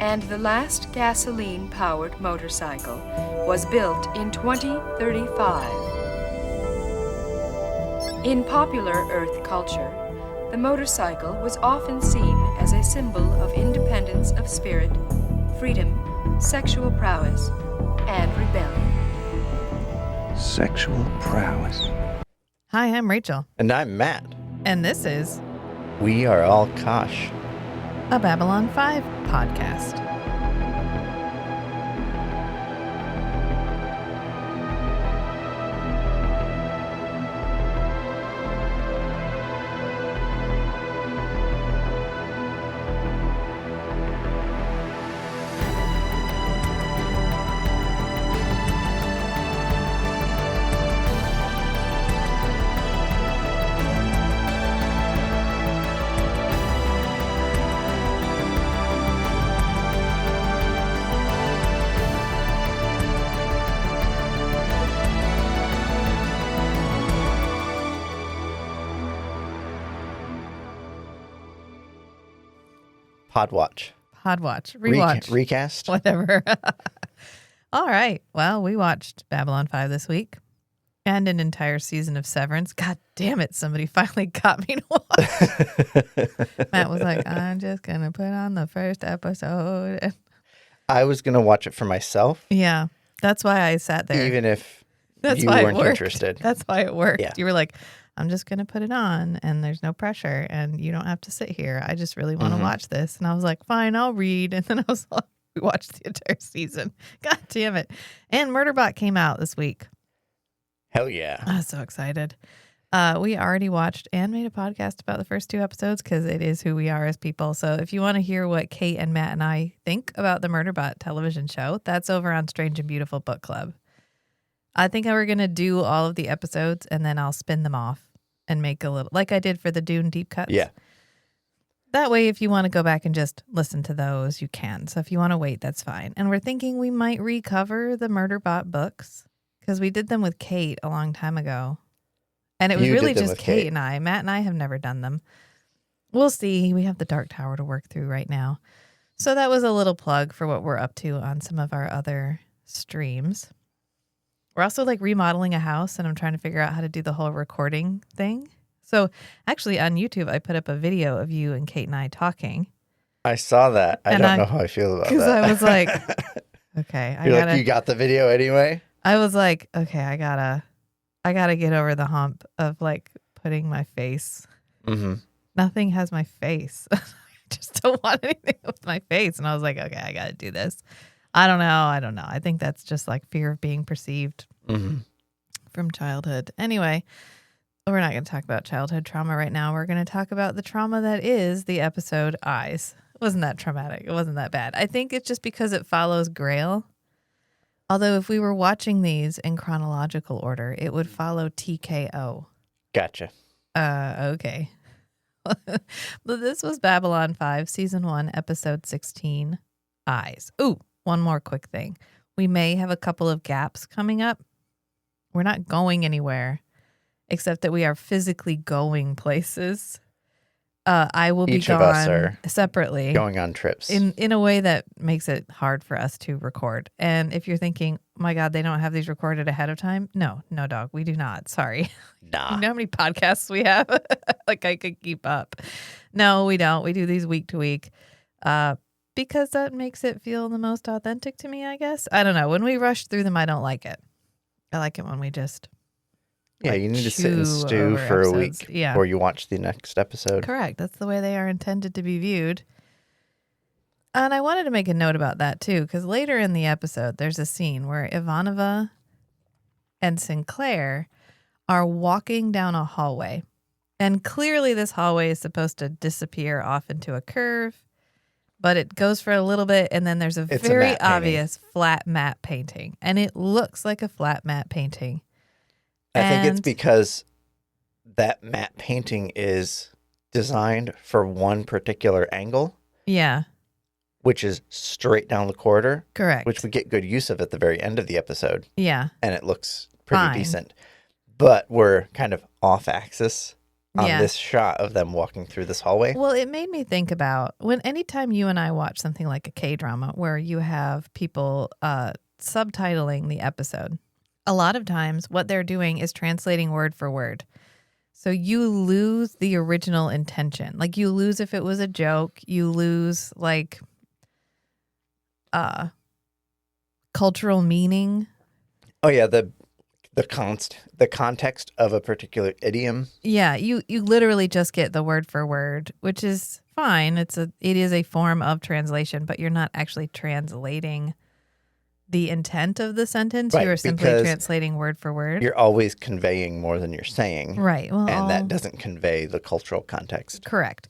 and the last gasoline-powered motorcycle was built in 2035. In popular Earth culture, the motorcycle was often seen as a symbol of independence of spirit, freedom, sexual prowess, and rebellion. Sexual prowess. Hi, I'm Rachel. And I'm Matt. And this is We Are All Kosh, a Babylon 5 podcast. Podwatch. Rewatch. Recast. Whatever. All right. Well, we watched Babylon 5 this week and an entire season of Severance. God damn it. Somebody finally got me to watch. Matt was like, I'm just going to put on the first episode. I was going to watch it for myself. Yeah. That's why I sat there. Even if That's you why weren't it worked. interested. That's why it worked. Yeah. You were like, I'm just going to put it on and there's no pressure and you don't have to sit here. I just really want to watch this. And I was like, fine, I'll read. And then I was like, we watched the entire season. God damn it. And Murderbot came out this week. Hell yeah. I was so excited. We already watched and made a podcast about the first 2 episodes because it is who we are as people. So if you want to hear what Kate and Matt and I think about the Murderbot television show, that's over on Strange and Beautiful Book Club. I think we're going to do all of the episodes and then I'll spin them off and make a little, like I did for the Dune deep cuts. Yeah. That way, if you want to go back and just listen to those, you can. So if you want to wait, that's fine. And we're thinking we might recover the Murderbot books because we did them with Kate a long time ago. And it was You really did them just with Kate Kate. and I. Matt and I have never done them. We'll see. We have the Dark Tower to work through right now. So that was a little plug for what we're up to on some of our other streams. We're also like remodeling a house and I'm trying to figure out how to do the whole recording thing. So actually on YouTube, I put up a video of you and Kate and I talking. I saw that. I And don't know how I feel about that. Because I was like, okay, Like, you got the video anyway? I was like, okay, I gotta get over the hump of like putting my face. Mm-hmm. Nothing has my face. I just don't want anything with my face. And I was like, okay, I gotta do this. I don't know. I think that's just like fear of being perceived from childhood. Anyway, we're not going to talk about childhood trauma right now. We're going to talk about the trauma that is the episode Eyes. It wasn't that traumatic. It wasn't that bad. I think it's just because it follows Grail. Although if we were watching these in chronological order, it would follow TKO. Gotcha. Okay. But this was Babylon 5, Season 1, Episode 16, Eyes. Ooh. One more quick thing. We may have a couple of gaps coming up. We're not going anywhere, except that we are physically going places. I will Each be of us gone are separately going on trips. in a way that makes it hard for us to record. And if you're thinking, oh my God, they don't have these recorded ahead of time. No, dog, we do not. Sorry. Nah. You know how many podcasts we have? Like I could keep up. No, we don't. We do these week to week. Because that makes it feel the most authentic to me, I guess. I don't know. When we rush through them, I don't like it. I like it when we just Yeah, you need to sit and stew over for episodes. a week Yeah. before you watch the next episode. Correct. That's the way they are intended to be viewed. And I wanted to make a note about that, too, because later in the episode, there's a scene where Ivanova and Sinclair are walking down a hallway. And clearly this hallway is supposed to disappear off into a curve. But it goes for a little bit, and then there's a It's a very matte painting. obvious flat matte painting. And it looks like a flat matte painting. I think it's And- because that matte painting is designed for one particular angle, Yeah, which is straight down the corridor, correct. which we get good use of at the very end of the episode, Yeah, and it looks pretty Fine. decent. But we're kind of off axis on Yeah. this shot of them walking through this hallway. Well, it made me think about anytime you and I watch something like a K-drama where you have people subtitling the episode, a lot of times what they're doing is translating word for word. So you lose the original intention. Like you lose if it was a joke, you lose like cultural meaning. Oh yeah, the context of a particular idiom. Yeah, you literally just get the word for word, which is fine. It is a form of translation, but you're not actually translating the intent of the sentence. Right, You are simply because translating word for word. You're always conveying more than you're saying. Right. Well, and that doesn't convey the cultural context. Correct.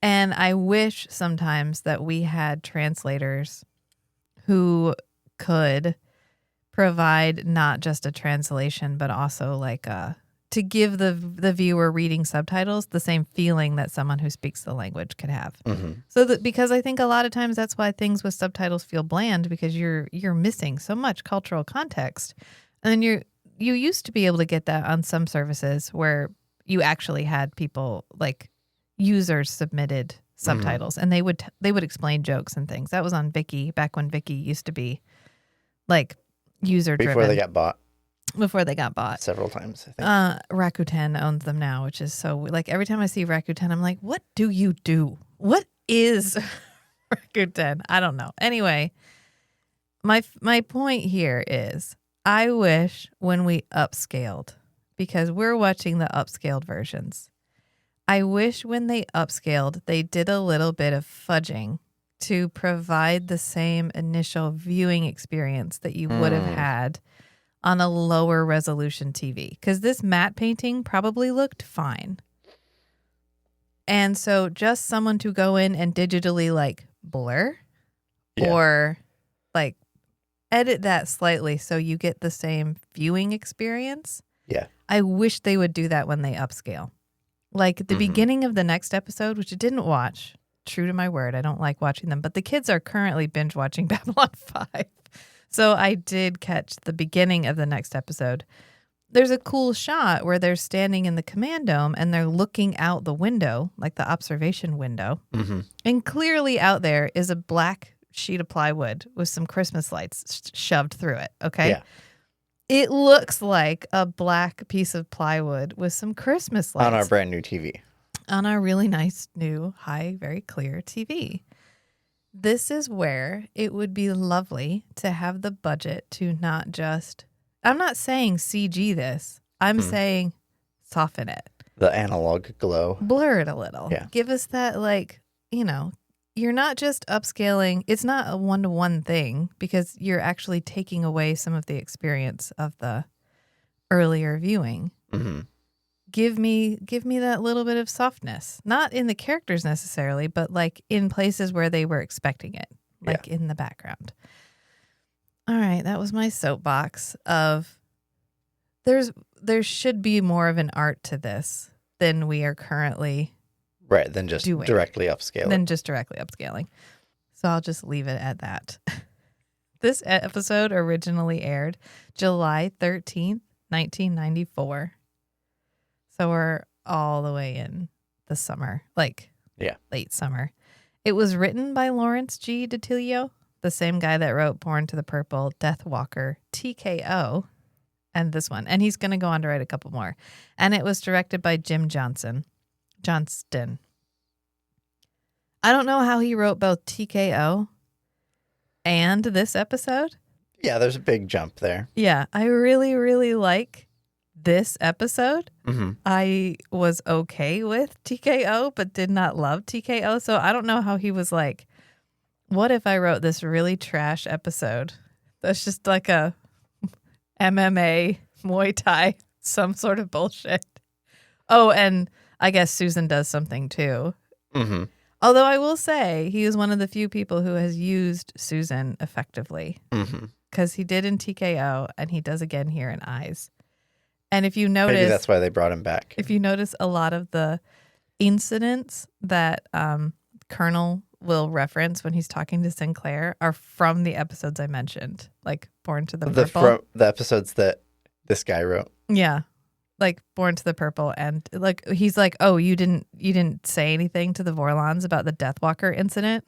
And I wish sometimes that we had translators who could provide not just a translation, but also like to give the viewer reading subtitles the same feeling that someone who speaks the language could have. Mm-hmm. So that because I think a lot of times that's why things with subtitles feel bland, because you're missing so much cultural context. And you used to be able to get that on some services where you actually had people like users submitted subtitles, and they would explain jokes and things. That was on Viki back when Viki used to be like user driven Before they got bought several times, I think. Rakuten owns them now, which is so like every time I see Rakuten, I'm like, what do you do? What is Rakuten? I don't know. Anyway, my point here is I wish when we upscaled, because we're watching the upscaled versions, I wish when they upscaled, they did a little bit of fudging to provide the same initial viewing experience that you would have had on a lower resolution TV. Because this matte painting probably looked fine. And so just someone to go in and digitally like blur or like edit that slightly so you get the same viewing experience. Yeah. I wish they would do that when they upscale. Like at the beginning of the next episode, which I didn't watch, true to my word, I don't like watching them, but the kids are currently binge watching Babylon 5. So I did catch the beginning of the next episode. There's a cool shot where they're standing in the command dome and they're looking out the window, like the observation window. Mm-hmm. And clearly out there is a black sheet of plywood with some Christmas lights shoved through it. Okay. Yeah. It looks like a black piece of plywood with some Christmas lights. On our brand new TV. On our really nice, new, high, very clear TV. This is where it would be lovely to have the budget to not just, I'm not saying CG this. I'm saying soften it. The analog glow. Blur it a little. Yeah. Give us that, like, you're not just upscaling. It's not a one-to-one thing because you're actually taking away some of the experience of the earlier viewing. Mm-hmm. Give me that little bit of softness, not in the characters necessarily, but like in places where they were expecting it, like in the background. All right, that was my soapbox of there should be more of an art to this than we are currently right, than just directly upscaling. So I'll just leave it at that. This episode originally aired July 13th, 1994. So we're all the way in the summer, like late summer. It was written by Lawrence G. DiTilio, the same guy that wrote Born to the Purple, Death Walker, TKO, and this one. And he's going to go on to write a couple more. And it was directed by Jim Johnston. I don't know how he wrote both TKO and this episode. Yeah, there's a big jump there. Yeah, I really, really like this episode. Mm-hmm. I was okay with TKO, but did not love TKO. So I don't know how he was like, what if I wrote this really trash episode that's just like a MMA, Muay Thai, some sort of bullshit. Oh, and I guess Susan does something too. Mm-hmm. Although I will say he is one of the few people who has used Susan effectively. Because he did in TKO and he does again here in Eyes. And if you notice, maybe that's why they brought him back. If you notice, a lot of the incidents that Colonel will reference when he's talking to Sinclair are from the episodes I mentioned, like Born to the Purple. The episodes that this guy wrote. Yeah. like Born to the Purple, and like he's like, oh, you didn't say anything to the Vorlons about the Deathwalker incident,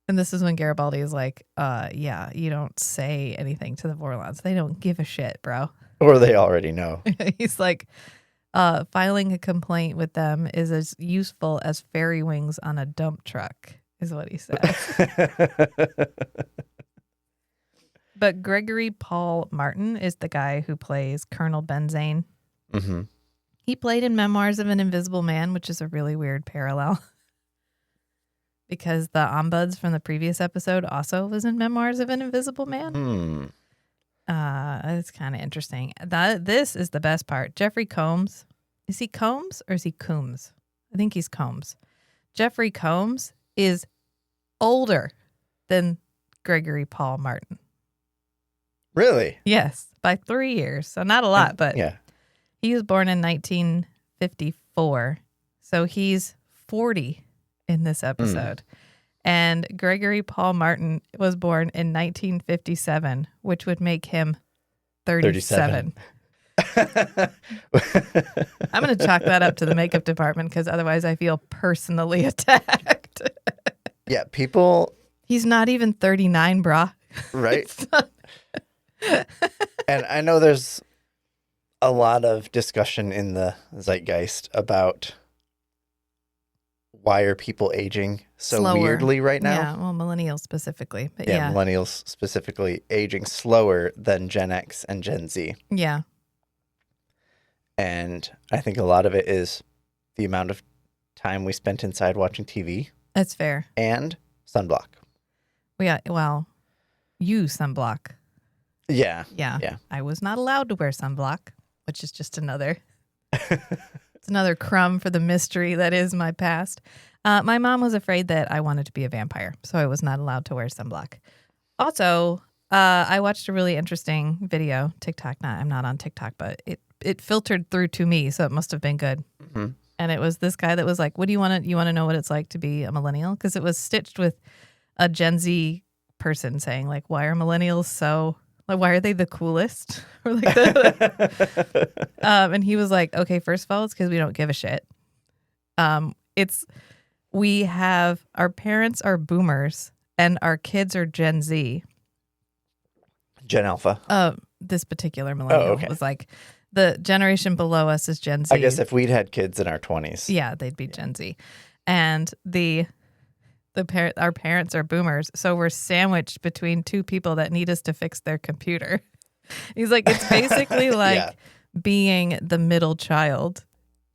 and this is when Garibaldi is like, yeah, you don't say anything to the Vorlons. They don't give a shit, bro. Or they already know. He's like, filing a complaint with them is as useful as fairy wings on a dump truck, is what he says. But Gregory Paul Martin is the guy who plays Colonel Benzane. Mm-hmm. He played in Memoirs of an Invisible Man, which is a really weird parallel. Because the ombuds from the previous episode also was in Memoirs of an Invisible Man. It's kind of interesting. This is the best part. Jeffrey Combs. Is he Combs or is he Coombs? I think he's Combs. Jeffrey Combs is older than Gregory Paul Martin. Really? Yes, by 3 years. So not a lot, but yeah. He was born in 1954. So he's 40 in this episode. And Gregory Paul Martin was born in 1957, which would make him 37. I'm going to chalk that up to the makeup department because otherwise I feel personally attacked. Yeah, people... He's not even 39, brah. Right? And I know there's a lot of discussion in the zeitgeist about why are people aging so slower. Weirdly right now? Yeah, well, millennials specifically. But yeah, millennials specifically aging slower than Gen X and Gen Z. Yeah. And I think a lot of it is the amount of time we spent inside watching TV. That's fair. And sunblock. Well, you sunblock. Yeah. Yeah. I was not allowed to wear sunblock, which is just another... It's another crumb for the mystery that is my past. My mom was afraid that I wanted to be a vampire, so I was not allowed to wear sunblock. Also, I watched a really interesting video, TikTok. I'm not on TikTok, but it filtered through to me, so it must have been good. Mm-hmm. And it was this guy that was like, "What do you want to know what it's like to be a millennial?" Because it was stitched with a Gen Z person saying, like, "Why are millennials so?" Like, why are they the coolest? Or like and he was like, okay, first of all, it's because we don't give a shit. We have, our parents are boomers and our kids are Gen Z. Gen Alpha. This particular millennial was like, the generation below us is Gen Z. I guess if we'd had kids in our 20s. Yeah, they'd be Gen Z. And our parents are boomers, so we're sandwiched between two people that need us to fix their computer. He's like, it's basically like being the middle child,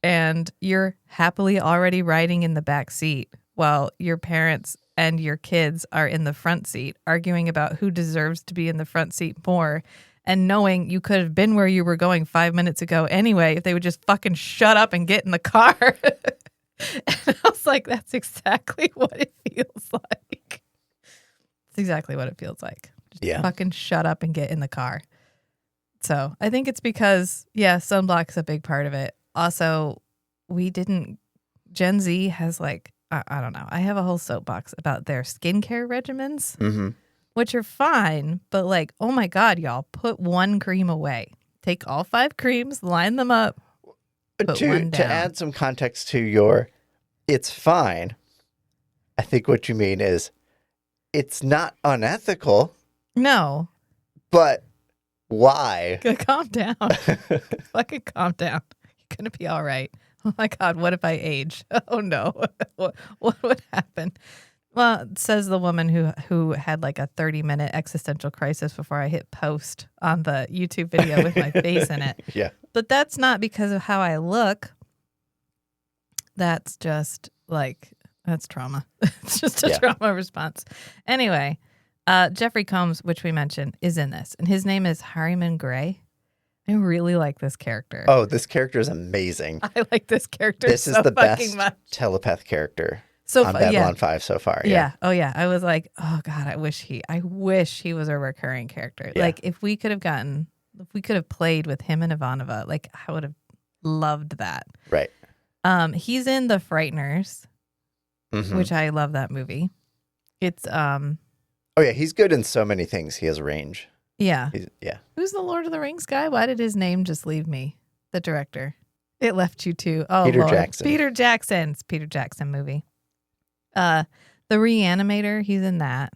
and you're happily already riding in the back seat while your parents and your kids are in the front seat, arguing about who deserves to be in the front seat more, and knowing you could have been where you were going 5 minutes ago anyway if they would just fucking shut up and get in the car. And I was like, that's exactly what it feels like. It's exactly what it feels like. Just fucking shut up and get in the car. So I think it's because, sunblock's a big part of it. Also, Gen Z has like, I don't know. I have a whole soapbox about their skincare regimens, which are fine. But like, oh my God, y'all, put one cream away. Take all 5 creams, line them up. To add some context to your it's fine, I think what you mean is it's not unethical. No. But why? Calm down. Fucking calm down. You're going to be all right. Oh my God, what if I age? Oh no. What would happen? Well, says the woman who had like a 30-minute existential crisis before I hit post on the YouTube video with my face in it. Yeah. But that's not because of how I look. That's just like, that's trauma. It's just a trauma response. Anyway, Jeffrey Combs, which we mentioned, is in this. And his name is Harriman Gray. I really like this character. Oh, this character is amazing. I like this character This so is the fucking best much. telepath character. So on Babylon 5 so far. Yeah. Oh yeah. I was like, oh God, I wish he was a recurring character. Yeah. Like if we could have played with him and Ivanova, like I would have loved that. Right. He's in The Frighteners, which I love that movie. It's oh yeah, he's good in so many things. He has range. Yeah. Yeah. Who's the Lord of the Rings guy? Why did his name just leave me? the director? It left you too. Oh, Peter Lord. Jackson. Peter Jackson's Peter Jackson movie. The Reanimator, he's in that.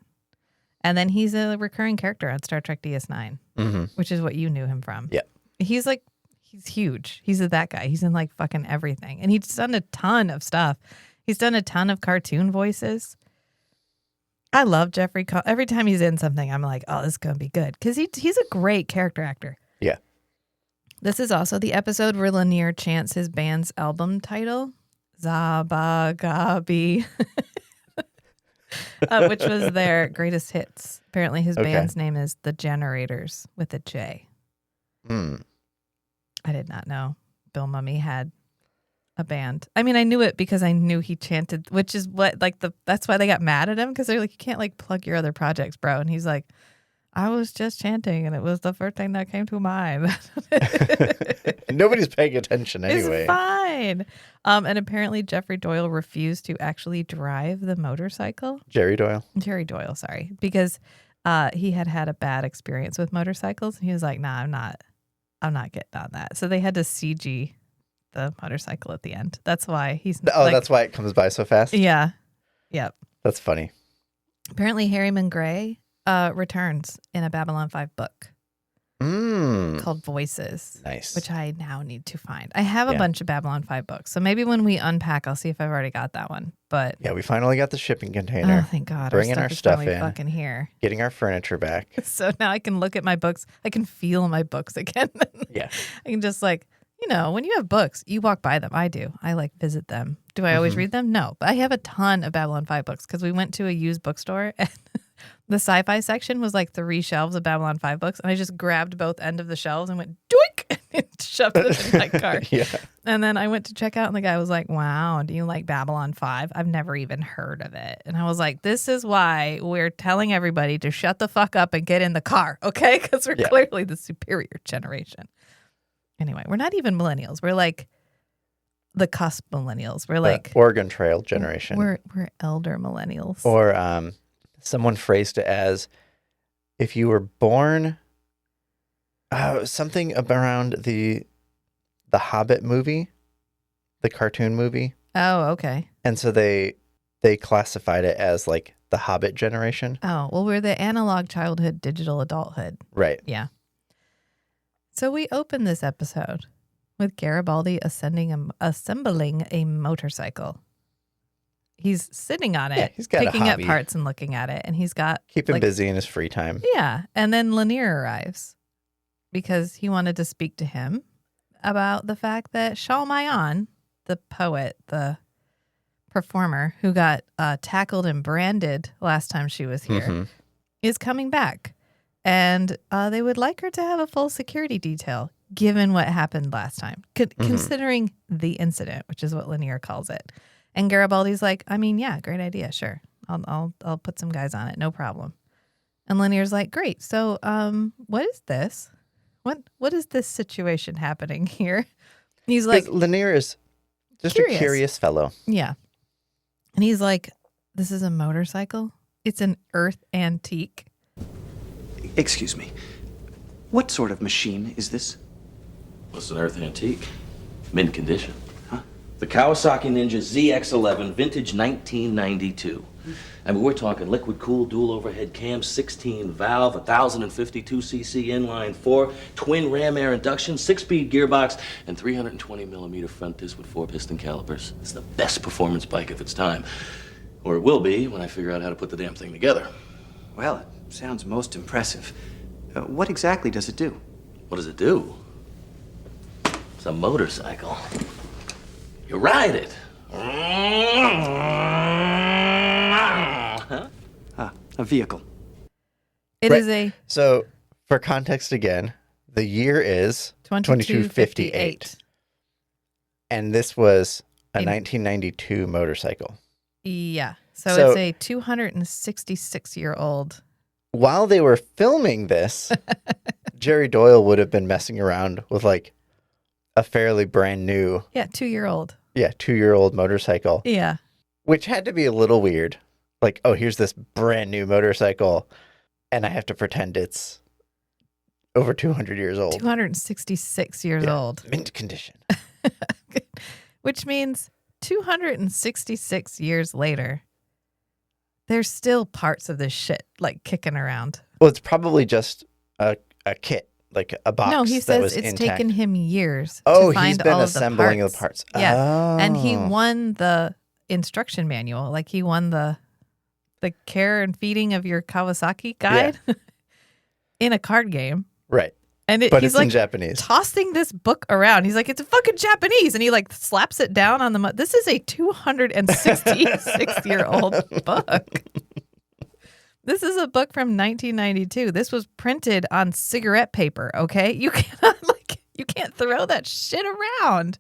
And then he's a recurring character on Star Trek DS9, which is what you knew him from. Yeah. He's huge. He's that guy. He's in like fucking everything. And he's done a ton of stuff. He's done a ton of cartoon voices. I love Jeffrey. Every time he's in something, I'm like, oh, this is going to be good. Because he's a great character actor. Yeah. This is also the episode where Lanier chants his band's album title, Zabagabi, which was their greatest hits. Apparently his band's name is The Generators with a J. I did not know Bill Mummy had a band. I mean, I knew it because I knew he chanted, which is what, like, that's why they got mad at him, because they're like, you can't, like, plug your other projects, bro. And he's like, I was just chanting, and it was the first thing that came to mind. Nobody's paying attention anyway. It's fine. And apparently Jeffrey Doyle refused to actually drive the motorcycle. Jerry Doyle, sorry. Because he had a bad experience with motorcycles. And he was like, nah, I'm not getting on that. So they had to CG the motorcycle at the end. That's why he's that's why it comes by so fast. Yeah. Yep. That's funny. Apparently Harriman Gray returns in a Babylon 5 book called Voices. Nice. Which I now need to find. I have a bunch of Babylon 5 books, so maybe when we unpack, I'll see if I've already got that one. But yeah, we finally got the shipping container. Oh, thank God. Bringing our stuff in. Fucking here. Getting our furniture back. So now I can look at my books. I can feel my books again. Yeah. I can just like, when you have books, you walk by them. I do. I like visit them. Do I always read them? No. But I have a ton of Babylon 5 books because we went to a used bookstore and the sci-fi section was like 3 shelves of Babylon 5 books. And I just grabbed both end of the shelves and went doink and shoved them in my car. Yeah. And then I went to check out and the guy was like, wow, do you like Babylon 5? I've never even heard of it. And I was like, this is why we're telling everybody to shut the fuck up and get in the car. Okay. Because we're clearly the superior generation. Anyway, we're not even millennials. We're like the cusp millennials. We're like Oregon Trail generation. We're elder millennials. Or someone phrased it as, if you were born something around the Hobbit movie, the cartoon movie. Oh, okay. And so they classified it as like the Hobbit generation. Oh, well, we're the analog childhood, digital adulthood. Right. Yeah. So we open this episode with Garibaldi assembling a motorcycle. He's sitting on it, yeah, he's got picking up parts and looking at it, and he's got keep him busy in his free time. Yeah, and then Lanier arrives because he wanted to speak to him about the fact that Shalmayan, the poet, the performer who got tackled and branded last time she was here, is coming back. And they would like her to have a full security detail, given what happened last time, considering the incident, which is what Lanier calls it. And Garibaldi's like, I mean, yeah, great idea, sure. I'll put some guys on it, no problem. And Lanier's like, great. So, what is this? What is this situation happening here? And he's like, Lanier is just a curious fellow. Yeah. And he's like, this is a motorcycle. It's an Earth antique. Excuse me. What sort of machine is this? It's an Earth antique. Mint condition. Huh? The Kawasaki Ninja ZX11, vintage 1992. I mean, we're talking liquid-cooled dual overhead cam, 16-valve, 1,052cc inline 4, twin ram air induction, 6-speed gearbox, and 320mm front disc with 4-piston calipers. It's the best performance bike of its time. Or it will be when I figure out how to put the damn thing together. Well, it sounds most impressive. What exactly does it do? What does it do? It's a motorcycle. You ride it. A vehicle. It is a... So, for context again, the year is 2258. And this was a 1992 motorcycle. Yeah. So it's a 266-year-old. While they were filming this, Jerry Doyle would have been messing around with like a fairly brand new... Yeah, 2-year-old. Yeah, 2-year-old motorcycle. Yeah. Which had to be a little weird. Like, oh, here's this brand new motorcycle, and I have to pretend it's over 200 years old. 266 years old. Mint condition. Which means 266 years later, there's still parts of this shit like kicking around. Well, it's probably just a kit, like a box. No, he that says was it's intact. taken him years Oh, to find he's been all assembling of the parts. Yeah. Yeah. And he Oh. won the instruction manual. Like he won the care and feeding of your Kawasaki guide in a card game. Right. And But he's it's in like Japanese. tossing this book around. He's like, it's a fucking Japanese. And he like slaps it down on the This is a 266-year-old book. This is a book from 1992. This was printed on cigarette paper, okay? You can't throw that shit around.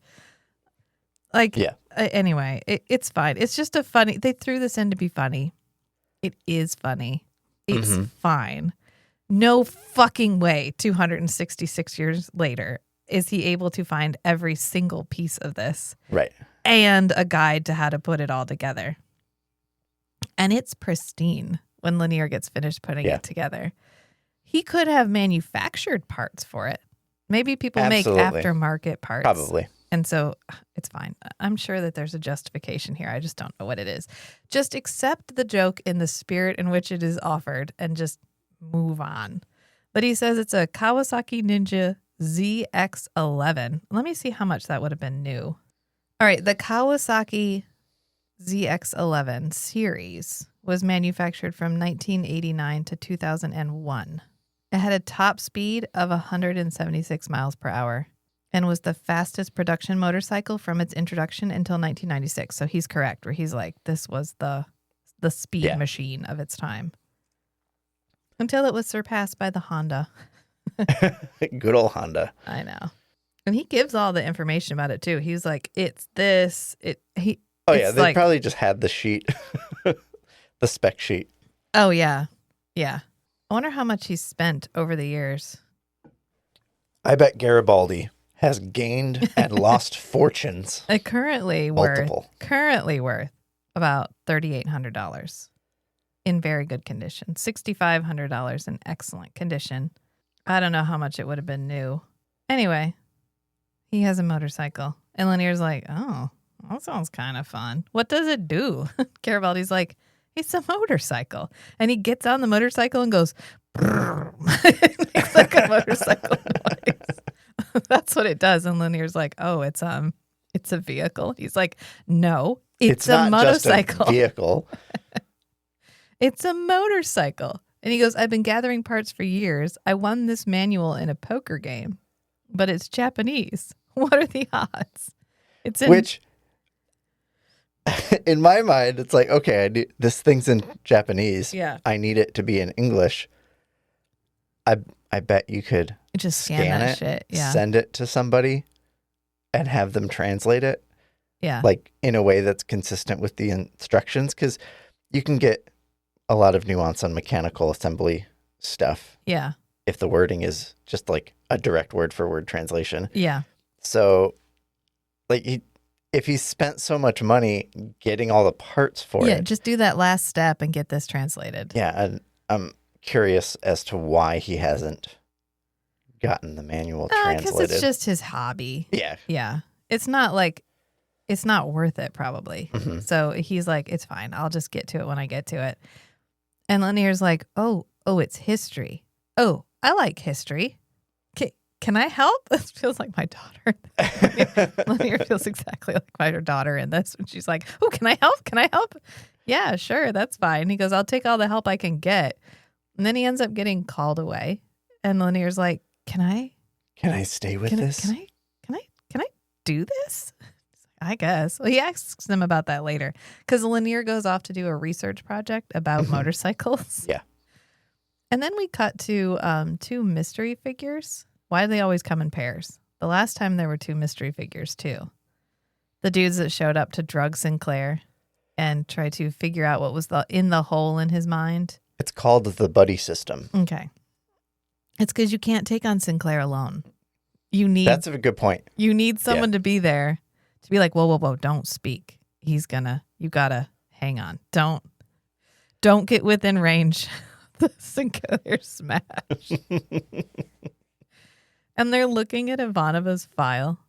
Like, anyway, it's fine. It's just they threw this in to be funny. It is funny. It's fine. No fucking way 266 years later is he able to find every single piece of this. Right. And a guide to how to put it all together. And it's pristine when Lanier gets finished putting it together. He could have manufactured parts for it. Maybe people make aftermarket parts. Probably. And so it's fine. I'm sure that there's a justification here. I just don't know what it is. Just accept the joke in the spirit in which it is offered and just move on. But he says it's a Kawasaki Ninja ZX11. Let me see how much that would have been new. All right, the Kawasaki ZX11 series was manufactured from 1989 to 2001. It had a top speed of 176 miles per hour and was the fastest production motorcycle from its introduction until 1996. So he's correct, where he's like, this was the speed machine of its time. Until it was surpassed by the Honda. Good old Honda. I know. And he gives all the information about it too. He's like, it's this. They probably just had the sheet. The spec sheet. Oh, yeah. Yeah. I wonder how much he's spent over the years. I bet Garibaldi has gained and lost fortunes. Currently worth about $3,800 in very good condition. $6,500 in excellent condition. I don't know how much it would have been new. Anyway, he has a motorcycle. And Lanier's like, oh, that sounds kind of fun. What does it do? Garibaldi's like, it's a motorcycle. And he gets on the motorcycle and goes, it's like a motorcycle noise. That's what it does. And Lanier's like, oh, it's a vehicle. He's like, no, it's a not motorcycle. Just a vehicle. It's a motorcycle. And he goes, I've been gathering parts for years. I won this manual in a poker game, but it's Japanese. What are the odds? Which, in my mind, it's like, okay, this thing's in Japanese. Yeah. I need it to be in English. I bet you could just scan that shit. Yeah. Send it to somebody and have them translate it. Yeah. Like in a way that's consistent with the instructions, because you can get a lot of nuance on mechanical assembly stuff. Yeah. If the wording is just like a direct word for word translation. Yeah. So like if he spent so much money getting all the parts for it. Yeah, just do that last step and get this translated. Yeah, and I'm curious as to why he hasn't gotten the manual translated. Because it's just his hobby. Yeah. Yeah. It's not worth it probably. Mm-hmm. So he's like, it's fine. I'll just get to it when I get to it. And Lanier's like, oh, it's history. Oh, I like history. Can I help? This feels like my daughter. Lanier feels exactly like my daughter in this. And she's like, oh, can I help? Can I help? Yeah, sure. That's fine. He goes, I'll take all the help I can get. And then he ends up getting called away. And Lanier's like, Can I stay with this? Can I do this? I guess. Well, he asks them about that later because Lanier goes off to do a research project about motorcycles. Yeah. And then we cut to 2 mystery figures. Why do they always come in pairs? The last time there were 2 mystery figures too. The dudes that showed up to drug Sinclair and try to figure out what was in the hole in his mind. It's called the buddy system. Okay. It's because you can't take on Sinclair alone. That's a good point. You need someone to be there to be like, whoa, don't speak. You gotta hang on. Don't get within range. The Sinclair smash. And they're looking at Ivanova's file.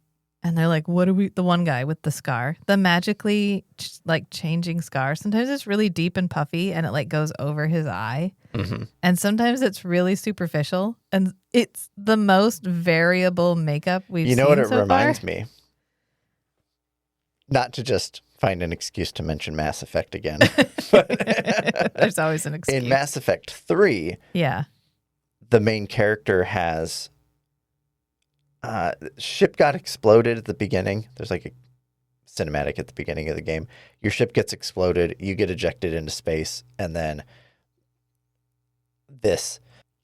And they're like, what do we, the one guy with the scar, the magically like changing scar. Sometimes it's really deep and puffy and it like goes over his eye. Mm-hmm. And sometimes it's really superficial. And it's the most variable makeup we've seen. You know what it so reminds far? me? Not to just find an excuse to mention Mass Effect again. But there's always an excuse. In Mass Effect 3, yeah, the main character has ship got exploded at the beginning. There's like a cinematic at the beginning of the game. Your ship gets exploded, you get ejected into space, and then this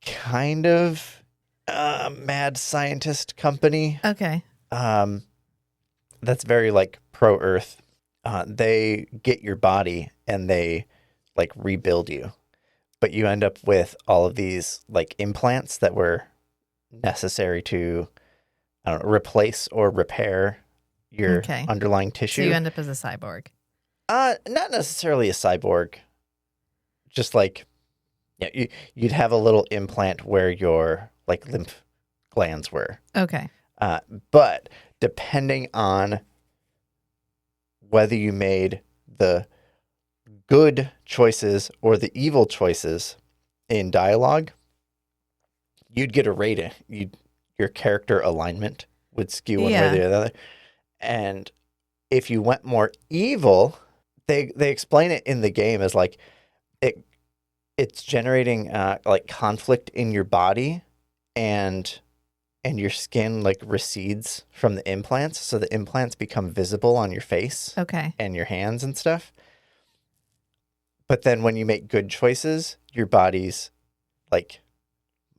kind of mad scientist company. Okay. That's very like pro-Earth. They get your body and they like rebuild you, but you end up with all of these like implants that were necessary to, I don't know, replace or repair your underlying tissue. So you end up as a cyborg. Not necessarily a cyborg. Just like, yeah, you'd have a little implant where your like lymph glands were. Okay. But depending on whether you made the good choices or the evil choices in dialogue, you'd get a rating. Your character alignment would skew one way or the other. And if you went more evil, they explain it in the game as like it's generating like conflict in your body, and your skin like recedes from the implants, so the implants become visible on your face, and your hands and stuff. But then when you make good choices, your body's like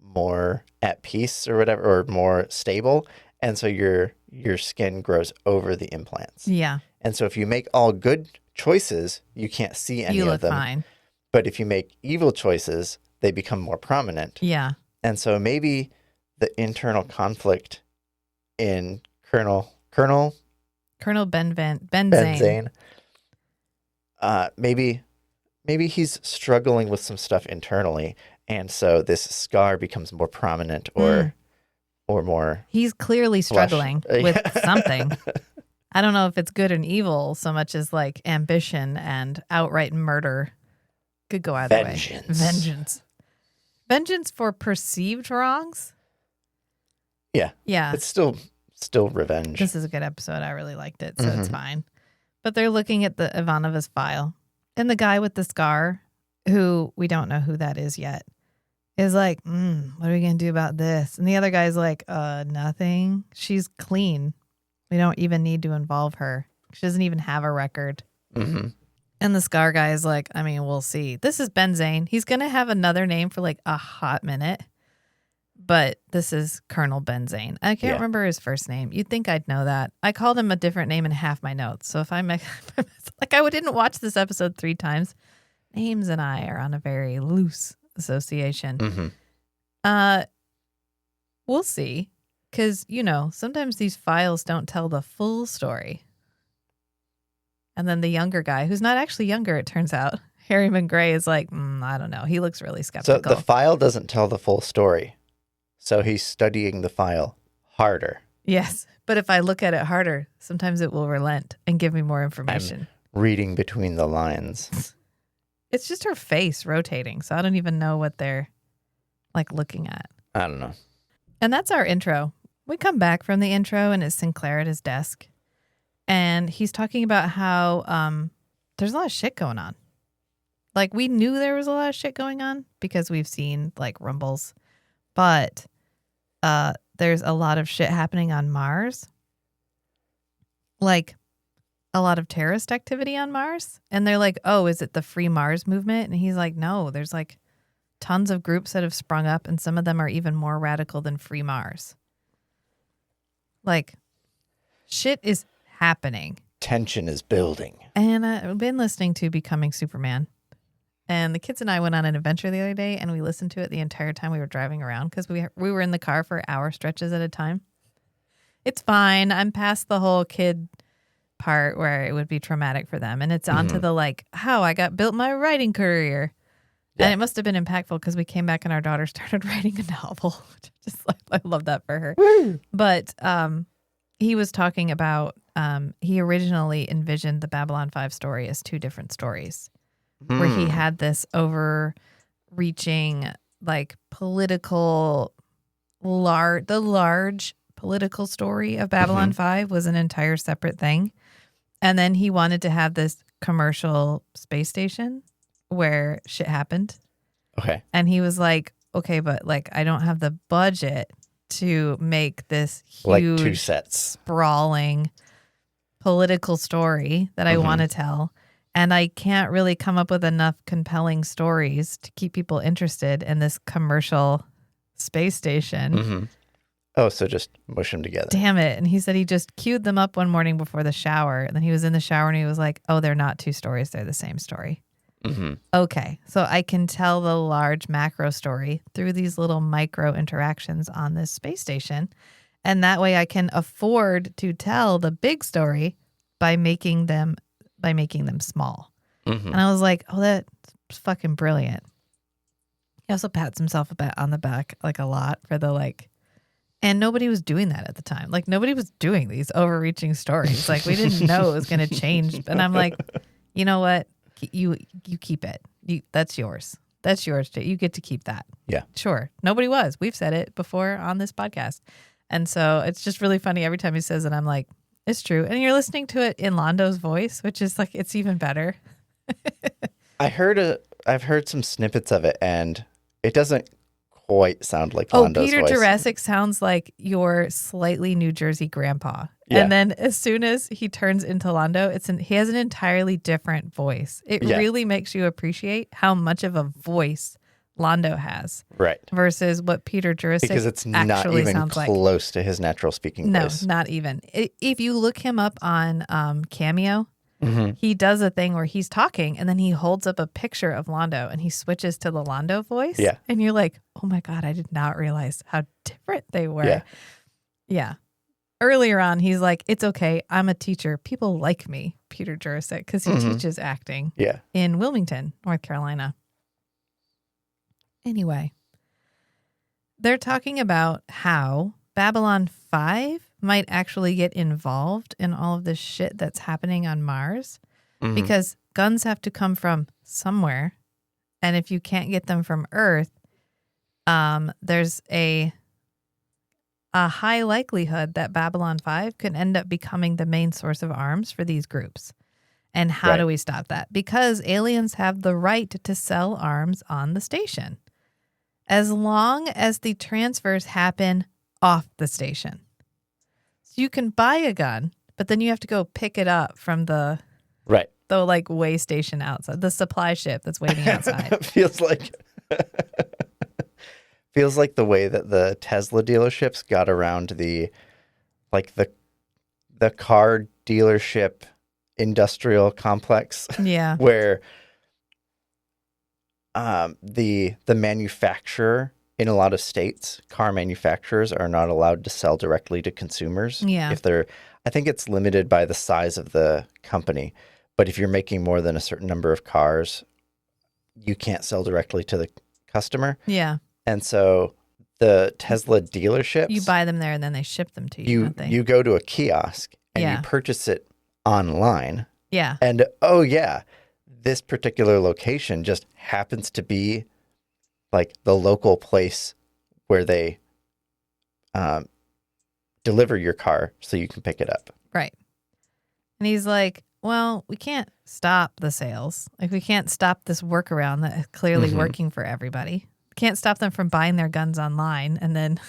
more at peace or whatever, or more stable, and so your skin grows over the implants. Yeah. And so if you make all good choices, you can't see any of them. Fine. But if you make evil choices, they become more prominent. Yeah. And so maybe the internal conflict in Colonel Benzane. Maybe he's struggling with some stuff internally, and so this scar becomes more prominent or more. He's clearly struggling with something. I don't know if it's good and evil so much as like ambition and outright murder. Could go either way. Vengeance for perceived wrongs. Yeah. Yeah. It's still revenge. This is a good episode. I really liked it, so it's fine. But they're looking at the Ivanova's file, and the guy with the scar, who we don't know who that is yet, is like, what are we going to do about this? And the other guy's like, nothing. She's clean. We don't even need to involve her. She doesn't even have a record. Mm-hmm. And the scar guy is like, I mean, we'll see. This is Benzane. He's going to have another name for like a hot minute. But this is Colonel Benzane. I can't remember his first name. You'd think I'd know that. I called him a different name in half my notes. So if I like, I didn't watch this episode 3 times. Names and I are on a very loose association. Mm-hmm. We'll see. Because, sometimes these files don't tell the full story. And then the younger guy, who's not actually younger, it turns out, Harriman Gray, is like, I don't know. He looks really skeptical. So the file doesn't tell the full story. So he's studying the file harder. Yes. But if I look at it harder, sometimes it will relent and give me more information. I'm reading between the lines. It's just her face rotating. So I don't even know what they're like looking at. I don't know. And that's our intro. We come back from the intro and it's Sinclair at his desk. And he's talking about how there's a lot of shit going on. Like, we knew there was a lot of shit going on because we've seen like rumbles. But there's a lot of shit happening on Mars. Like a lot of terrorist activity on Mars. And they're like, oh, is it the Free Mars movement? And he's like, no, there's like tons of groups that have sprung up, and some of them are even more radical than Free Mars. Like, shit is happening. Tension is building. And I've been listening to Becoming Superman. And the kids and I went on an adventure the other day, and we listened to it the entire time we were driving around because we were in the car for hour stretches at a time. It's fine. I'm past the whole kid part where it would be traumatic for them. And it's on to the like, how I got built my writing career. And it must have been impactful because we came back and our daughter started writing a novel. Just like, I love that for her. Woo. But he was talking about he originally envisioned the Babylon 5 story as two different stories, where he had this overreaching, like political, the large political story of Babylon 5 was an entire separate thing. And then he wanted to have this commercial space station where shit happened. Okay. And he was like, okay, but like I don't have the budget to make this huge, like 2 sets, sprawling political story that I want to tell. And I can't really come up with enough compelling stories to keep people interested in this commercial space station. Oh, so just mush them together. Damn it. And he said he just queued them up one morning before the shower. And then he was in the shower and he was like, oh, they're not 2 stories. They're the same story. Okay. So I can tell the large macro story through these little micro interactions on this space station. And that way I can afford to tell the big story by making them small. And I was like, oh, that's fucking brilliant. He also pats himself on the back like a lot for the like, and nobody was doing that at the time. Like nobody was doing these overreaching stories. Like we didn't know it was going to change. And I'm like, you know what? You keep it. That's yours. That's yours. You get to keep that. Yeah. Sure. Nobody was. We've said it before on this podcast. And so it's just really funny every time he says it. I'm like, it's true. And you're listening to it in Lando's voice, which is like, it's even better. I've heard some snippets of it, and it doesn't quite sound like Lando's Peter voice. Jurassic sounds like your slightly New Jersey grandpa. Yeah. And then as soon as he turns into Lando, he has an entirely different voice. It really makes you appreciate how much of a voice Lando has. Right. Versus what Peter Jurassic because it's actually not even sounds like. close to his natural speaking voice. No, not even. If you look him up on Cameo, he does a thing where he's talking and then he holds up a picture of Lando and he switches to the Lando voice. Yeah. And you're like, oh my God, I did not realize how different they were. Yeah. Earlier on, he's like, it's okay. I'm a teacher. People like me, Peter Jurassic, because he teaches acting in Wilmington, North Carolina. Anyway, they're talking about how Babylon 5 might actually get involved in all of this shit that's happening on Mars because guns have to come from somewhere. And if you can't get them from Earth, there's a high likelihood that Babylon 5 could end up becoming the main source of arms for these groups. And how do we stop that? Because aliens have the right to sell arms on the station, as long as the transfers happen off the station. So you can buy a gun, but then you have to go pick it up from the like way station outside, the supply ship that's waiting outside. Feels like the way that the Tesla dealerships got around the car dealership industrial complex. Yeah. Where the manufacturer in a lot of states, car manufacturers are not allowed to sell directly to consumers. Yeah. I think it's limited by the size of the company, but if you're making more than a certain number of cars, you can't sell directly to the customer. Yeah. And so the Tesla dealerships, You buy them there and then they ship them to you, don't they? You go to a kiosk and you purchase it online. Yeah. And this particular location just happens to be like the local place where they deliver your car so you can pick it up. Right. And he's like, well, we can't stop the sales. Like, we can't stop this workaround that is clearly working for everybody. Can't stop them from buying their guns online and then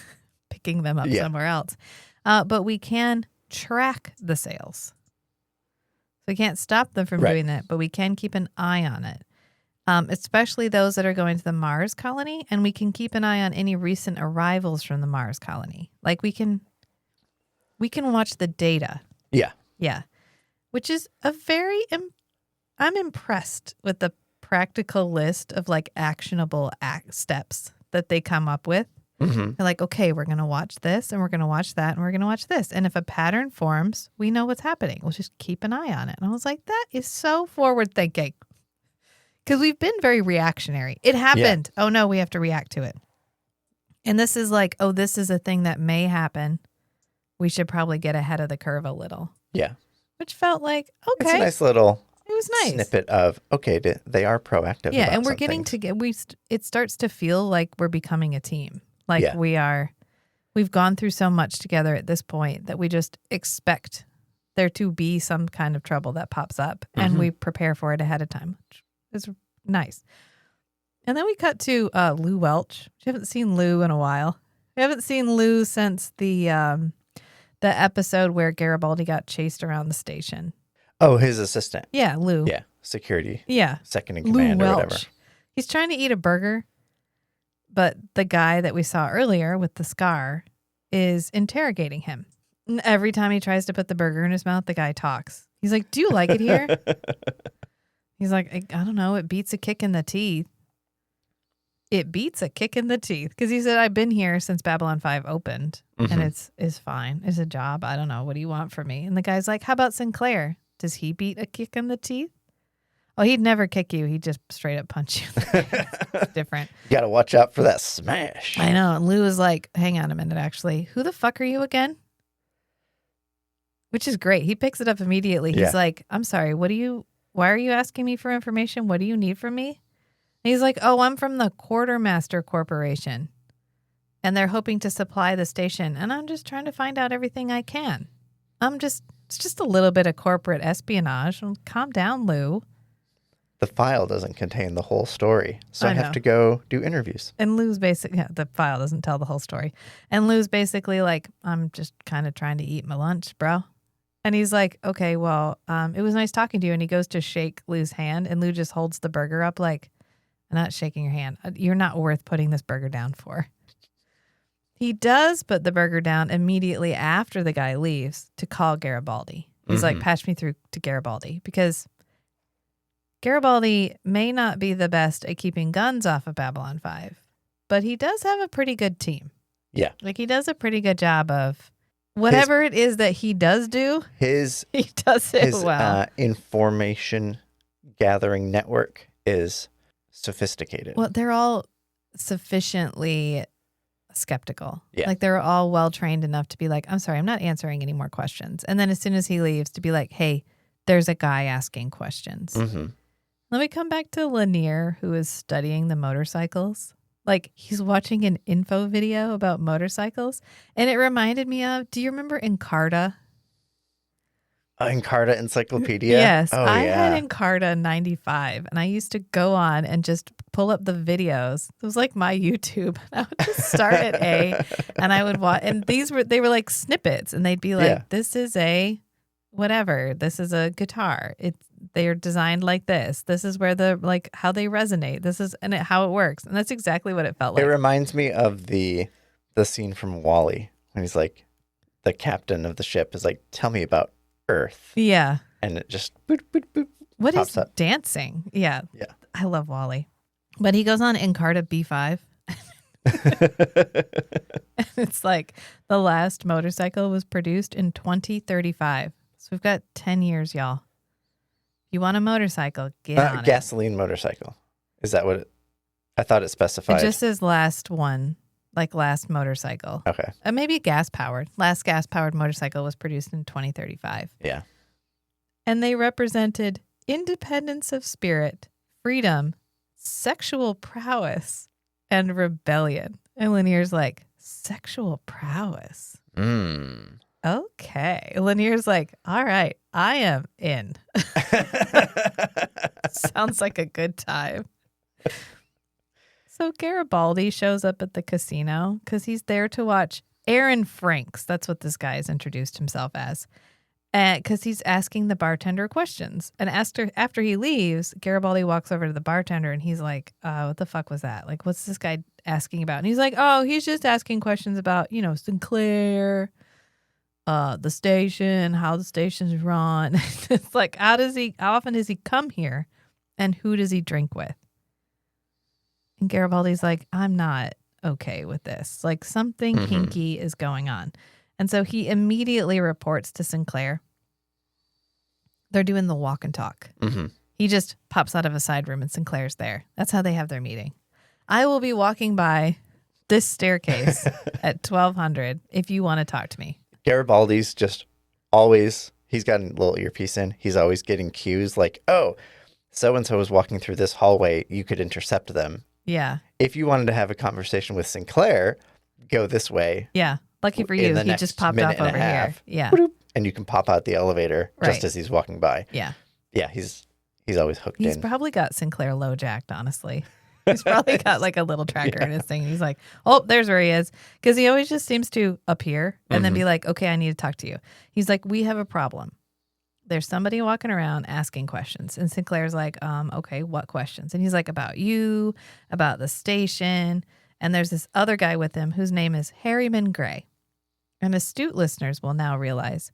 picking them up somewhere else. But we can track the sales. So we can't stop them from doing that, but we can keep an eye on it. Especially those that are going to the Mars colony, and we can keep an eye on any recent arrivals from the Mars colony. Like we can watch the data. Yeah. Yeah. Which is I'm impressed with the practical list of like actionable steps that they come up with. They're like, okay, we're going to watch this and we're going to watch that and we're going to watch this. And if a pattern forms, we know what's happening. We'll just keep an eye on it. And I was like, that is so forward thinking. Because we've been very reactionary. It happened. Yeah. Oh, no, we have to react to it. And this is like, oh, this is a thing that may happen. We should probably get ahead of the curve a little. Yeah. Which felt like, okay. It's a nice little it was nice. snippet of, okay, they are proactive. Yeah, about and we're getting to it starts to feel like we're becoming a team. Like we've gone through so much together at this point that we just expect there to be some kind of trouble that pops up, and we prepare for it ahead of time, which is nice. And then we cut to Lou Welch. We haven't seen Lou in a while. We haven't seen Lou since the episode where Garibaldi got chased around the station. Oh, his assistant. Yeah, Lou. Yeah, security. Yeah. Second in command or whatever. He's trying to eat a burger, but the guy that we saw earlier with the scar is interrogating him. And every time he tries to put the burger in his mouth, the guy talks. He's like, do you like it here? He's like, I don't know. It beats a kick in the teeth. It beats a kick in the teeth. Because he said, I've been here since Babylon 5 opened. And it's fine. It's a job. I don't know. What do you want from me? And the guy's like, how about Sinclair? Does he beat a kick in the teeth? Oh, he'd never kick you. He'd just straight up punch you. It's different. You got to watch out for that smash. I know. And Lou was like, hang on a minute, actually. Who the fuck are you again? Which is great. He picks it up immediately. He's like, I'm sorry. Why are you asking me for information? What do you need from me? And he's like, oh, I'm from the Quartermaster Corporation. And they're hoping to supply the station. And I'm just trying to find out everything I can. It's just a little bit of corporate espionage. Calm down, Lou. The file doesn't contain the whole story. So I have to go do interviews. And Lou's the file doesn't tell the whole story. And Lou's basically like, I'm just kind of trying to eat my lunch, bro. And he's like, okay, well, it was nice talking to you. And he goes to shake Lou's hand. And Lou just holds the burger up like, I'm not shaking your hand. You're not worth putting this burger down for. He does put the burger down immediately after the guy leaves to call Garibaldi. He's like, patch me through to Garibaldi. Because Garibaldi may not be the best at keeping guns off of Babylon 5, but he does have a pretty good team. Yeah. Like he does a pretty good job of whatever it is that he does do. He does it well. Information gathering network is sophisticated. Well, they're all sufficiently skeptical. Yeah. Like they're all well trained enough to be like, I'm sorry, I'm not answering any more questions. And then as soon as he leaves to be like, hey, there's a guy asking questions. Let me come back to Lanier, who is studying the motorcycles. Like he's watching an info video about motorcycles. And it reminded me of, do you remember Encarta? Encarta Encyclopedia? Yes. I had Encarta 95 and I used to go on and just pull up the videos. It was like my YouTube. I would just start at A and I would watch, and they were like snippets and they'd be like, this is a whatever. This is a guitar. They're designed like this. This is where how they resonate. This is how it works. And that's exactly what it felt like. It reminds me of the scene from WALL-E when he's like, the captain of the ship is like, tell me about Earth. Yeah. And it just boop, boop, boop, what is up. Dancing? Yeah. Yeah. I love WALL-E. But he goes on Encarta B5. It's like the last motorcycle was produced in 2035. So we've got 10 years, y'all. If you want a motorcycle, get on it. Gasoline motorcycle. Is that what I thought it specified? It just says last one, like last motorcycle. Okay. Maybe gas-powered. Last gas-powered motorcycle was produced in 2035. Yeah. And they represented independence of spirit, freedom, sexual prowess, and rebellion. And Lanier's like, sexual prowess? Okay. Lanier's like, all right, I am in. Sounds like a good time. So Garibaldi shows up at the casino because he's there to watch Aaron Franks. That's what this guy has introduced himself as. Because he's asking the bartender questions. And after he leaves, Garibaldi walks over to the bartender and he's like, what the fuck was that? Like, what's this guy asking about? And he's like, oh, he's just asking questions about, Sinclair, the station, how the station's run. It's like, how often does he come here? And who does he drink with? And Garibaldi's like, I'm not okay with this. Like something kinky is going on. And so he immediately reports to Sinclair. They're doing the walk and talk. He just pops out of a side room and Sinclair's there. That's how they have their meeting. I will be walking by this staircase at 1200 if you want to talk to me. Garibaldi's just always, he's got a little earpiece in. He's always getting cues like, oh, so-and-so is walking through this hallway. You could intercept them. Yeah. If you wanted to have a conversation with Sinclair, go this way. Yeah. Lucky for you, he just popped off over here. Yeah. And you can pop out the elevator just as he's walking by. Yeah. Yeah, he's always hooked in. He's probably got Sinclair low jacked, honestly. He's probably got like a little tracker in his thing. He's like, oh, there's where he is. Because he always just seems to appear and then be like, okay, I need to talk to you. He's like, we have a problem. There's somebody walking around asking questions. And Sinclair's like, okay, what questions? And he's like, about you, about the station. And there's this other guy with him whose name is Harriman Gray. And astute listeners will now realize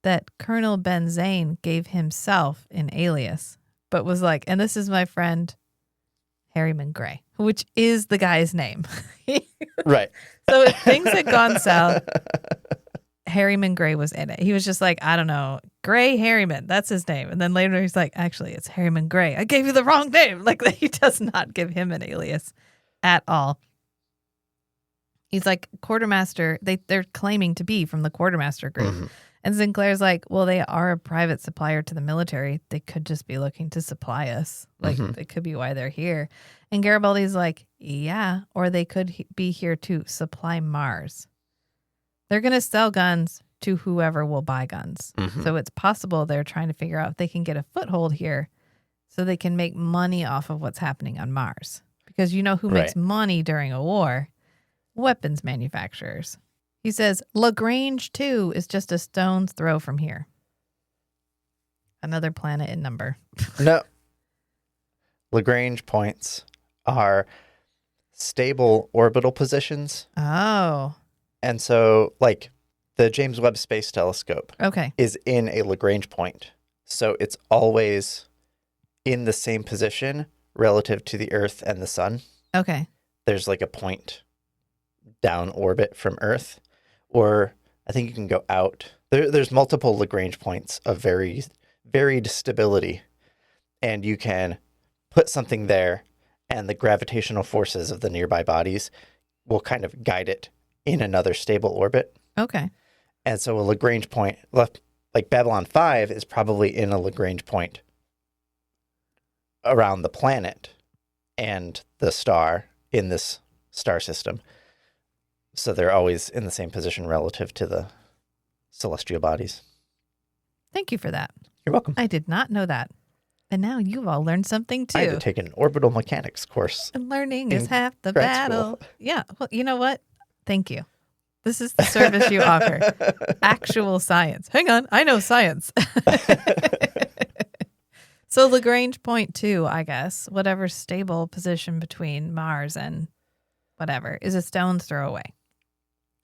that Colonel Ben Zane gave himself an alias, but was like, and this is my friend Harriman Gray, which is the guy's name. Right. So if things had gone south, Harriman Gray was in it. He was just like, I don't know, Gray Harriman, that's his name. And then later he's like, actually, it's Harriman Gray. I gave you the wrong name. Like, he does not give him an alias at all. He's like, quartermaster, they're claiming to be from the quartermaster group. Mm-hmm. And Sinclair's like, well, they are a private supplier to the military. They could just be looking to supply us. Like, it could be why they're here. And Garibaldi's like, yeah, or they could be here to supply Mars. They're going to sell guns to whoever will buy guns. Mm-hmm. So it's possible they're trying to figure out if they can get a foothold here so they can make money off of what's happening on Mars. Because you know who makes money during a war? Weapons manufacturers. He says, Lagrange 2 is just a stone's throw from here. Another planet in number. No. Lagrange points are stable orbital positions. Oh. And so, like, the James Webb Space Telescope is in a Lagrange point. So it's always in the same position relative to the Earth and the Sun. Okay. There's like a point down orbit from Earth. Or I think you can go out. There's multiple Lagrange points of varied stability. And you can put something there, and the gravitational forces of the nearby bodies will kind of guide it in another stable orbit. Okay. And so a Lagrange point, like Babylon 5, is probably in a Lagrange point around the planet and the star in this star system. So they're always in the same position relative to the celestial bodies. Thank you for that. You're welcome. I did not know that. And now you've all learned something too. I had to take an orbital mechanics course. And learning is half the battle. Yeah. Well, you know what? Thank you. This is the service you offer. Actual science. Hang on. I know science. So Lagrange point 2, I guess, whatever stable position between Mars and whatever, is a stone's throw away.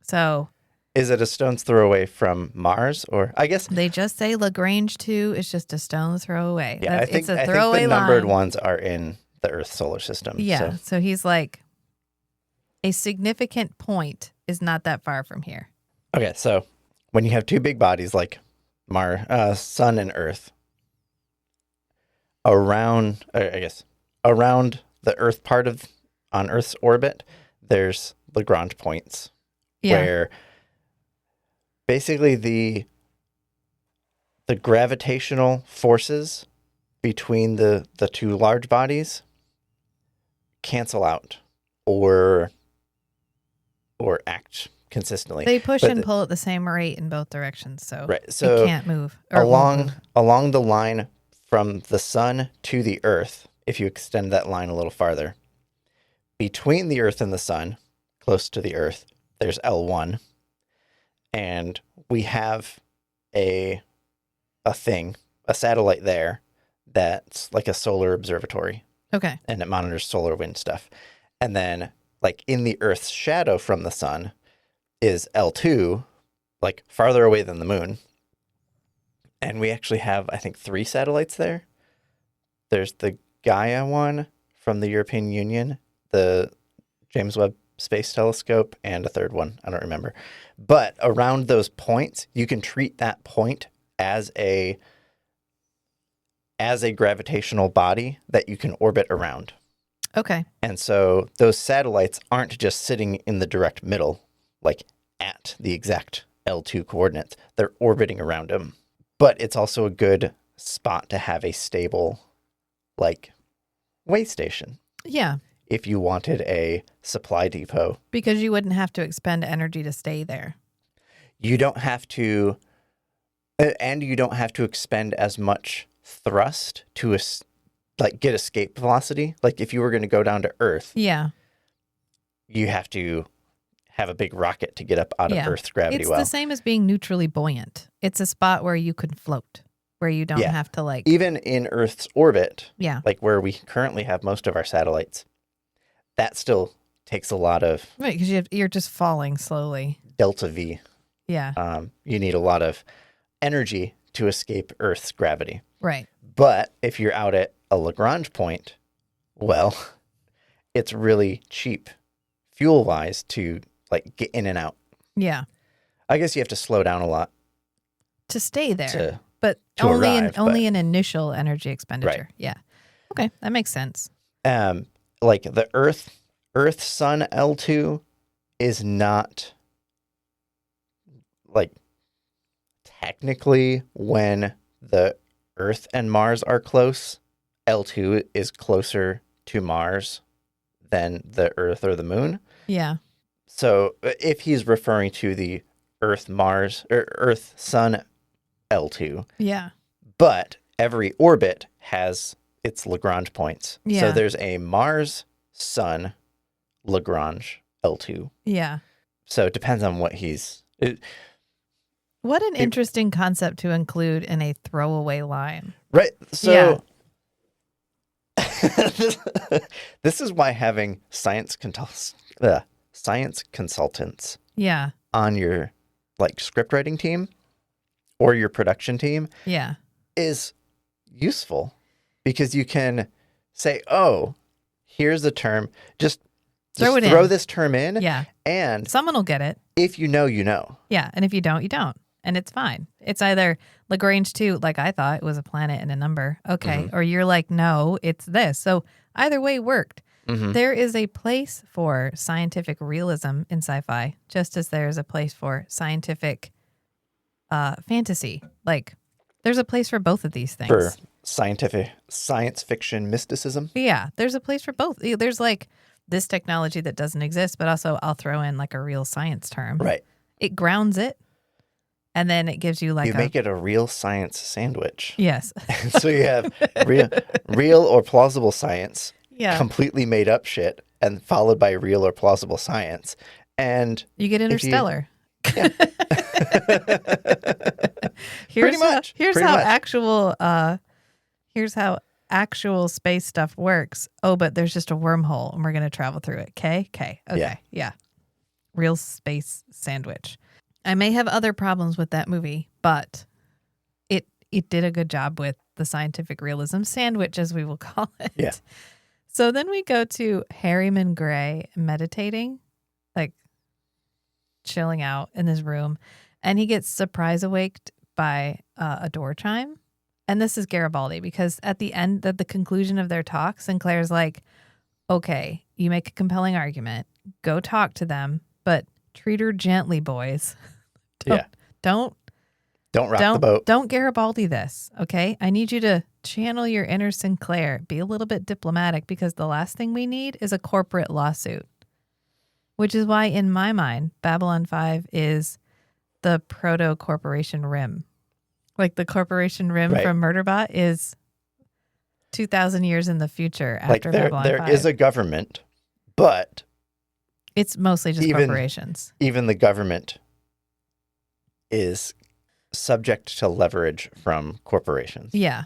So is it a stone's throw away from Mars? Or I guess they just say Lagrange 2 is just a stone's throw away. Yeah, I think the numbered ones are in the Earth solar system. Yeah. So he's like, a significant point is not that far from here. Okay. So when you have two big bodies like Sun and Earth, around the Earth part on Earth's orbit, there's Lagrange points where basically the gravitational forces between the two large bodies cancel out or act consistently. They push and pull at the same rate in both directions, so it can't move. Along the line from the Sun to the Earth, if you extend that line a little farther, between the Earth and the Sun, close to the Earth, there's L1, and we have a satellite there that's like a solar observatory. Okay. And it monitors solar wind stuff. And then, like, in the Earth's shadow from the Sun is L2, like farther away than the moon. And we actually have, I think, 3 satellites there. There's the Gaia one from the European Union, the James Webb Space Telescope, and a third one. I don't remember. But around those points, you can treat that point as as a gravitational body that you can orbit around. Okay. And so those satellites aren't just sitting in the direct middle, like at the exact L2 coordinates. They're orbiting around them. But it's also a good spot to have a stable, like, way station. Yeah. If you wanted a supply depot. Because you wouldn't have to expend energy to stay there. You don't have to, and you don't have to expend as much thrust to get escape velocity. Like if you were going to go down to Earth, yeah, you have to have a big rocket to get up out of Earth's gravity well. It's the same as being neutrally buoyant. It's a spot where you can float, where you don't have to like... Even in Earth's orbit, yeah, like where we currently have most of our satellites, that still takes a lot of... Right, because you're just falling slowly. Delta V. Yeah. You need a lot of energy to escape Earth's gravity. Right. But if you're out at a Lagrange point, well, it's really cheap fuel-wise to like get in and out. Yeah. I guess you have to slow down a lot to stay there, but only an initial energy expenditure. Right. Yeah. Okay, that makes sense. Like the Earth Sun L2 is not like technically when the Earth and Mars are close, L2 is closer to Mars than the Earth or the Moon. Yeah. So if he's referring to the Earth-Mars or Earth-Sun L2. Yeah. But every orbit has its Lagrange points. Yeah. So there's a Mars-Sun Lagrange L2. Yeah. So it depends on what he's... What an interesting concept to include in a throwaway line. Right. So this is why having science consultants on your like script writing team or your production team is useful, because you can say, oh, here's a term, just throw this term in, and someone will get it. If you know, you know. Yeah, and if you don't, you don't. And it's fine. It's either Lagrange 2, like I thought it was a planet and a number. Okay. Or you're like, no, it's this. So either way worked. There is a place for scientific realism in sci-fi, just as there's a place for scientific fantasy. Like, there's a place for both of these things. For science fiction mysticism? Yeah, there's a place for both. There's like this technology that doesn't exist, but also I'll throw in like a real science term. Right. It grounds it. And then it gives you like make it a real science sandwich. Yes. So you have real or plausible science, completely made up shit, and followed by real or plausible science. And you get Interstellar. Pretty much. Here's how actual space stuff works. Oh, but there's just a wormhole and we're going to travel through it. Okay. Yeah. Real space sandwich. I may have other problems with that movie, but it did a good job with the scientific realism sandwich, as we will call it. Yeah. So then we go to Harriman Gray meditating, like chilling out in his room, and he gets surprise awaked by a door chime. And this is Garibaldi, because at the conclusion of their talk, Sinclair's like, okay, you make a compelling argument. Go talk to them, but treat her gently, boys. Don't rock the boat. Don't Garibaldi this, okay? I need you to channel your inner Sinclair. Be a little bit diplomatic, because the last thing we need is a corporate lawsuit. Which is why, in my mind, Babylon 5 is the proto-corporation RIM. Like the corporation RIM from Murderbot is 2,000 years in the future after Babylon 5. There is a government, but... It's mostly just corporations. Even the government is subject to leverage from corporations. Yeah.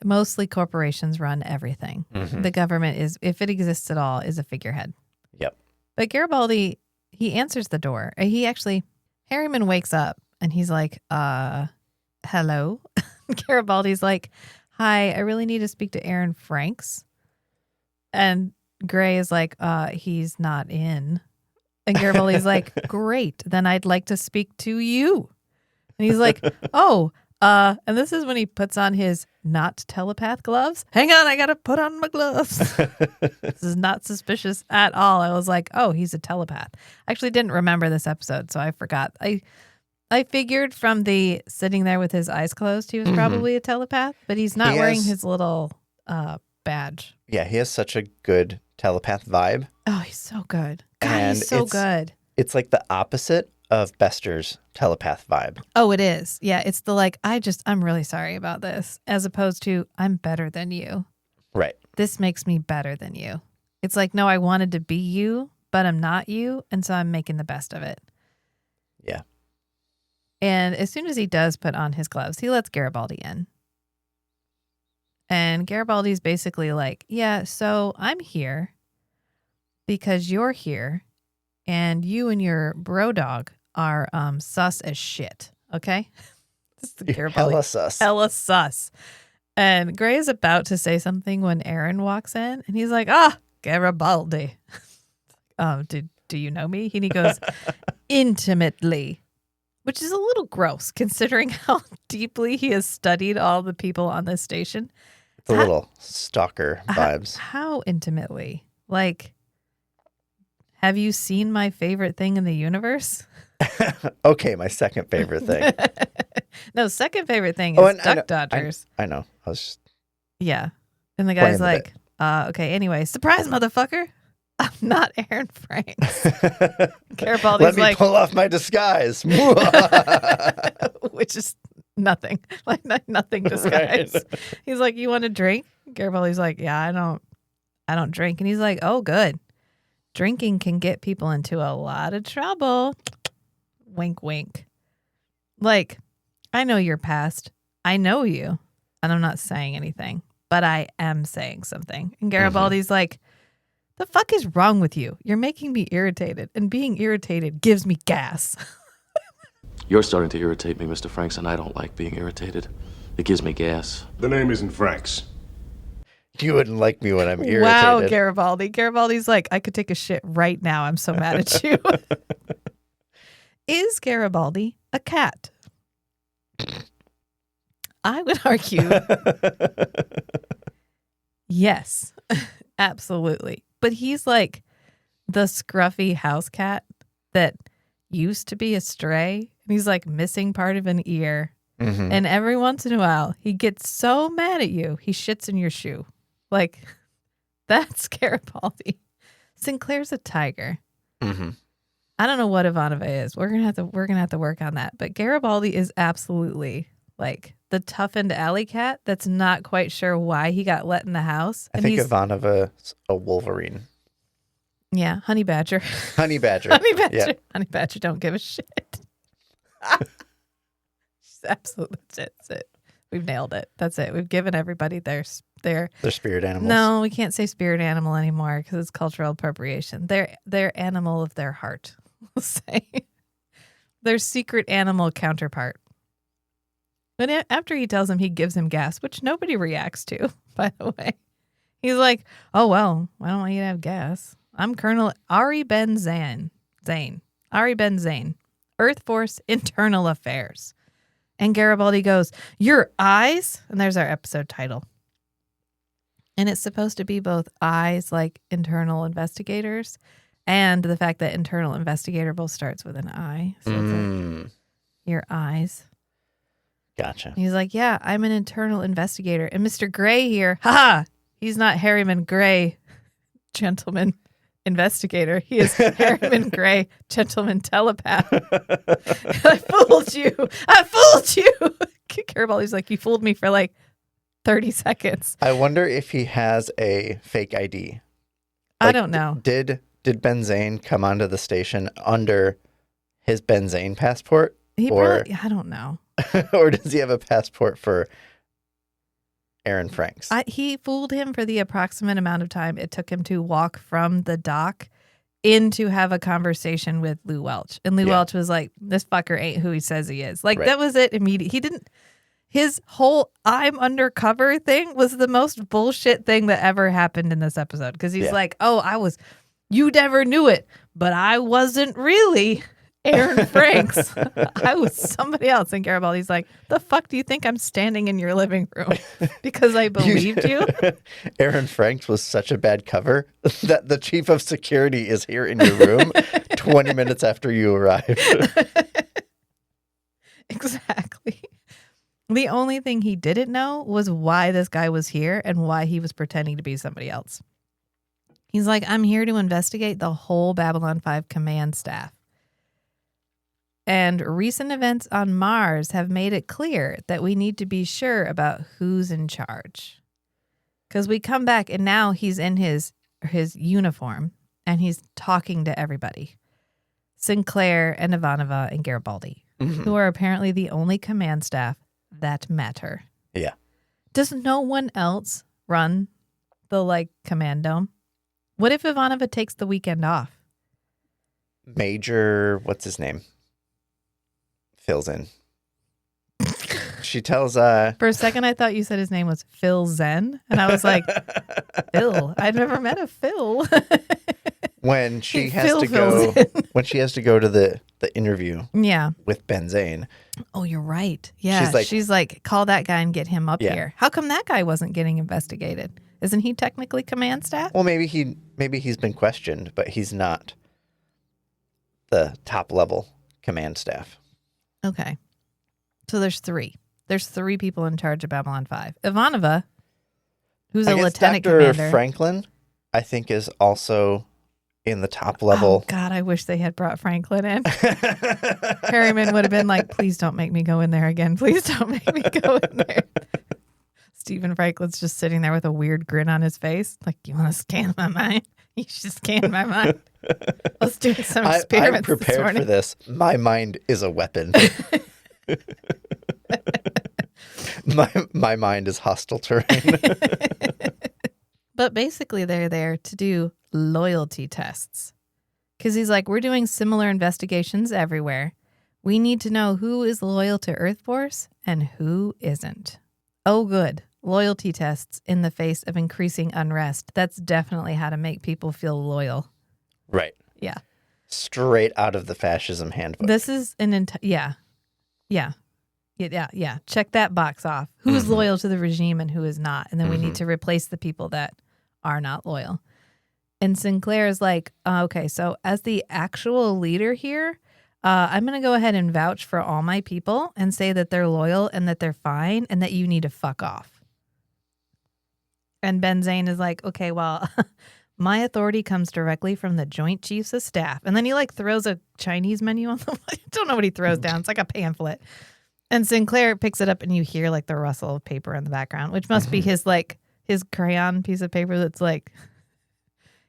Mostly corporations run everything. The government is, if it exists at all, is a figurehead. Yep. But Garibaldi, he answers the door. Harriman wakes up and he's like, hello? Garibaldi's like, hi, I really need to speak to Aaron Franks. And Gray is like, he's not in. And Garibaldi's like, great, then I'd like to speak to you. And he's like, oh, And this is when he puts on his not telepath gloves. Hang on, I gotta put on my gloves. This is not suspicious at all. I was like, oh, he's a telepath. I actually didn't remember this episode, so I forgot. I figured from the sitting there with his eyes closed, he was probably a telepath, but he's not wearing his little badge. Yeah, he has such a good telepath vibe. Oh, he's so good. God, he's so good. It's like the opposite of Bester's telepath vibe. Oh, it is. Yeah, it's the like, I'm really sorry about this, as opposed to, I'm better than you. Right. This makes me better than you. It's like, no, I wanted to be you, but I'm not you, and so I'm making the best of it. Yeah. And as soon as he does put on his gloves, he lets Garibaldi in. And Garibaldi's basically like, yeah, so I'm here because you're here, and you and your bro dog are sus as shit, okay? This is the Garibaldi. Hella sus. Hella sus. And Gray is about to say something when Aaron walks in, and he's like, Garibaldi. Do you know me? And he goes, intimately, which is a little gross considering how deeply he has studied all the people on this station. It's a little stalker vibes. How intimately? Like, have you seen my favorite thing in the universe? Okay, my second favorite thing. No, second favorite thing is Duck Dodgers. I know. I was just... Yeah. And the guy's like, okay, anyway, surprise, motherfucker. I'm not Aaron Franks. Garibaldi's Let me pull off my disguise. Which is nothing. Like nothing disguise. Right. He's like, you want a drink? Garibaldi's like, yeah, I don't drink. And he's like, oh, good. Drinking can get people into a lot of trouble. Wink, wink. Like, I know your past. I know you. And I'm not saying anything, but I am saying something. And Garibaldi's like, the fuck is wrong with you? You're making me irritated, and being irritated gives me gas. You're starting to irritate me, Mr. Franks, and I don't like being irritated. It gives me gas. The name isn't Franks. You wouldn't like me when I'm irritated. Wow, Garibaldi. Garibaldi's like, I could take a shit right now. I'm so mad at you. Is Garibaldi a cat? I would argue yes, absolutely. But he's like the scruffy house cat that used to be a stray. And he's like missing part of an ear. Mm-hmm. And every once in a while, he gets so mad at you, he shits in your shoe. Like, that's Garibaldi. Sinclair's a tiger. Mm-hmm. I don't know what Ivanova is. We're gonna have to work on that. But Garibaldi is absolutely like the toughened alley cat that's not quite sure why he got let in the house. I think Ivanova's a Wolverine. Yeah, honey badger. Honey badger. Honey badger. Yeah. Honey badger don't give a shit. Absolutely, that's it. We've nailed it. That's it. We've given everybody their spirit animals. No, we can't say spirit animal anymore because it's cultural appropriation. They're animal of their heart. We'll say their secret animal counterpart. But after he tells him, he gives him gas, which nobody reacts to. By the way, he's like, "Oh well, I don't want you to have gas. I'm Colonel Ari Ben Zane. Ari Ben Zane, Earth Force Internal Affairs." And Garibaldi goes, "Your eyes?" And there's our episode title. And it's supposed to be both eyes, like internal investigators, and the fact that internal investigator both starts with an I. So it's like, your eyes. Gotcha. And he's like, yeah, I'm an internal investigator. And Mr. Gray here, he's not Harriman Gray, gentleman investigator. He is Harriman Gray, gentleman telepath. I fooled you. Garibaldi's like, you fooled me for like 30 seconds. I wonder if he has a fake ID. I don't know. Did Ben Zane come onto the station under his Ben Zane passport? I don't know. Or does he have a passport for Aaron Franks? He fooled him for the approximate amount of time it took him to walk from the dock in to have a conversation with Lou Welch. And Lou Welch was like, this fucker ain't who he says he is. Like, That was it immediately. His whole I'm undercover thing was the most bullshit thing that ever happened in this episode. Because he's like, you never knew it, but I wasn't really. Aaron Franks. I was somebody else. And Garibaldi's like, the fuck do you think I'm standing in your living room? Because I believed you? Aaron Franks was such a bad cover that the chief of security is here in your room 20 minutes after you arrived. Exactly. The only thing he didn't know was why this guy was here and why he was pretending to be somebody else. He's like, I'm here to investigate the whole Babylon 5 command staff. And recent events on Mars have made it clear that we need to be sure about who's in charge. Because we come back and now he's in his uniform and he's talking to everybody. Sinclair and Ivanova and Garibaldi, who are apparently the only command staff that matter. Yeah. Does no one else run the command dome? What if Ivanova takes the weekend off? Major, what's his name? Fills in. She tells For a second I thought you said his name was Phil Zen, and I was like, Phil. I've never met a Phil. when she has to go to the interview with Benzane. Oh, you're right. Yeah. She's like, call that guy and get him up here. How come that guy wasn't getting investigated? Isn't he technically command staff? Well, maybe he's been questioned, but he's not the top level command staff. Okay. So there's three. There's three people in charge of Babylon 5. Ivanova, who's a lieutenant Dr. commander. Franklin, I think, is also in the top level. Oh, God, I wish they had brought Franklin in. Harriman would have been like, please don't make me go in there again. Please don't make me go in there. Stephen Franklin's just sitting there with a weird grin on his face. Like, you want to scan my mind? You should scan my mind. Let's do some experiments. I'm prepared for this. My mind is a weapon. my mind is hostile terrain. But basically, they're there to do loyalty tests. Because he's like, we're doing similar investigations everywhere. We need to know who is loyal to Earth Force and who isn't. Oh, good. Loyalty tests in the face of increasing unrest. That's definitely how to make people feel loyal. Right. Yeah. Straight out of the fascism handbook. This is an Yeah. Check that box off. Who's loyal to the regime and who is not? And then we need to replace the people that are not loyal. And Sinclair is like, okay, so as the actual leader here, I'm going to go ahead and vouch for all my people and say that they're loyal and that they're fine and that you need to fuck off. And Benzane is like, okay, well, my authority comes directly from the Joint Chiefs of Staff. And then he throws a Chinese menu on the I don't know what he throws down. It's like a pamphlet. And Sinclair picks it up and you hear the rustle of paper in the background, which must be his crayon piece of paper that's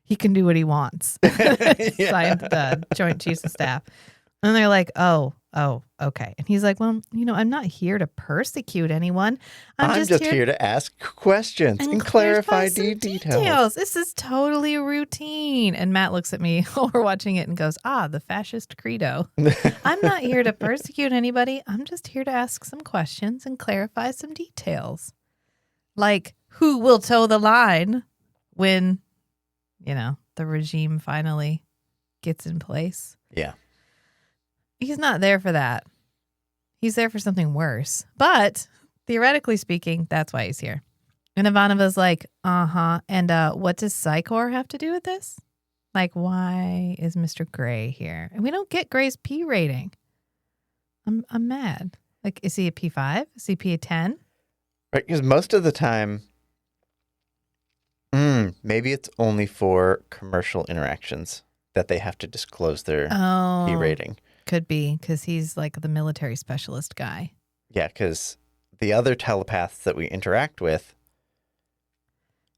he can do what he wants. Signed the Joint Chiefs of Staff. And they're like, oh, okay. And he's like, well, I'm not here to persecute anyone. I'm just here to ask questions and clarify details. This is totally routine. And Matt looks at me while we're watching it and goes, the fascist credo. I'm not here to persecute anybody. I'm just here to ask some questions and clarify some details. Like, who will toe the line when, the regime finally gets in place? Yeah. He's not there for that. He's there for something worse. But theoretically speaking, that's why he's here. And Ivanova's like, And what does Psychor have to do with this? Why is Mr. Gray here? And we don't get Gray's P rating. I'm mad. Is he a P5? Is he P10? Right, because most of the time, maybe it's only for commercial interactions that they have to disclose their P rating. Could be, because he's the military specialist guy. Yeah, because the other telepaths that we interact with.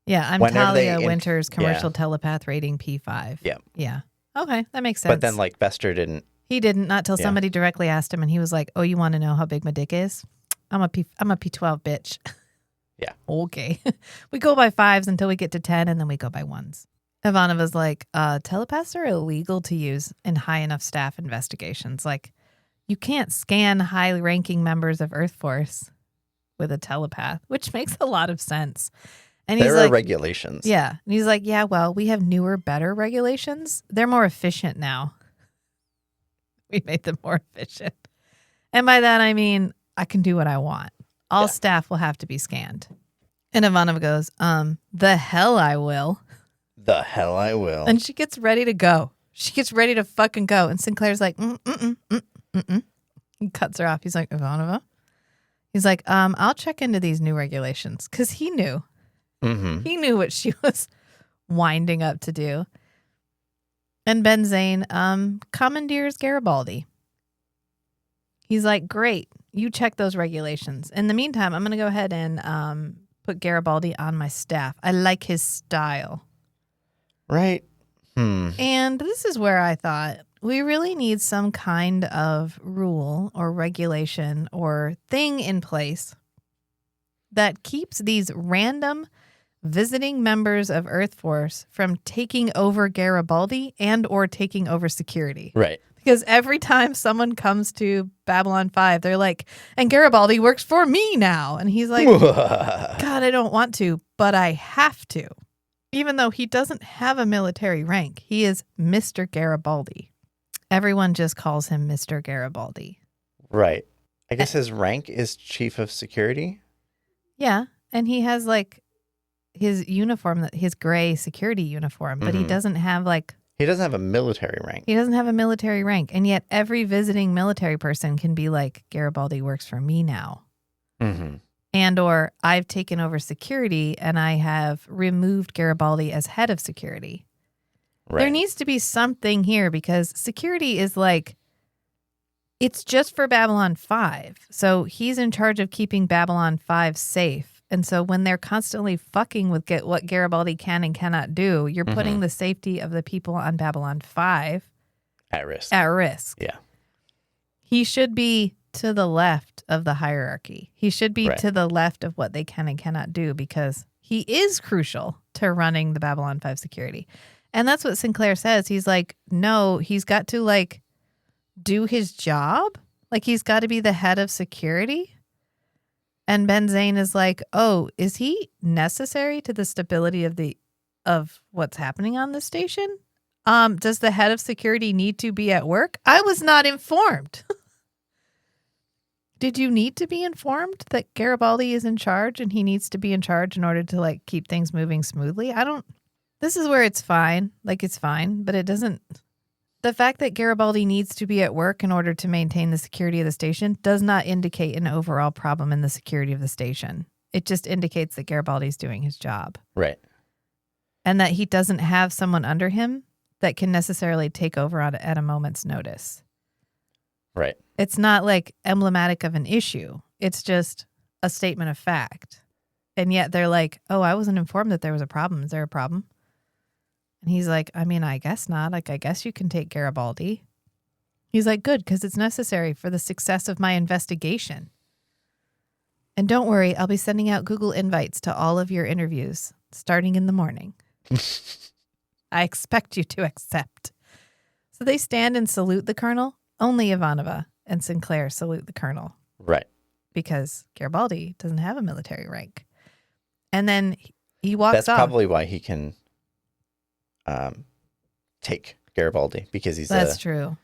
Yeah, I'm Talia Winter's commercial telepath rating P5. Yeah. Yeah. Okay, that makes sense. But then Bester didn't. He didn't, not till somebody directly asked him, and he was like, oh, you want to know how big my dick is? I'm a P12 bitch. Yeah. Okay. We go by 5s until we get to 10, and then we go by 1s. Ivanova's like, telepaths are illegal to use in high enough staff investigations. You can't scan high-ranking members of Earth Force with a telepath, which makes a lot of sense. And there are regulations. Yeah. And he's like, yeah, well, we have newer, better regulations. They're more efficient now. We made them more efficient. And by that, I mean, I can do what I want. All staff will have to be scanned. And Ivanova goes, the hell I will. The hell I will. And she gets ready to go. She gets ready to fucking go. And Sinclair's like, He cuts her off. He's like, Ivanova? He's like, I'll check into these new regulations. Because he knew. Mm-hmm. He knew what she was winding up to do. And Ben Zane commandeers Garibaldi. He's like, great, you check those regulations. In the meantime, I'm going to go ahead and put Garibaldi on my staff. I like his style. Right. And this is where I thought we really need some kind of rule or regulation or thing in place that keeps these random visiting members of Earth Force from taking over Garibaldi and or taking over security. Right. Because every time someone comes to Babylon 5, they're like, and Garibaldi works for me now. And he's like, God, I don't want to, but I have to. Even though he doesn't have a military rank, he is Mr. Garibaldi. Everyone just calls him Mr. Garibaldi. Right. I guess his rank is Chief of Security. Yeah. And he has like his uniform, his gray security uniform, but he doesn't have like... He doesn't have a military rank. He doesn't have a military rank. And yet every visiting military person can be like, Garibaldi works for me now. Mm-hmm. And or I've taken over security and I have removed Garibaldi as head of security. Right. There needs to be something here because security is like, it's just for Babylon 5. So he's in charge of keeping Babylon 5 safe. And so when they're constantly fucking with what Garibaldi can and cannot do, you're putting the safety of the people on Babylon 5 at risk. Yeah. He should be to the left of the hierarchy. He should be to the left of what they can and cannot do because he is crucial to running the Babylon 5 security. And that's what Sinclair says. He's like, no, he's got to like do his job. Like he's got to be the head of security. And Ben Zane is like, oh, is he necessary to the stability of what's happening on the station? Does the head of security need to be at work? I was not informed. Did you need to be informed that Garibaldi is in charge and he needs to be in charge in order to like keep things moving smoothly? This is where it's fine. Like it's fine, but it doesn't. The fact that Garibaldi needs to be at work in order to maintain the security of the station does not indicate an overall problem in the security of the station. It just indicates that Garibaldi's doing his job. Right. And that he doesn't have someone under him that can necessarily take over at a moment's notice. Right. It's not like emblematic of an issue. It's just a statement of fact. And yet they're like, oh, I wasn't informed that there was a problem. Is there a problem? And he's like, I mean, I guess not. Like, I guess you can take Garibaldi. He's like, good, because it's necessary for the success of my investigation. And don't worry, I'll be sending out Google invites to all of your interviews starting in the morning. I expect you to accept. So they stand and salute the colonel. Only Ivanova and Sinclair salute the colonel. Right. Because Garibaldi doesn't have a military rank. And then he walks off. That's probably why he can take Garibaldi, because he's That's true.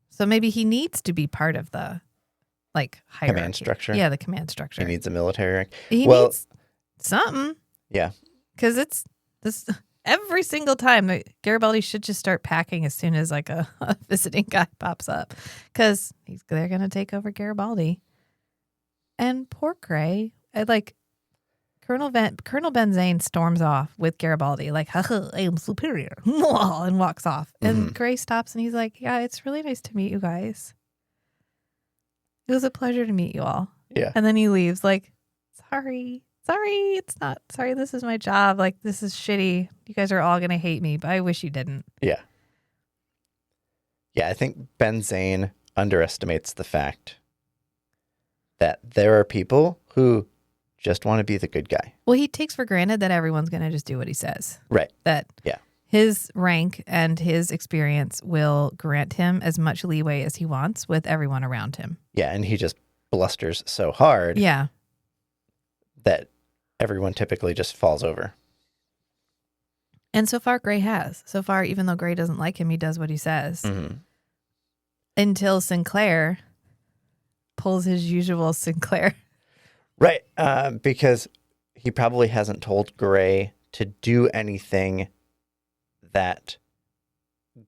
So maybe he needs to be part of the like hierarchy. Command structure. Yeah, the command structure. He needs a military rank. He needs something. Yeah. Because it's this every single time that Garibaldi should just start packing as soon as like a visiting guy pops up, because they're gonna take over Garibaldi. And poor Gray, Colonel Ben Zane storms off with Garibaldi, like, I am superior, and walks off. And Gray stops and he's like, yeah, it's really nice to meet you guys. It was a pleasure to meet you all. Yeah. And then he leaves like, sorry, it's not. Sorry, this is my job. Like, this is shitty. You guys are all going to hate me, but I wish you didn't. Yeah. Yeah, I think Ben Zane underestimates the fact that there are people who just want to be the good guy. Well, he takes for granted that everyone's going to just do what he says. Right. That his rank and his experience will grant him as much leeway as he wants with everyone around him. Yeah, and he just blusters so hard that everyone typically just falls over. And so far, Gray has. So far, even though Gray doesn't like him, he does what he says. Mm-hmm. until Sinclair pulls his usual Sinclair. Right. Because he probably hasn't told Gray to do anything that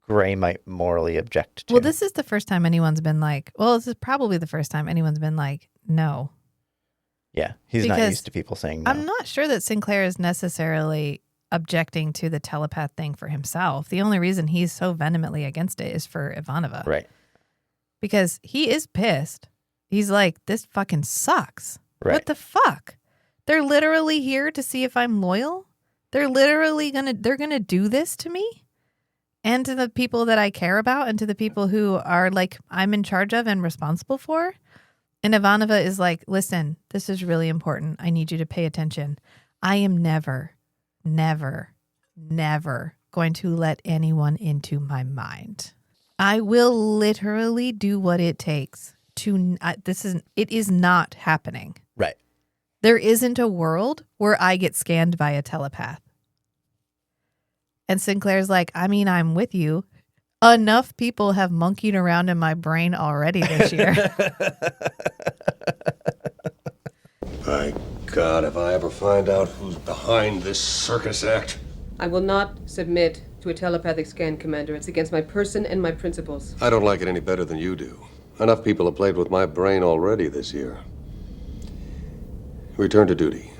Gray might morally object to. Well, this is the first time anyone's been like, this is probably the first time anyone's been like, no. Yeah, he's not used to people saying no. I'm not sure that Sinclair is necessarily objecting to the telepath thing for himself. The only reason he's so vehemently against it is for Ivanova. Right. Because he is pissed. He's like, this fucking sucks. Right. What the fuck? They're literally here to see if I'm loyal. They're literally they're gonna do this to me and to the people that I care about and to the people who are like I'm in charge of and responsible for. And Ivanova is like, listen, this is really important. I need you to pay attention. I am never, never, never going to let anyone into my mind. I will literally do what it takes to, it is not happening. Right. There isn't a world where I get scanned by a telepath. And Sinclair's like, I mean, I'm with you. Enough people have monkeyed around in my brain already this year. My God, if I ever find out who's behind this circus act. I will not submit to a telepathic scan, Commander. It's against my person and my principles. I don't like it any better than you do. Enough people have played with my brain already this year. Return to duty.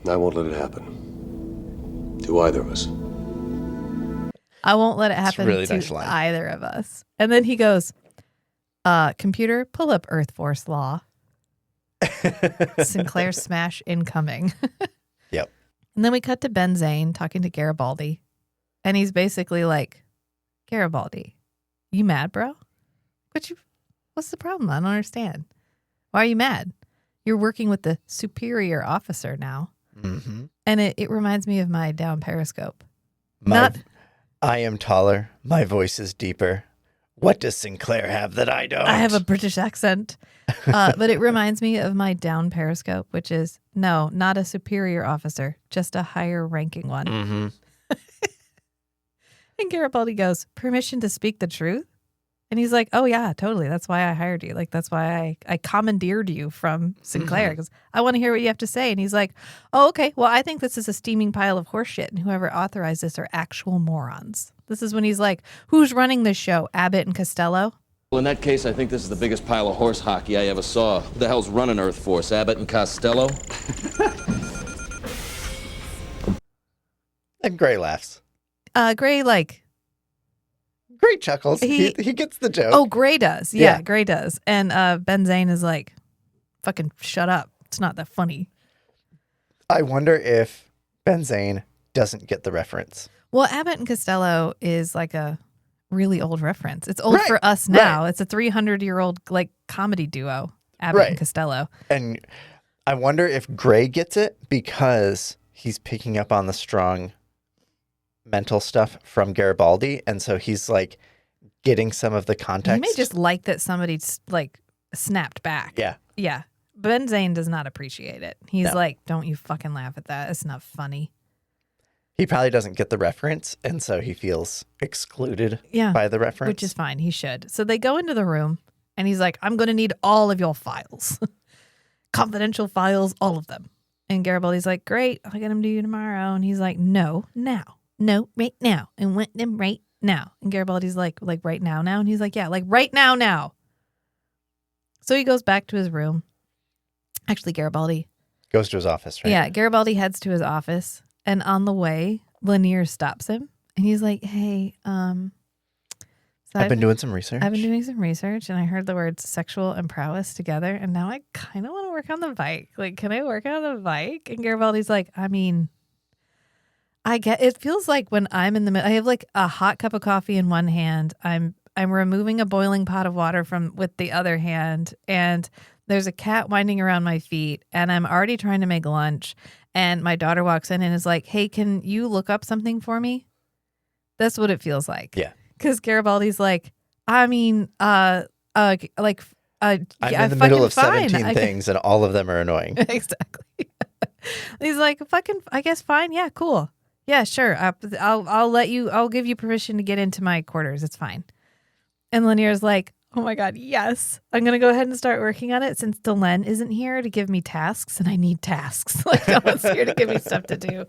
I won't let it happen. To either of us. I won't let it happen really to nice line. either of us. And then he goes, computer, pull up Earth Force law. Sinclair smash incoming. Yep. And then we cut to Ben Zane talking to Garibaldi. And he's basically like, Garibaldi, you mad, bro? What's the problem? I don't understand. Why are you mad? You're working with the superior officer now. Mm-hmm. And it reminds me of my down periscope. I am taller. My voice is deeper. What does Sinclair have that I don't? I have a British accent. But it reminds me of my down periscope, which is, no, not a superior officer, just a higher ranking one. Mm-hmm. And Garibaldi goes, permission to speak the truth? And he's like, oh, yeah, totally. That's why I hired you. Like, that's why I commandeered you from Sinclair because I want to hear what you have to say. And he's like, oh, okay. Well, I think this is a steaming pile of horseshit. And whoever authorized this are actual morons. This is when he's like, who's running this show? Abbott and Costello? Well, in that case, I think this is the biggest pile of horse hockey I ever saw. Who the hell's running Earth Force? Abbott and Costello? And Gray laughs. Gray, like... Gray chuckles. He gets the joke. Oh, Gray does. Yeah, Yeah. Gray does. And Ben Zane is like, fucking shut up. It's not that funny. I wonder if Ben Zane doesn't get the reference. Well, Abbott and Costello is like a really old reference. It's old Right, for us now. right. It's a 300-year-old like comedy duo, Abbott Right. and Costello. And I wonder if Gray gets it because he's picking up on the strong mental stuff from Garibaldi. And so he's like getting some of the context. You may just like that somebody like snapped back. Yeah. Yeah. Ben Zane does not appreciate it. He's No. like, don't you fucking laugh at that. It's not funny. He probably doesn't get the reference. And so he feels excluded by the reference. Which is fine. He should. So they go into the room and he's like, I'm going to need all of your files. Confidential files, all of them. And Garibaldi's like, great. I'll get them to you tomorrow. And he's like, no, now. No, right now. I want them right now. And Garibaldi's like right now. And he's like, yeah, like right now. So he goes back to his room. Actually, Garibaldi goes to his office, right? Yeah, Garibaldi heads to his office. And on the way, Lanier stops him. And he's like, hey, so I've been doing some research. I've been doing some research and I heard the words sexual and prowess together. And now I kind of want to work on the bike. Like, can I work on the bike? And Garibaldi's like, I mean, it feels like when I'm in the middle, I have like a hot cup of coffee in one hand. I'm removing a boiling pot of water with the other hand. And there's a cat winding around my feet. And I'm already trying to make lunch. And my daughter walks in and is like, hey, can you look up something for me? That's what it feels like. Yeah. Because Garibaldi's like, I mean, I'm in the middle of 17 things and all of them are annoying. Exactly. He's like, fucking, I guess fine. Yeah, cool. Yeah, sure. I'll give you permission to get into my quarters. It's fine. And Lanier's like, Oh my God, yes. I'm going to go ahead and start working on it since Delenn isn't here to give me tasks, and I need tasks. Like, no one's here to give me stuff to do.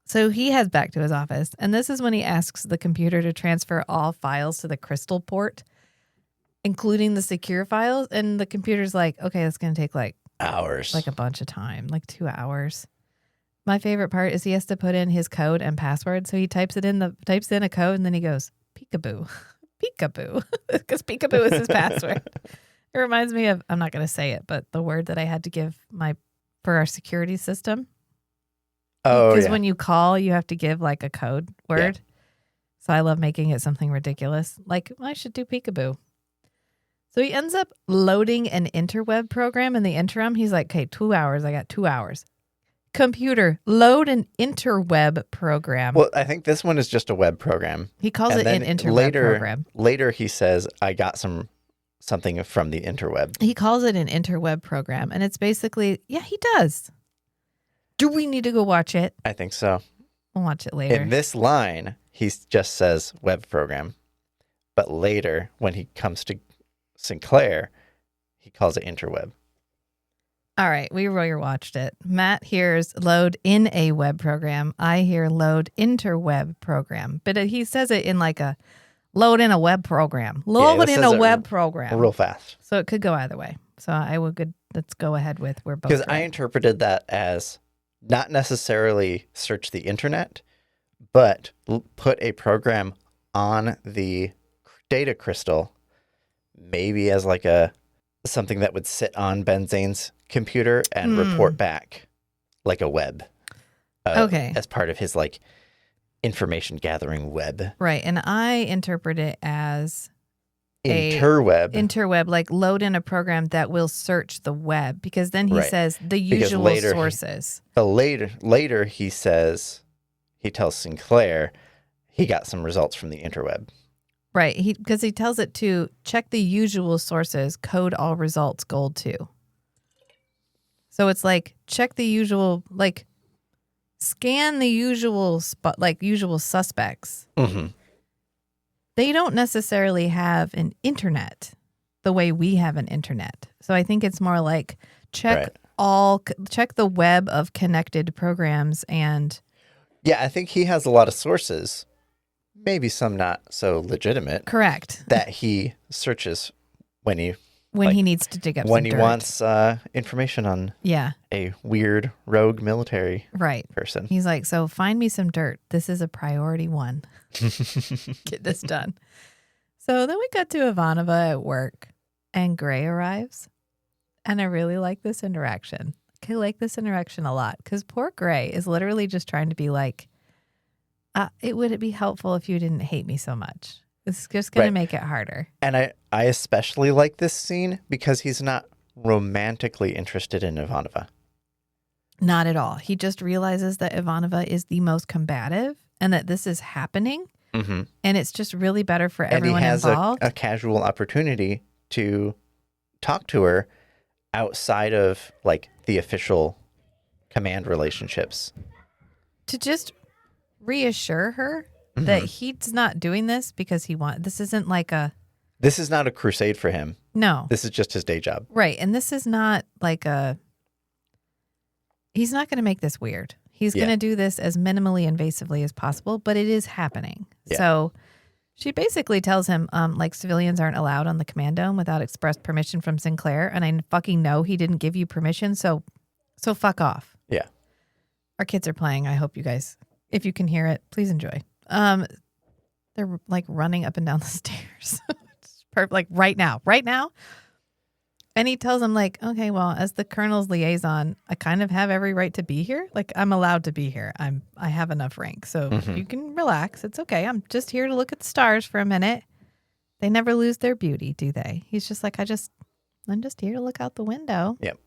So he heads back to his office, and this is when he asks the computer to transfer all files to the crystal port, including the secure files. And the computer's like, okay, that's going to take like hours, like a bunch of time, like 2 hours. My favorite part is he has to put in his code and password. So he types in a code, and then he goes, peekaboo. Peekaboo, because peekaboo is his password. It reminds me of, I'm not going to say it, but the word that I had to give for our security system. Oh, because when you call, you have to give like a code word. Yeah. So I love making it something ridiculous. Like, I should do peekaboo. So he ends up loading an interweb program in the interim. He's like, okay, 2 hours. I got 2 hours. Computer, load an interweb program. Well, I think this one is just a web program. He calls it an interweb program. Later he says, I got something from the interweb. He calls it an interweb program. And it's basically, yeah, he does. Do we need to go watch it? I think so. We'll watch it later. In this line, he just says web program. But later, when he comes to Sinclair, he calls it interweb. All right, we watched it. Matt hears load in a web program. I hear load interweb program. But he says it in like a load in a web program. Load in a web program. Real fast. So it could go either way. So let's go ahead with we're both. Because I interpreted that as not necessarily search the internet, but put a program on the data crystal, maybe as like something that would sit on Ben Zane's computer and report back like a web. Okay. As part of his like information gathering web. Right. And I interpret it as interweb, like load in a program that will search the web, because then he says the usual sources. Later he tells Sinclair he got some results from the interweb. Right. Because he tells it to check the usual sources, code all results, gold 2. So it's like check the usual, like scan the usual usual suspects. Mm-hmm. They don't necessarily have an internet the way we have an internet. So I think it's more like check the web of connected programs and. Yeah, I think he has a lot of sources, maybe some not so legitimate. Correct. That he searches when he needs to dig up when some he dirt. Wants information on a weird rogue military person. He's like, so find me some dirt. This is a priority 1. Get this done. So then we got to Ivanova at work, and Gray arrives, and I really like this interaction. I like this interaction a lot because poor Gray is literally just trying to be like, it would be helpful if you didn't hate me so much. It's just going to make it harder. And I especially like this scene because he's not romantically interested in Ivanova. Not at all. He just realizes that Ivanova is the most combative and that this is happening. Mm-hmm. And it's just really better for everyone involved. And he has a casual opportunity to talk to her outside of like the official command relationships. To just reassure her that he's not doing this because he wants. This isn't like This is not a crusade for him. No. This is just his day job. Right. And this is not like he's not going to make this weird. He's going to do this as minimally invasively as possible, but it is happening. Yeah. So she basically tells him, like, civilians aren't allowed on the command dome without express permission from Sinclair. And I fucking know he didn't give you permission. So fuck off. Yeah. Our kids are playing. I hope you guys, if you can hear it, please enjoy. They're like running up and down the stairs. Like right now. And he tells him like, okay, well, as the colonel's liaison, I kind of have every right to be here. Like I'm allowed to be here. I have enough rank. So you can relax. It's okay. I'm just here to look at the stars for a minute. They never lose their beauty, do they? He's just like, I'm just here to look out the window. Yep.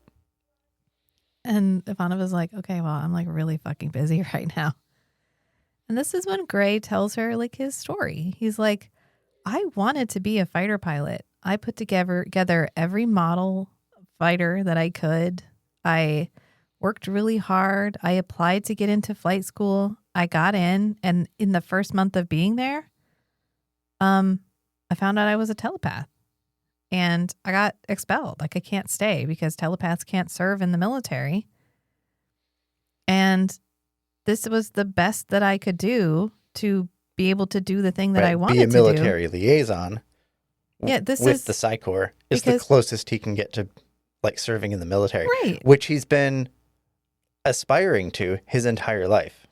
And Ivanova's like, okay, well, I'm like really fucking busy right now. And this is when Gray tells her like his story. He's like, I wanted to be a fighter pilot. I put together every model fighter that I could. I worked really hard. I applied to get into flight school. I got in, and in the first month of being there, I found out I was a telepath. and I got expelled. Like, I can't stay because telepaths can't serve in the military. And this was the best that I could do to be able to do the thing that I wanted to do. Be a military liaison. Yeah, this with is the Psi Corps is the closest he can get to like serving in the military, right? Which he's been aspiring to his entire life.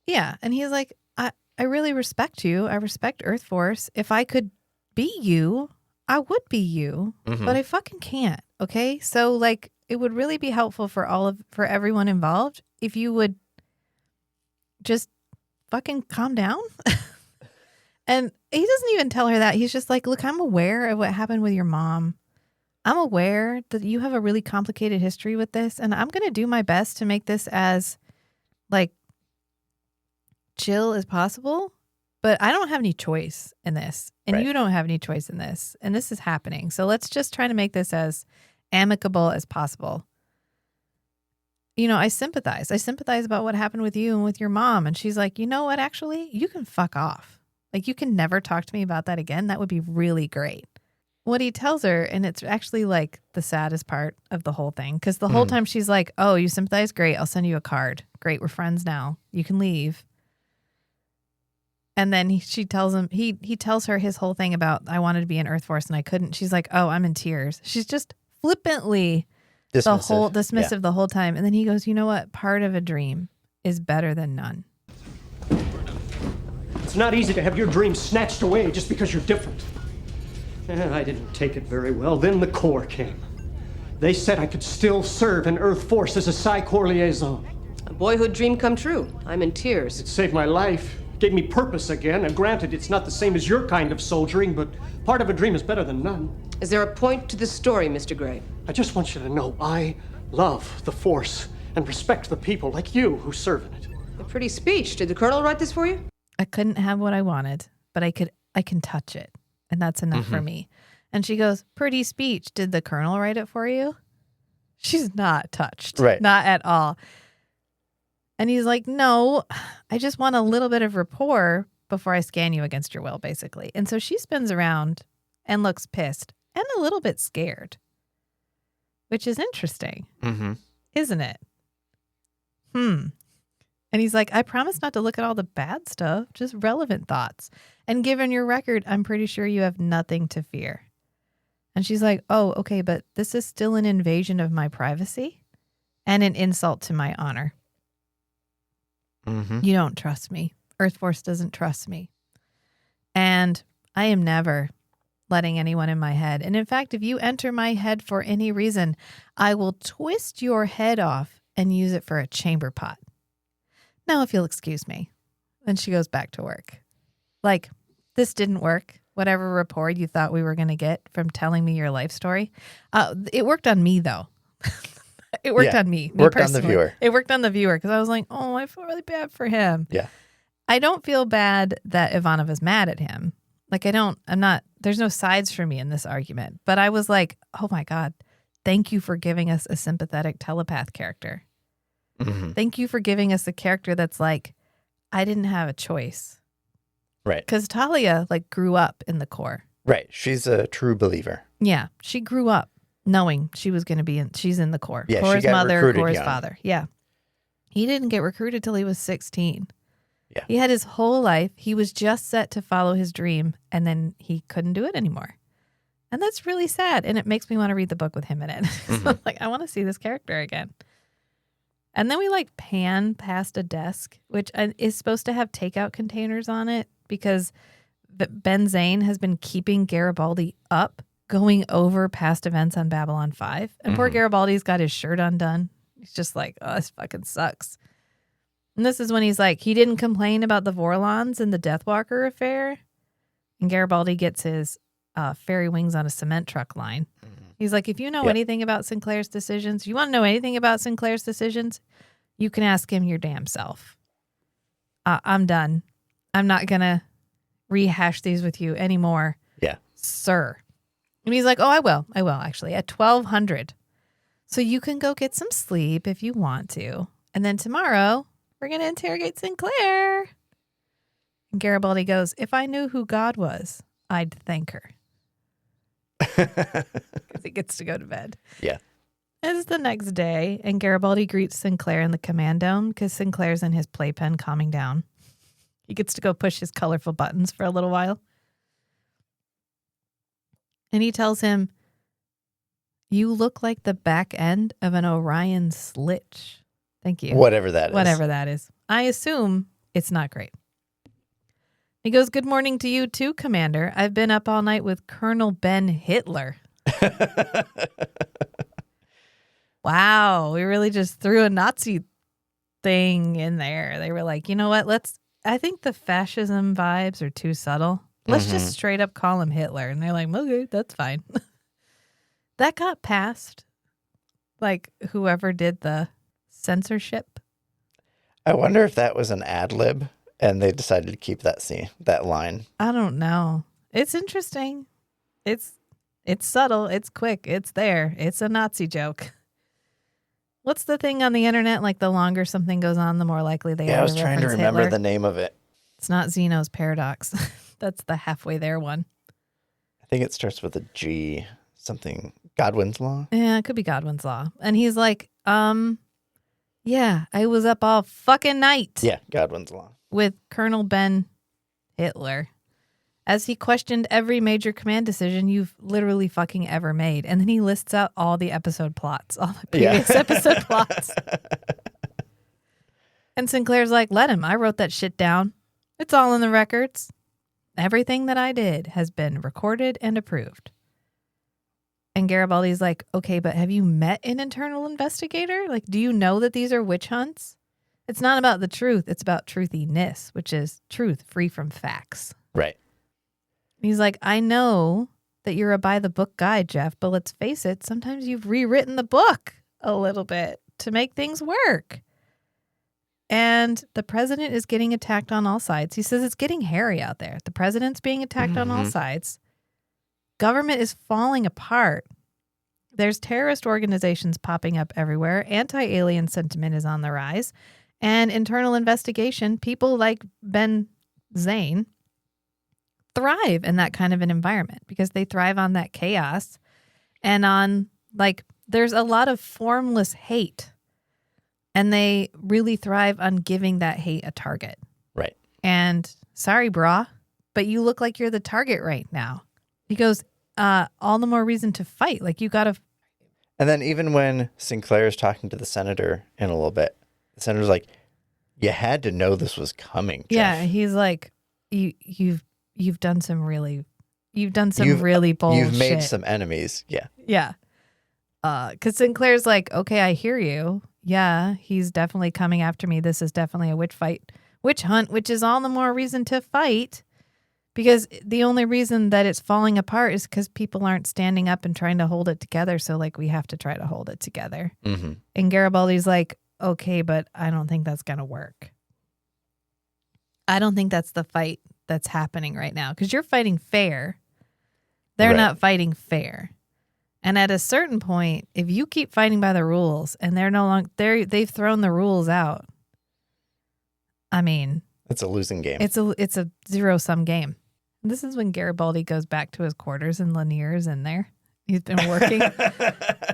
Yeah, and he's like, I really respect you. I respect Earth Force. If I could be you, I would be you, but I fucking can't. Okay, so like, it would really be helpful for everyone involved if you would just fucking calm down. And he doesn't even tell her that. He's just like, look, I'm aware of what happened with your mom. I'm aware that you have a really complicated history with this, and I'm going to do my best to make this as, like, chill as possible, but I don't have any choice in this, and you don't have any choice in this, and this is happening. So let's just try to make this as amicable as possible. You know, I sympathize. I sympathize about what happened with you and with your mom. And she's like, you know what, actually, you can fuck off. Like, you can never talk to me about that again. That would be really great. What he tells her, and it's actually like the saddest part of the whole thing, because the whole time she's like, oh, you sympathize? Great. I'll send you a card. Great. We're friends now. You can leave. And then she tells him, he tells her his whole thing about, I wanted to be in Earth Force and I couldn't. She's like, oh, I'm in tears. She's just flippantly dismissive the whole time. And then he goes, you know what? Part of a dream is better than none. It's not easy to have your dreams snatched away just because you're different. I didn't take it very well. Then the Corps came. They said I could still serve in Earth Force as a Psi Corps liaison. A boyhood dream come true. I'm in tears. It saved my life, gave me purpose again, and granted, it's not the same as your kind of soldiering, but part of a dream is better than none. Is there a point to the story, Mr. Gray? I just want you to know I love the Force and respect the people like you who serve in it. A pretty speech. Did the Colonel write this for you? I couldn't have what I wanted, but I can touch it. And that's enough for me. And she goes, pretty speech. Did the Colonel write it for you? She's not touched. Right. Not at all. And he's like, no, I just want a little bit of rapport before I scan you against your will, basically. And so she spins around and looks pissed and a little bit scared, which is interesting, isn't it? And he's like, I promise not to look at all the bad stuff, just relevant thoughts. And given your record, I'm pretty sure you have nothing to fear. And she's like, oh, okay, but this is still an invasion of my privacy and an insult to my honor. You don't trust me. Earth Force doesn't trust me. And I am never letting anyone in my head. And in fact, if you enter my head for any reason, I will twist your head off and use it for a chamber pot. Now, if you'll excuse me. Then she goes back to work. Like, this didn't work. Whatever rapport you thought we were going to get from telling me your life story. It worked on me, though. It worked on me. Worked on the viewer. It worked on the viewer because I was like, oh, I feel really bad for him. Yeah. I don't feel bad that Ivanova's mad at him. Like, there's no sides for me in this argument. But I was like, oh my God, thank you for giving us a sympathetic telepath character. Thank you for giving us a character that's like, I didn't have a choice. Right. Because Talia, like, grew up in the Corps. Right. She's a true believer. Yeah. She grew up knowing she was going to be she's in the Corps. Yeah, Corps' she got mother, recruited Corps' young. father. Yeah. He didn't get recruited till he was 16. Yeah. He had his whole life. He was just set to follow his dream, and then he couldn't do it anymore. And that's really sad. And it makes me want to read the book with him in it. So I'm like, I want to see this character again. And then we like pan past a desk, which is supposed to have takeout containers on it because Ben Zane has been keeping Garibaldi up, going over past events on Babylon 5. And poor Garibaldi's got his shirt undone. He's just like, oh, this fucking sucks. And this is when he's like, he didn't complain about the Vorlons and the Deathwalker affair. And Garibaldi gets his fairy wings on a cement truck line. He's like, if you know anything about Sinclair's decisions, you want to know anything about Sinclair's decisions, you can ask him your damn self. I'm done. I'm not going to rehash these with you anymore. Yeah. Sir. And he's like, oh, I will actually at 1200. So you can go get some sleep if you want to. And then tomorrow we're going to interrogate Sinclair. And Garibaldi goes, if I knew who God was, I'd thank her. Because he gets to go to bed. Yeah. It's the next day, and Garibaldi greets Sinclair in the command dome because Sinclair's in his playpen calming down. He gets to go push his colorful buttons for a little while. And he tells him, "You look like the back end of an Orion slitch." Thank you. Whatever that is. Whatever that is. I assume it's not great. He goes, "Good morning to you too, Commander. I've been up all night with Colonel Ben Hitler." Wow, we really just threw a Nazi thing in there. They were like, you know what? I think the fascism vibes are too subtle. Let's just straight up call him Hitler. And they're like, okay, that's fine. That got passed. Like whoever did the censorship. I wonder if that was an ad lib and they decided to keep that line. I don't know. It's interesting. It's subtle. It's quick. It's there. It's a Nazi joke. What's the thing on the internet? Like the longer something goes on, the more likely they are. Yeah, I was trying to remember Hitler. the name of it. It's not Zeno's paradox. That's the halfway there one. I think it starts with a G, something. Godwin's Law? Yeah, it could be Godwin's Law. And he's like, yeah, I was up all fucking night. Yeah, Godwin's Law. With Colonel Ben Hitler. As he questioned every major command decision you've literally fucking ever made. And then he lists out all the episode plots, all the previous episode plots. And Sinclair's like, let him. I wrote that shit down. It's all in the records. Everything that I did has been recorded and approved. And Garibaldi's like, okay, but have you met an internal investigator? Like, do you know that these are witch hunts? It's not about the truth. It's about truthiness, which is truth free from facts. Right. He's like, I know that you're a by-the-book guy, Jeff, but let's face it, sometimes you've rewritten the book a little bit to make things work. And the president is getting attacked on all sides. He says it's getting hairy out there. The president's being attacked on all sides. Government is falling apart. There's terrorist organizations popping up everywhere. Anti-alien sentiment is on the rise. And internal investigation, people like Ben Zane thrive in that kind of an environment because they thrive on that chaos and on, like, there's a lot of formless hate and they really thrive on giving that hate a target. Right. And sorry, brah, but you look like you're the target right now. He goes, all the more reason to fight. Like, you got to. And then even when Sinclair is talking to the senator in a little bit, the senator's like, you had to know this was coming, Jeff. Yeah, he's like, you've done some really bold You've made shit. some enemies. Yeah. Yeah. Because Sinclair's like, okay, I hear you. Yeah, he's definitely coming after me. This is definitely a witch hunt, which is all the more reason to fight. Because the only reason that it's falling apart is because people aren't standing up and trying to hold it together. So, like, we have to try to hold it together. Mm-hmm. And Garibaldi's like, okay, but I don't think that's going to work. I don't think that's the fight that's happening right now. Because you're fighting fair. They're not fighting fair. And at a certain point, if you keep fighting by the rules and they're no longer, they've thrown the rules out. I mean, it's a losing game. It's a zero-sum game. This is when Garibaldi goes back to his quarters and Lanier's in there. He's been working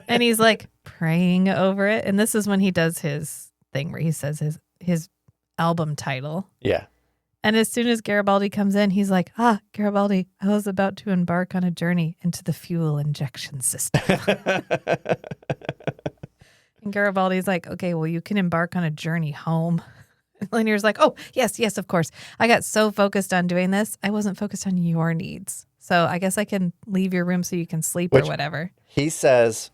and he's like praying over it. And this is when he does his thing where he says his album title. Yeah. And as soon as Garibaldi comes in, he's like, Garibaldi, I was about to embark on a journey into the fuel injection system. And Garibaldi's like, okay, well, you can embark on a journey home. Lanier's like, oh, yes, of course. I got so focused on doing this, I wasn't focused on your needs. So I guess I can leave your room so you can sleep or whatever. He says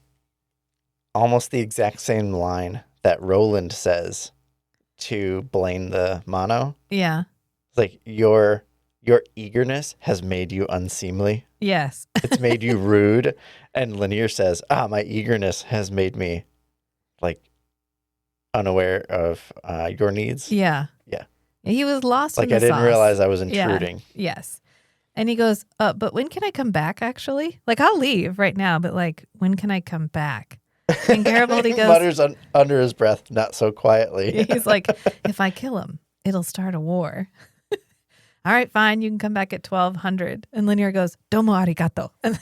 almost the exact same line that Roland says to Blaine the Mono. Yeah. It's like, your eagerness has made you unseemly. Yes. It's made you rude. And Lanier says, my eagerness has made me, like, unaware of your needs. Yeah. Yeah. He was lost like in the I didn't sauce. realize I was intruding. Yeah. Yes. And he goes, but when can I come back, actually? Like, I'll leave right now, but, like, when can I come back? And Garibaldi goes... mutters under his breath, not so quietly. He's like, if I kill him, it'll start a war. all right, fine, you can come back at 1200. And Linear goes, domo arigato. And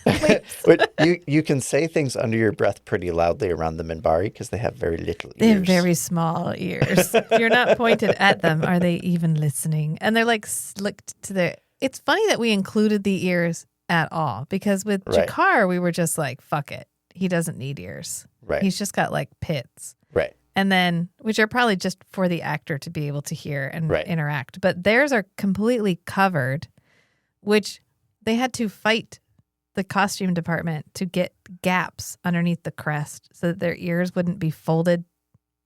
But you can say things under your breath pretty loudly around the Minbari because they have very little ears. They have very small ears. If you're not pointed at them, are they even listening? And they're like slicked to their... It's funny that we included the ears at all because with Jakar, we were just like, fuck it. He doesn't need ears. Right. He's just got like pits. Right. And then, which are probably just for the actor to be able to hear and interact. But theirs are completely covered, which they had to fight the costume department to get gaps underneath the crest so that their ears wouldn't be folded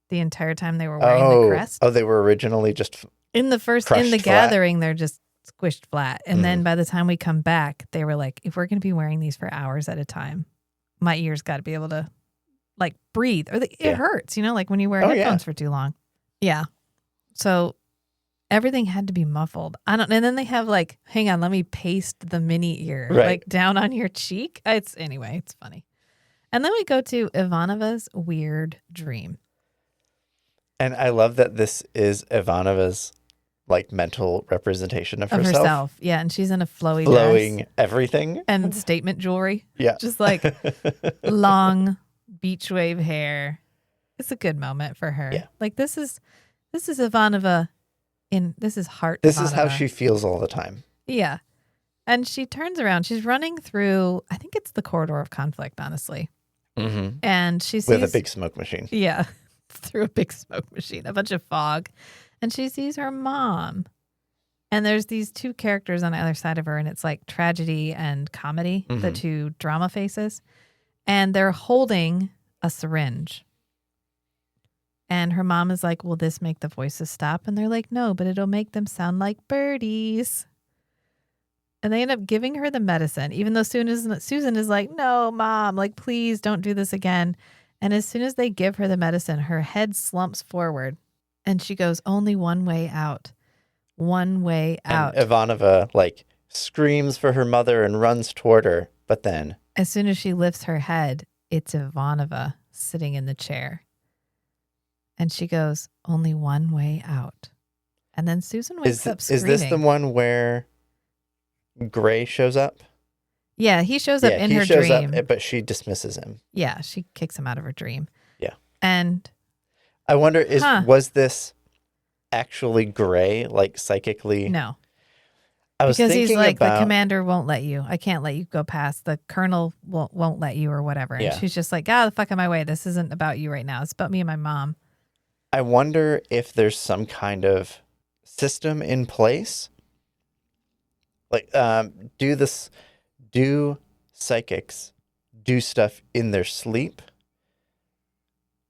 the entire time they were wearing the crest. Oh, they were originally just in the gathering, they're just squished flat. And then by the time we come back, they were like, if we're going to be wearing these for hours at a time, my ears got to be able to like breathe, or it hurts, like when you wear headphones for too long. Yeah. So everything had to be muffled. And then they have like, hang on, let me paste the mini ear like down on your cheek. It's funny. And then we go to Ivanova's weird dream. And I love that this is Ivanova's like mental representation of herself. Yeah. And she's in a flowing dress. Everything. And statement jewelry. Yeah. Just like long beach wave hair. It's a good moment for her. Yeah. Like this is Ivanova this is heart. This Ivanova. is how she feels all the time. Yeah. And she turns around. She's running through, I think it's the corridor of conflict, honestly. Mm-hmm. And she sees... With a big smoke machine. Yeah. Through a big smoke machine, a bunch of fog. And she sees her mom. And there's these two characters on the other side of her, and it's like tragedy and comedy, the two drama faces. And they're holding a syringe. And her mom is like, will this make the voices stop? And they're like, no, but it'll make them sound like birdies. And they end up giving her the medicine, even though Susan is like, no, Mom, like, please don't do this again. And as soon as they give her the medicine, her head slumps forward. And she goes, only one way out. One way out. And Ivanova, like, screams for her mother and runs toward her. But then... as soon as she lifts her head, it's Ivanova sitting in the chair. And she goes, only one way out. And then Susan wakes up screaming. Is this the one where Gray shows up? Yeah, he shows up in her dream. He shows up, but she dismisses him. Yeah, she kicks him out of her dream. Yeah. And I wonder, was this actually Gray, like psychically? No. Because he's like, the commander won't let you. I can't let you go past. The colonel won't let you or whatever. And she's just like, the fuck out of my way. This isn't about you right now. It's about me and my mom. I wonder if there's some kind of system in place. Like, do psychics do stuff in their sleep?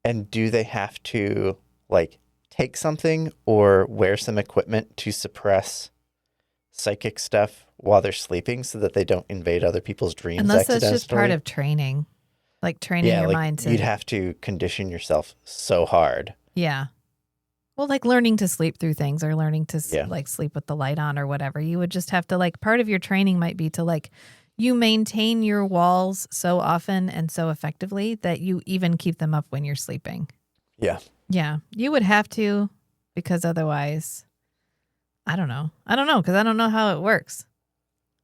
And do they have to, like, take something or wear some equipment to suppress psychic stuff while they're sleeping so that they don't invade other people's dreams Unless accidentally? that's just part of training. Like training your mind to... you'd have to condition yourself so hard. Yeah. Well, like learning to sleep through things or learning to like sleep with the light on or whatever. You would just have to, like, part of your training might be to, like, you maintain your walls so often and so effectively that you even keep them up when you're sleeping. Yeah. Yeah. You would have to, because otherwise, I don't know because I don't know how it works.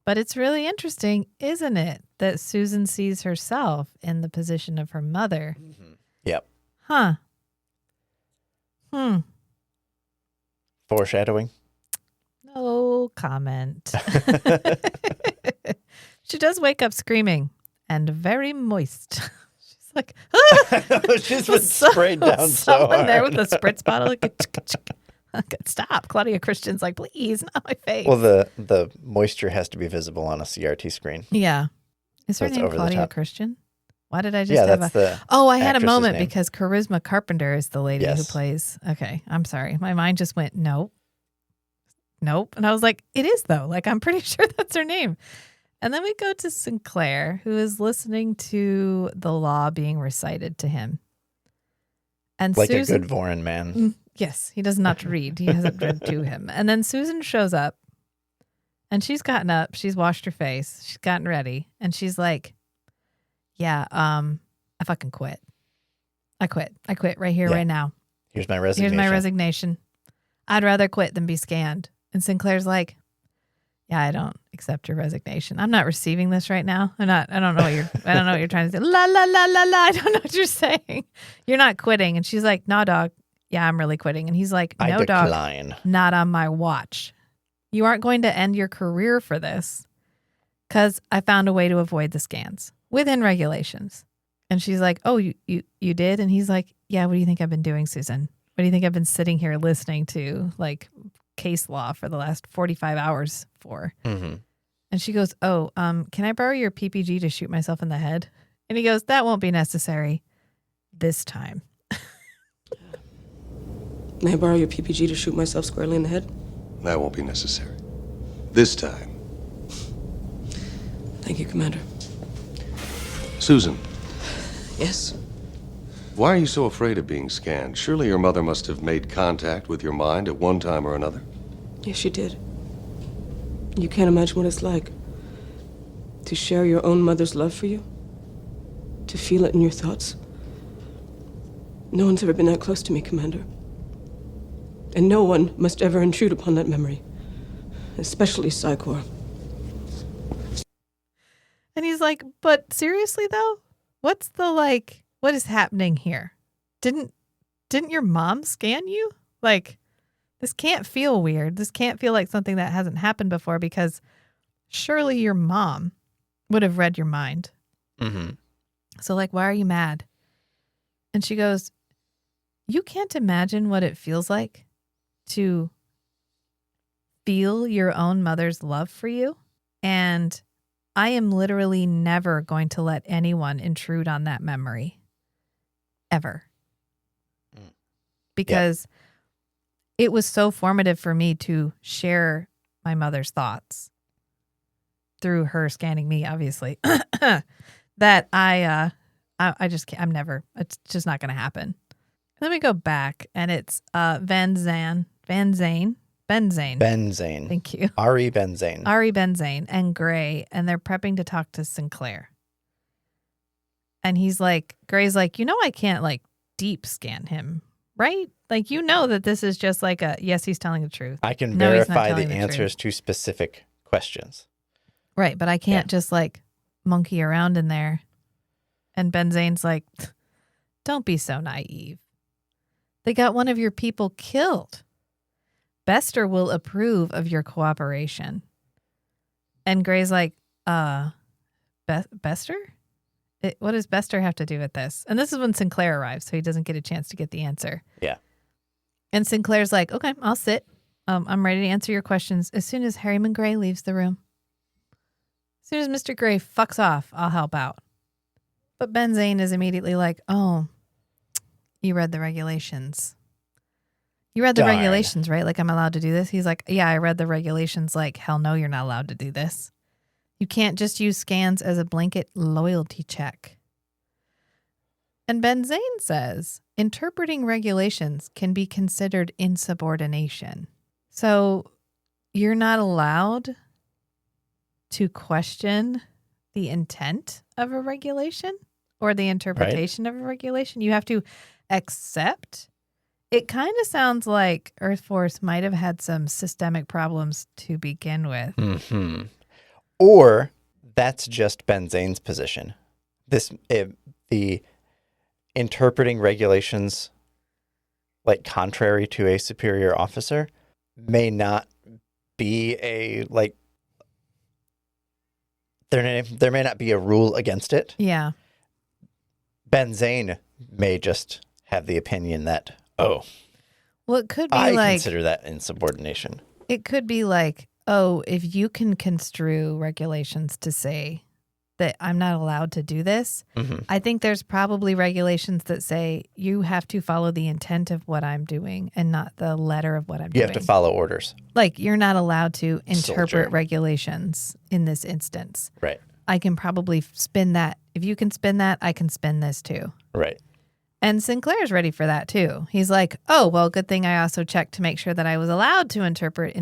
But it's really interesting, isn't it, that Susan sees herself in the position of her mother? Mm-hmm. Yep. Huh. Foreshadowing? No comment. She does wake up screaming and very moist. She's like, she's been sprayed down so hard. There with a spritz bottle. Stop. Claudia Christian's like, please, not my face. Well, the moisture has to be visible on a CRT screen. Yeah. Is her name Claudia Christian? Why did I just have I had a moment because Charisma Carpenter is the lady who plays. Okay, I'm sorry. My mind just went, nope. And I was like, it is though. Like, I'm pretty sure that's her name. And then we go to Sinclair, who is listening to the law being recited to him. And like Susan, a good Voron man. Yes, he does not read. He hasn't read to him. And then Susan shows up, and she's gotten up. She's washed her face. She's gotten ready. And she's like, I fucking quit. I quit right here, right now. Here's my resignation. I'd rather quit than be scanned. And Sinclair's like, yeah, I don't accept your resignation. I'm not receiving this right now. I don't know what you're trying to say. La, la, la, la, la. I don't know what you're saying. You're not quitting. And she's like, no, dog. Yeah, I'm really quitting. And he's like, no, dog, not on my watch. You aren't going to end your career for this because I found a way to avoid the scans within regulations. And she's like, oh, you did? And he's like, yeah, what do you think I've been doing, Susan? What do you think I've been sitting here listening to, like, case law for the last 45 hours for? Mm-hmm. And she goes, oh, can I borrow your PPG to shoot myself in the head? And he goes, that won't be necessary this time. May I borrow your PPG to shoot myself squarely in the head? That won't be necessary. This time. Thank you, Commander. Susan. Yes? Why are you so afraid of being scanned? Surely your mother must have made contact with your mind at one time or another. Yes, she did. You can't imagine what it's like to share your own mother's love for you, to feel it in your thoughts. No one's ever been that close to me, Commander. And no one must ever intrude upon that memory, especially Psychor. And he's like, but seriously, though? What's the, like, what is happening here? Didn't your mom scan you? Like, this can't feel weird. This can't feel like something that hasn't happened before because surely your mom would have read your mind. Mm-hmm. So, like, why are you mad? And she goes, you can't imagine what it feels like to feel your own mother's love for you. And I am literally never going to let anyone intrude on that memory. Ever. Because it was so formative for me to share my mother's thoughts through her scanning me, obviously, that I just can't, it's just not going to happen. Let me go back, and it's Benzane. Thank you. Ari Benzane and Gray, and they're prepping to talk to Sinclair. And he's like, Gray's like, I can't, like, deep scan him, right? Like, that this is just like yes, he's telling the truth. I can verify the answers to specific questions. Right, but I can't just, like, monkey around in there. And Benzane's like, don't be so naive. They got one of your people killed. Bester will approve of your cooperation. And Gray's like, Bester? What does Bester have to do with this? And this is when Sinclair arrives, so he doesn't get a chance to get the answer. Yeah. And Sinclair's like, okay, I'll sit. I'm ready to answer your questions as soon as Harriman Gray leaves the room. As soon as Mr. Gray fucks off, I'll help out. But Benzane is immediately like, oh, you read the regulations. You read the regulations, right? Like, I'm allowed to do this? He's like, yeah, I read the regulations. Like, hell no, you're not allowed to do this. You can't just use scans as a blanket loyalty check. And Benzane says, interpreting regulations can be considered insubordination. So you're not allowed to question the intent of a regulation or the interpretation of a regulation. You have to accept. It kind of sounds like Earth Force might have had some systemic problems to begin with. Mm-hmm. Or that's just Benzane's position. The interpreting regulations, like, contrary to a superior officer, may not be there may not be a rule against it. Yeah. Benzane may just have the opinion that, well, it could be I consider that insubordination. It could be like, if you can construe regulations to say that I'm not allowed to do this, I think there's probably regulations that say you have to follow the intent of what I'm doing and not the letter of what I'm doing. You have to follow orders. Like, you're not allowed to interpret regulations in this instance. Right. I can probably spin that. If you can spin that, I can spin this too. Right. And Sinclair's ready for that too. He's like, oh, well, good thing I also checked to make sure that I was allowed to interpret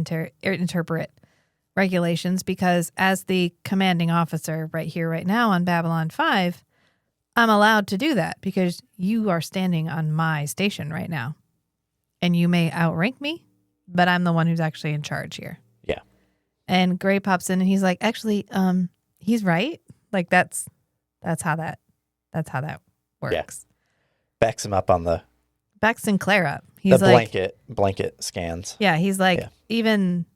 regulations, because as the commanding officer right here, right now on Babylon 5, I'm allowed to do that because you are standing on my station right now. And you may outrank me, but I'm the one who's actually in charge here. Yeah. And Gray pops in and he's like, actually, he's right. Like that's how that works. Yeah. Backs him up on the Backs Sinclair up. He's the like blanket scans. Yeah, he's like even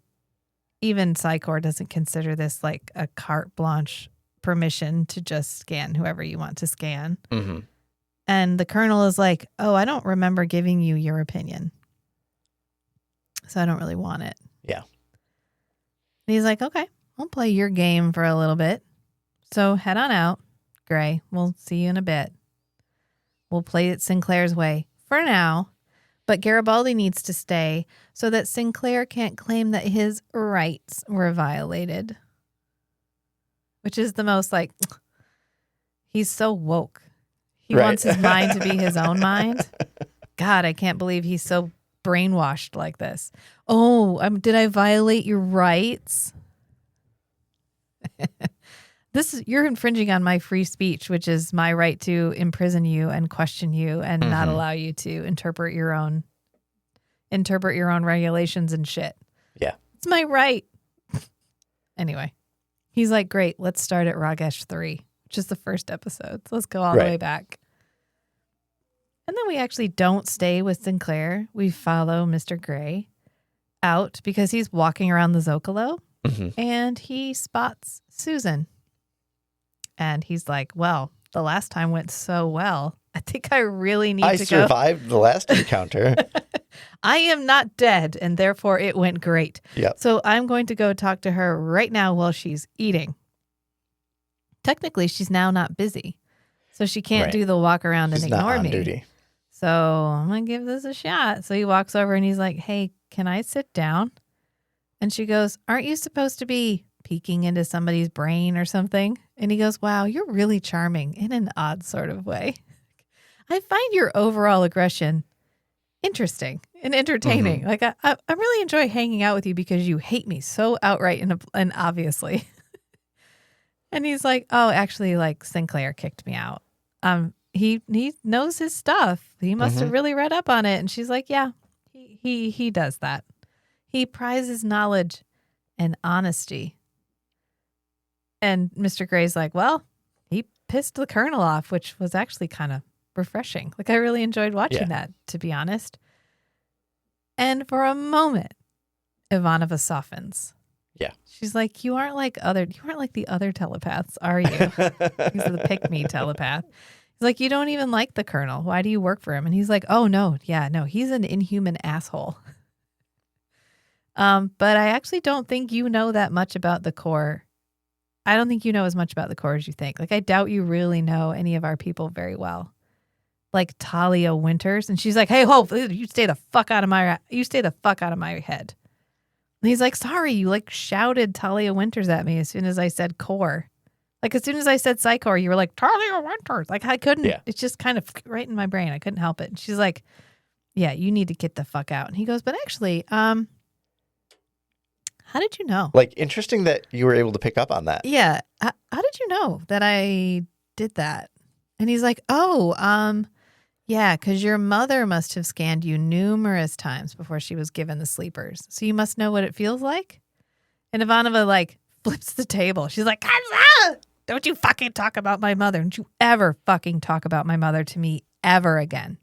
Psychor doesn't consider this like a carte blanche permission to just scan whoever you want to scan. Mm-hmm. And the Colonel is like, oh, I don't remember giving you your opinion. So I don't really want it. Yeah. And he's like, okay, I'll play your game for a little bit. So head on out, Gray. We'll see you in a bit. We'll play it Sinclair's way for now. But Garibaldi needs to stay so that Sinclair can't claim that his rights were violated. Which is the most like, he's so woke. He wants his mind to be his own mind. God, I can't believe he's so brainwashed like this. Oh, did I violate your rights? You're infringing on my free speech, which is my right to imprison you and question you and not allow you to interpret your own regulations and shit. Yeah. It's my right. Anyway, he's like, great, let's start at Ragesh 3, which is the first episode. So let's go all the way back. And then we actually don't stay with Sinclair. We follow Mr. Gray out because he's walking around the Zocalo and he spots Susan. And he's like, well, the last time went so well. I think I really need to go. I survived the last encounter. I am not dead, and therefore it went great. Yep. So I'm going to go talk to her right now while she's eating. Technically, she's now not busy. So she can't do the walk around and ignore not on me. Duty. So I'm going to give this a shot. So he walks over and he's like, hey, can I sit down? And she goes, aren't you supposed to be peeking into somebody's brain or something? And he goes, wow, you're really charming in an odd sort of way. I find your overall aggression interesting and entertaining. Like I really enjoy hanging out with you because you hate me so outright and obviously. And he's like, oh, actually, like Sinclair kicked me out. He knows his stuff. He must have really read up on it. And she's like, yeah, he does that. He prizes knowledge and honesty. And Mr. Gray's like, well, he pissed the Colonel off, which was actually kind of refreshing. Like I really enjoyed watching that, to be honest. And for a moment, Ivanova softens. Yeah. She's like, you aren't like the other telepaths, are you? He's the pick-me telepath. He's like, you don't even like the Colonel. Why do you work for him? And he's like, oh, no. Yeah, no, he's an inhuman asshole. But I actually don't think you know that much about the Corps. I don't think you know as much about the Corps as you think. Like, I doubt you really know any of our people very well. Like Talia Winters. And she's like, hey, ho, you stay the fuck out of my head. And he's like, sorry, you like shouted Talia Winters at me as soon as I said Corps. Like as soon as I said Psychor, you were like, Talia Winters. Like I couldn't, it's just kind of right in my brain. I couldn't help it. And she's like, yeah, you need to get the fuck out. And he goes, but actually, how did you know? Like, interesting that you were able to pick up on that. Yeah. How did you know that I did that? And he's like, oh, yeah, because your mother must have scanned you numerous times before she was given the sleepers. So you must know what it feels like. And Ivanova, like, flips the table. She's like, don't you fucking talk about my mother. Don't you ever fucking talk about my mother to me ever again.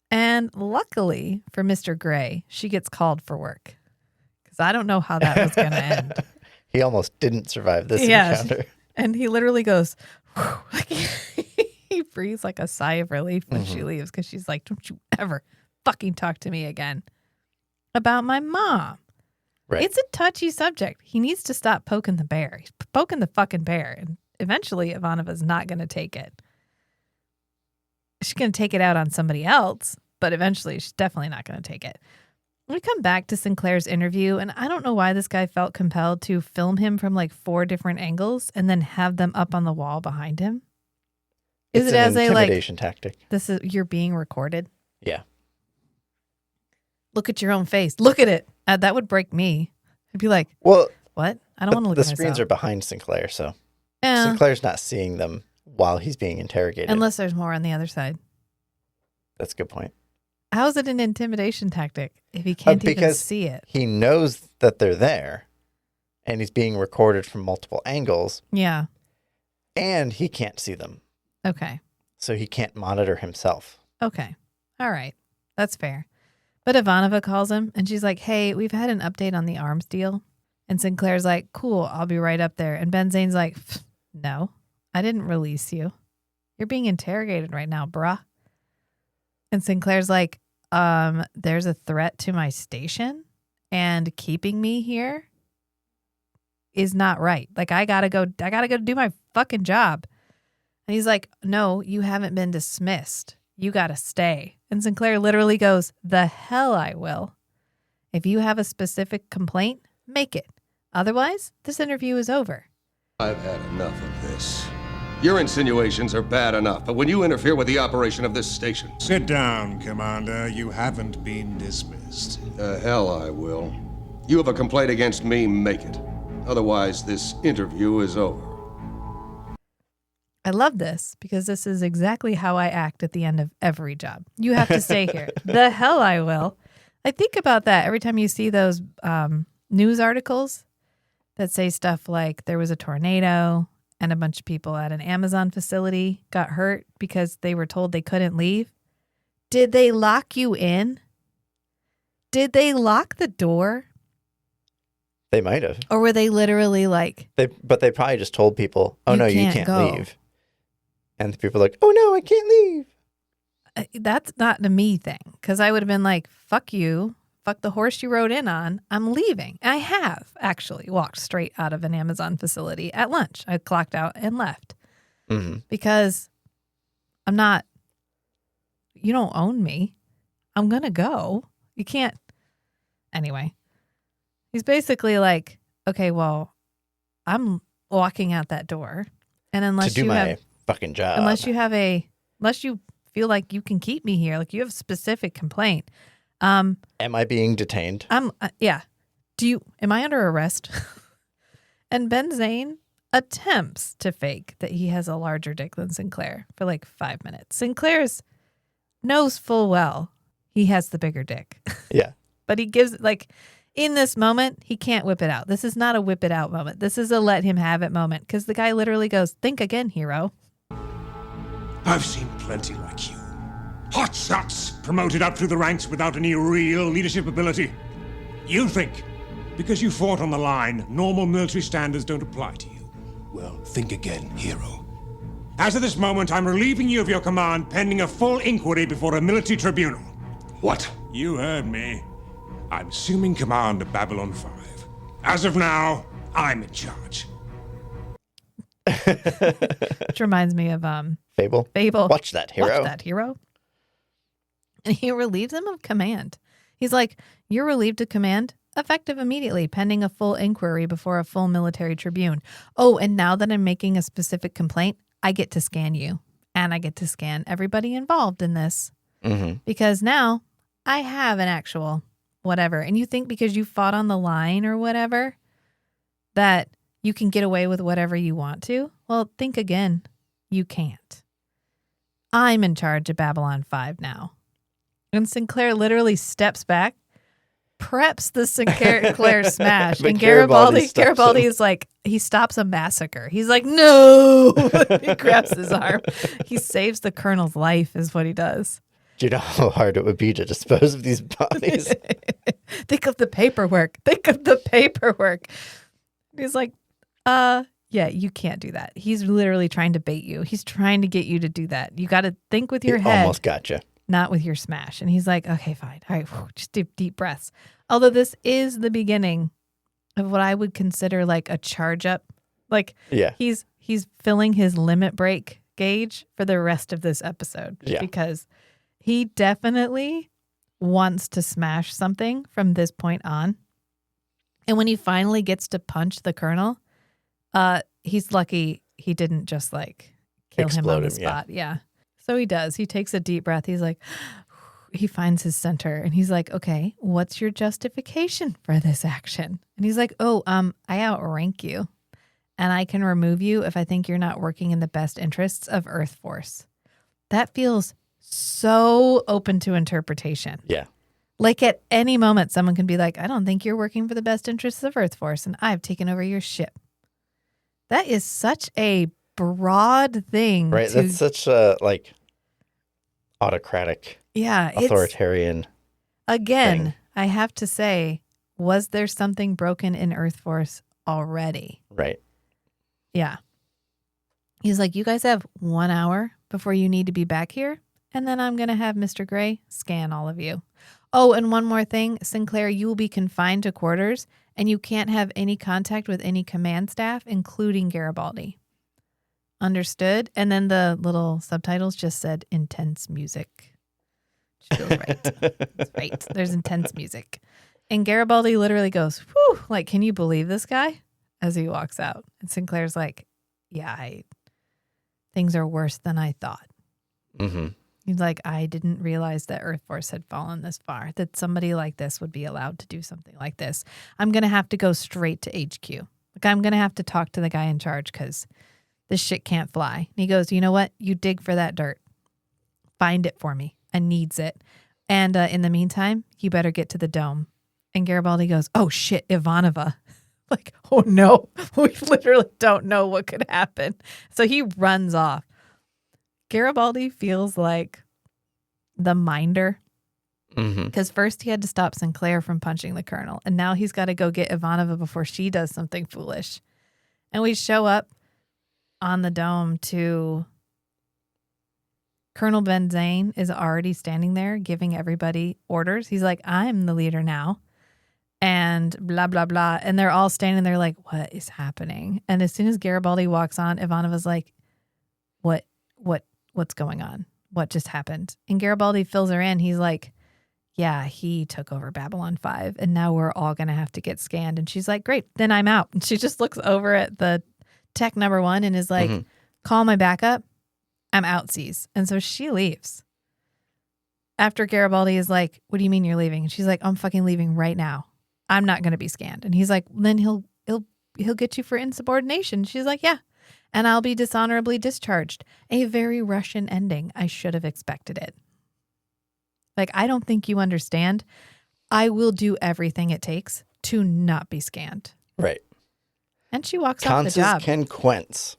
And luckily for Mr. Gray, she gets called for work. Because I don't know how that was going to end. He almost didn't survive this encounter. And he literally goes, like, he breathes like a sigh of relief when she leaves because she's like, don't you ever fucking talk to me again about my mom. Right. It's a touchy subject. He needs to stop poking the bear. He's poking the fucking bear. And eventually Ivanova's not going to take it. She's going to take it out on somebody else, but eventually she's definitely not going to take it. We come back to Sinclair's interview, and I don't know why this guy felt compelled to film him from like 4 different angles and then have them up on the wall behind him. Is it as a intimidation tactic? You're being recorded? Yeah. Look at your own face. Look at it. That would break me. I'd be like, well, what? I don't want to look at myself. The screens are behind Sinclair, so Sinclair's not seeing them while he's being interrogated. Unless there's more on the other side. That's a good point. How is it an intimidation tactic if he can't even see it? He knows that they're there, and he's being recorded from multiple angles. Yeah. And he can't see them. Okay. So he can't monitor himself. Okay. All right. That's fair. But Ivanova calls him and she's like, hey, we've had an update on the arms deal. And Sinclair's like, cool, I'll be right up there. And Ben Zane's like, no, I didn't release you. You're being interrogated right now, bruh. And Sinclair's like, there's a threat to my station and keeping me here is not right. Like, I gotta go do my fucking job. And he's like, no, you haven't been dismissed. You gotta stay. And Sinclair literally goes, the hell I will. If you have a specific complaint, make it. Otherwise, this interview is over. I've had enough of this. Your insinuations are bad enough, but when you interfere with the operation of this station... Sit down, Commander. You haven't been dismissed. The hell I will. You have a complaint against me, make it. Otherwise, this interview is over. I love this because this is exactly how I act at the end of every job. You have to stay here. The hell I will. I think about that every time you see those news articles that say stuff like there was a tornado and a bunch of people at an Amazon facility got hurt because they were told they couldn't leave. Did they lock you in? Did they lock the door? They might have. Or were they literally like... But they probably just told people, oh, no, you can't go. leave. And the people are like, oh, no, I can't leave. That's not a me thing. Because I would have been like, fuck you. Fuck the horse you rode in on. I'm leaving. I have actually walked straight out of an Amazon facility at lunch. I clocked out and left. Mm-hmm. Because I'm not... You don't own me. I'm going to go. You can't... Anyway. He's basically like, okay, well, I'm walking out that door. And unless to do you my have... fucking job. Unless you feel like you can keep me here, like you have a specific complaint. Am I being detained? Yeah. Am I under arrest? And Ben Zane attempts to fake that he has a larger dick than Sinclair for like 5 minutes. Sinclair's knows full well he has the bigger dick. Yeah. But he gives, like, in this moment, he can't whip it out. This is not a whip it out moment. This is a let him have it moment. Because the guy literally goes, think again, hero. I've seen plenty like you. Hot shots promoted up through the ranks without any real leadership ability. You think, because you fought on the line, normal military standards don't apply to you. Well, think again, hero. As of this moment, I'm relieving you of your command pending a full inquiry before a military tribunal. What? You heard me. I'm assuming command of Babylon 5. As of now, I'm in charge. Which reminds me of Fable. Watch that, hero. And he relieves him of command. He's like, you're relieved of command, effective immediately, pending a full inquiry before a full military tribune. Oh, and now that I'm making a specific complaint, I get to scan you. And I get to scan everybody involved in this. Mm-hmm. Because now I have an actual whatever. And you think because you fought on the line or whatever, that you can get away with whatever you want to? Well, think again. You can't. I'm in charge of Babylon 5 now. And Sinclair literally steps back, preps the Sinclair smash. And Garibaldi is like, he stops a massacre. He's like, no. He grabs his arm. He saves the colonel's life is what he does. Do you know how hard it would be to dispose of these bodies? Think of the paperwork. He's like, yeah, you can't do that. He's literally trying to bait you. He's trying to get you to do that. You got to think with your head. Almost gotcha. Not with your smash. And he's like, okay, fine. All right, just deep breaths. Although this is the beginning of what I would consider like a charge up. Like, yeah. He's filling his limit break gauge for the rest of this episode. Yeah. Because he definitely wants to smash something from this point on. And when he finally gets to punch the colonel, he's lucky he didn't just like kill him on the spot. Yeah. So he does. He takes a deep breath. He's like, he finds his center and he's like, okay, what's your justification for this action? And he's like, I outrank you and I can remove you if I think you're not working in the best interests of Earth Force. That feels so open to interpretation. Yeah. Like at any moment, someone can be like, I don't think you're working for the best interests of Earth Force, and I've taken over your ship. That is such a broad thing. Right. That's such a like autocratic, authoritarian. Again, thing. I have to say, was there something broken in Earth Force already? Right. Yeah. He's like, you guys have 1 hour before you need to be back here, and then I'm going to have Mr. Gray scan all of you. Oh, and one more thing, Sinclair, you will be confined to quarters, and you can't have any contact with any command staff, including Garibaldi. Understood? And then the little subtitles just said intense music. Which feels right. That's right. There's intense music. And Garibaldi literally goes, whew, like, can you believe this guy? As he walks out. And Sinclair's like, yeah, things are worse than I thought. Mm-hmm. He's like, I didn't realize that Earth Force had fallen this far, that somebody like this would be allowed to do something like this. I'm going to have to go straight to HQ. Like, I'm going to have to talk to the guy in charge because this shit can't fly. And he goes, you know what? You dig for that dirt. Find it for me. I needs it. And in the meantime, you better get to the dome. And Garibaldi goes, oh, shit, Ivanova. Like, oh, no. We literally don't know what could happen. So he runs off. Garibaldi feels like the minder because first he had to stop Sinclair from punching the colonel, and now he's got to go get Ivanova before she does something foolish. And we show up on the dome to Colonel Benzane is already standing there giving everybody orders. He's like, I'm the leader now, and blah, blah, blah. And they're all standing there like, what is happening? And as soon as Garibaldi walks on, Ivanova's like, what's going on? What just happened? And Garibaldi fills her in. He's like, yeah, he took over Babylon 5 and now we're all going to have to get scanned. And she's like, great, then I'm out. And she just looks over at the tech number 1 and is like, call my backup. I'm outsies. And so she leaves. After Garibaldi is like, what do you mean you're leaving? And she's like, I'm fucking leaving right now. I'm not going to be scanned. And he's like, then he'll get you for insubordination. She's like, yeah. And I'll be dishonorably discharged. A very Russian ending. I should have expected it. Like, I don't think you understand. I will do everything it takes to not be scanned. Right. And she walks off the job. Consequence.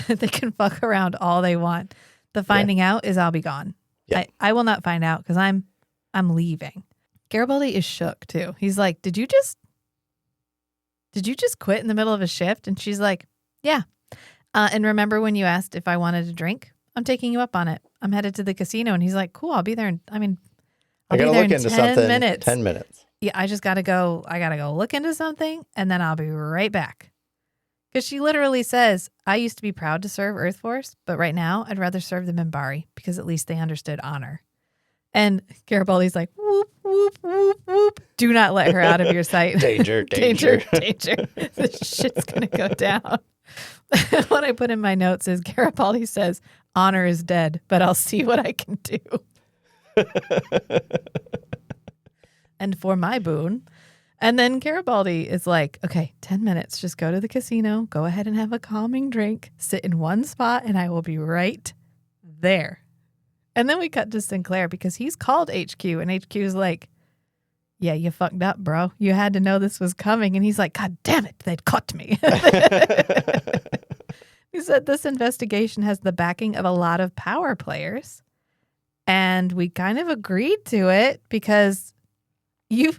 They can fuck around all they want. The finding out is I'll be gone. Yeah. I will not find out because I'm leaving. Garibaldi is shook too. He's like, Did you just quit in the middle of a shift? And she's like, yeah. And remember when you asked if I wanted a drink? I'm taking you up on it. I'm headed to the casino. And he's like, cool, I'll be there. I'll be there look in into 10 minutes. 10 minutes. Yeah, I just got to go. I got to go look into something and then I'll be right back. Because she literally says, I used to be proud to serve Earth Force, but right now I'd rather serve the Minbari because at least they understood honor. And Garibaldi's like, whoop, whoop, whoop, whoop. Do not let her out of your sight. Danger, danger. Danger. This shit's going to go down. What I put in my notes is Garibaldi says, honor is dead, but I'll see what I can do. And for my boon. And then Garibaldi is like, okay, 10 minutes. Just go to the casino. Go ahead and have a calming drink. Sit in one spot and I will be right there. And then we cut to Sinclair because he's called HQ and HQ is like, yeah, you fucked up, bro. You had to know this was coming. And he's like, God damn it, they'd caught me. He said this investigation has the backing of a lot of power players. And we kind of agreed to it because you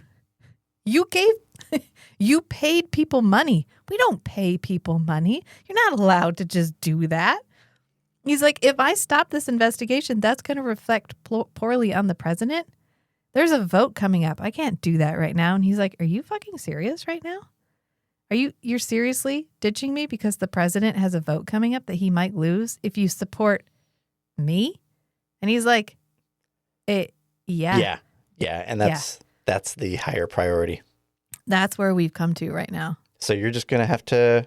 paid people money. We don't pay people money. You're not allowed to just do that. He's like, if I stop this investigation, that's going to reflect poorly on the president. There's a vote coming up. I can't do that right now. And he's like, are you fucking serious right now? You're seriously ditching me because the president has a vote coming up that he might lose if you support me? And he's like, yeah. Yeah. And that's the higher priority. That's where we've come to right now. So you're just going to have to,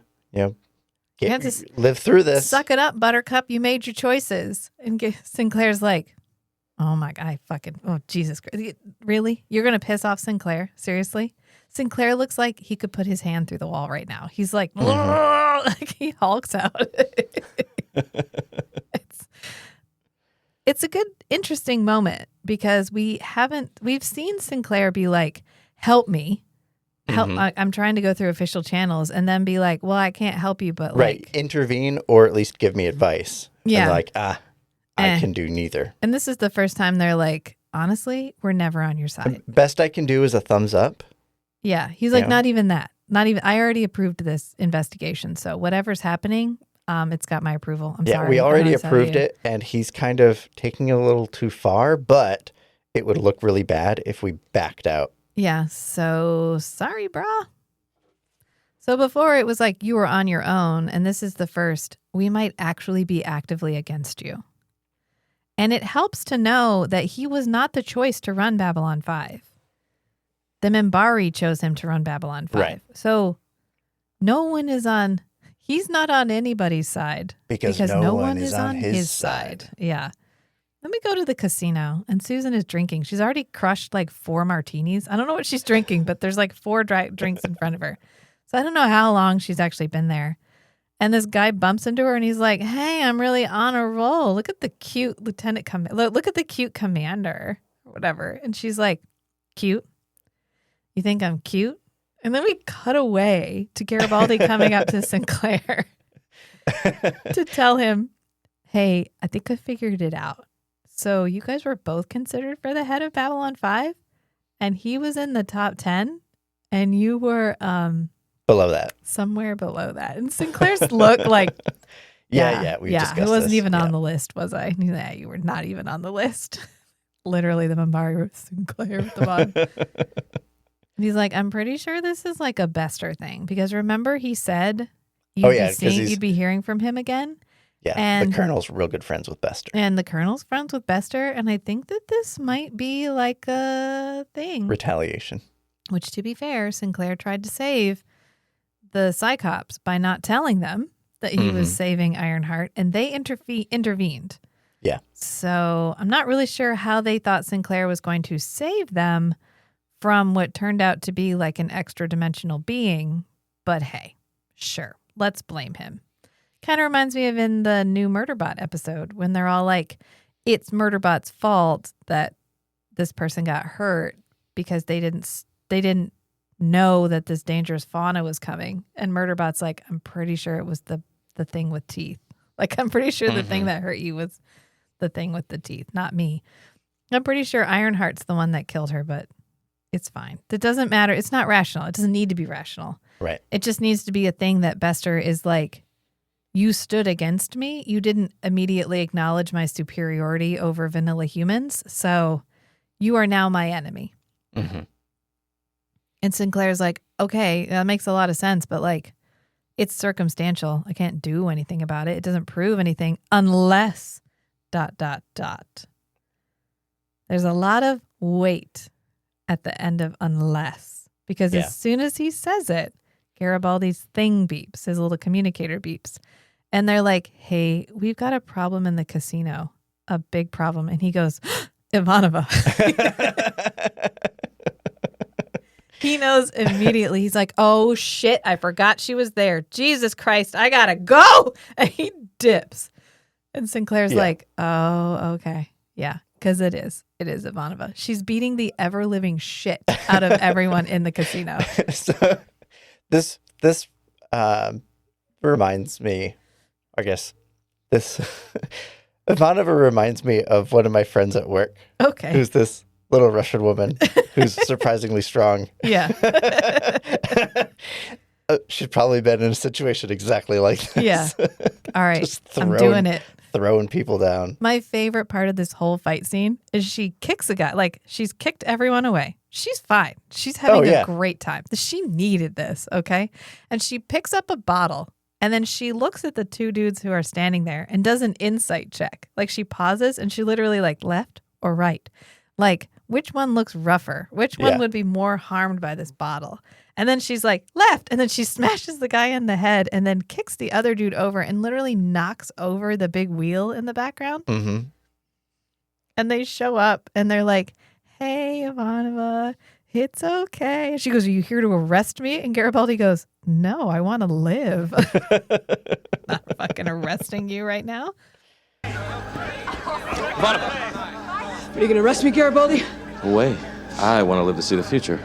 live through this. Suck it up, Buttercup. You made your choices. And Sinclair's like, oh my God, oh Jesus Christ. Really? You're going to piss off Sinclair? Seriously? Sinclair looks like he could put his hand through the wall right now. He's like, like he hulks out. It's a good, interesting moment because we've seen Sinclair be like, help me. I'm trying to go through official channels, and then be like, well, I can't help you, but intervene or at least give me advice. Yeah. And like, I can do neither. And this is the first time they're like, honestly, we're never on your side. Best I can do is a thumbs up. Yeah. He's like, not even that. Not even, I already approved this investigation. So whatever's happening, it's got my approval. I'm sorry. We already approved it, and he's kind of taking it a little too far, but it would look really bad if we backed out. Yeah, so sorry, brah. So before it was like you were on your own, and this is the first, we might actually be actively against you. And it helps to know that he was not the choice to run Babylon 5. The Minbari chose him to run Babylon 5. Right. So he's not on anybody's side. Because no one is on his side. Yeah. Then we go to the casino, and Susan is drinking. She's already crushed like 4 martinis. I don't know what she's drinking, but there's like 4 drinks in front of her. So I don't know how long she's actually been there. And this guy bumps into her, and he's like, hey, I'm really on a roll. Look at the cute look at the cute commander or whatever. And she's like, cute? You think I'm cute? And then we cut away to Garibaldi coming up to Sinclair to tell him, hey, I think I figured it out. So you guys were both considered for the head of Babylon 5, and he was in the top 10, and you were below that. Somewhere below that. And Sinclair's look like, we discussed I wasn't this. even on the list, was I? Yeah, you were not even on the list. Literally, the Minbari with Sinclair at the bottom. And he's like, I'm pretty sure this is like a Bester thing, because remember he said you'd be hearing from him again. Yeah, and the Colonel's real good friends with Bester. And the Colonel's friends with Bester, and I think that this might be like a thing. Retaliation. Which, to be fair, Sinclair tried to save the Psychops by not telling them that he was saving Ironheart, and they intervened. Yeah. So I'm not really sure how they thought Sinclair was going to save them from what turned out to be like an extra dimensional being, but hey, sure, let's blame him. Kind of reminds me of in the new Murderbot episode when they're all like, it's Murderbot's fault that this person got hurt because they didn't know that this dangerous fauna was coming. And Murderbot's like, I'm pretty sure it was the thing with teeth. Like, I'm pretty sure the thing that hurt you was the thing with the teeth, not me. I'm pretty sure Ironheart's the one that killed her, but it's fine. It doesn't matter. It's not rational. It doesn't need to be rational. Right. It just needs to be a thing that Bester is like, you stood against me. You didn't immediately acknowledge my superiority over vanilla humans. So you are now my enemy. Mm-hmm. And Sinclair's like, okay, that makes a lot of sense, but like, it's circumstantial. I can't do anything about it. It doesn't prove anything unless ... There's a lot of weight at the end of unless, because as soon as he says it, Garibaldi's thing beeps, his little communicator beeps. And they're like, hey, we've got a problem in the casino, a big problem. And he goes, Ivanova. He knows immediately. He's like, oh, shit, I forgot she was there. Jesus Christ, I got to go. And he dips. And Sinclair's like, oh, okay. Yeah, because it is Ivanova. She's beating the ever-living shit out of everyone in the casino. So this reminds me, I guess, Ivanova reminds me of one of my friends at work. Okay. Who's this little Russian woman who's surprisingly strong. Yeah. She's probably been in a situation exactly like this. Yeah. All right. I'm doing it. Throwing people down. My favorite part of this whole fight scene is she kicks a guy. Like, she's kicked everyone away. She's fine. She's having a great time. She needed this, okay? And she picks up a bottle, and then she looks at the 2 dudes who are standing there and does an insight check. Like, she pauses, and she literally, like, left or right. Like, which one looks rougher? Which one would be more harmed by this bottle? And then she's like, left. And then she smashes the guy in the head and then kicks the other dude over and literally knocks over the big wheel in the background. Mm-hmm. And they show up and they're like, hey, Ivanova, it's okay. And she goes, are you here to arrest me? And Garibaldi goes, no, I want to live. Not fucking arresting you right now. Ivanova, Are you gonna arrest me, Garibaldi? No way. I want to live to see the future.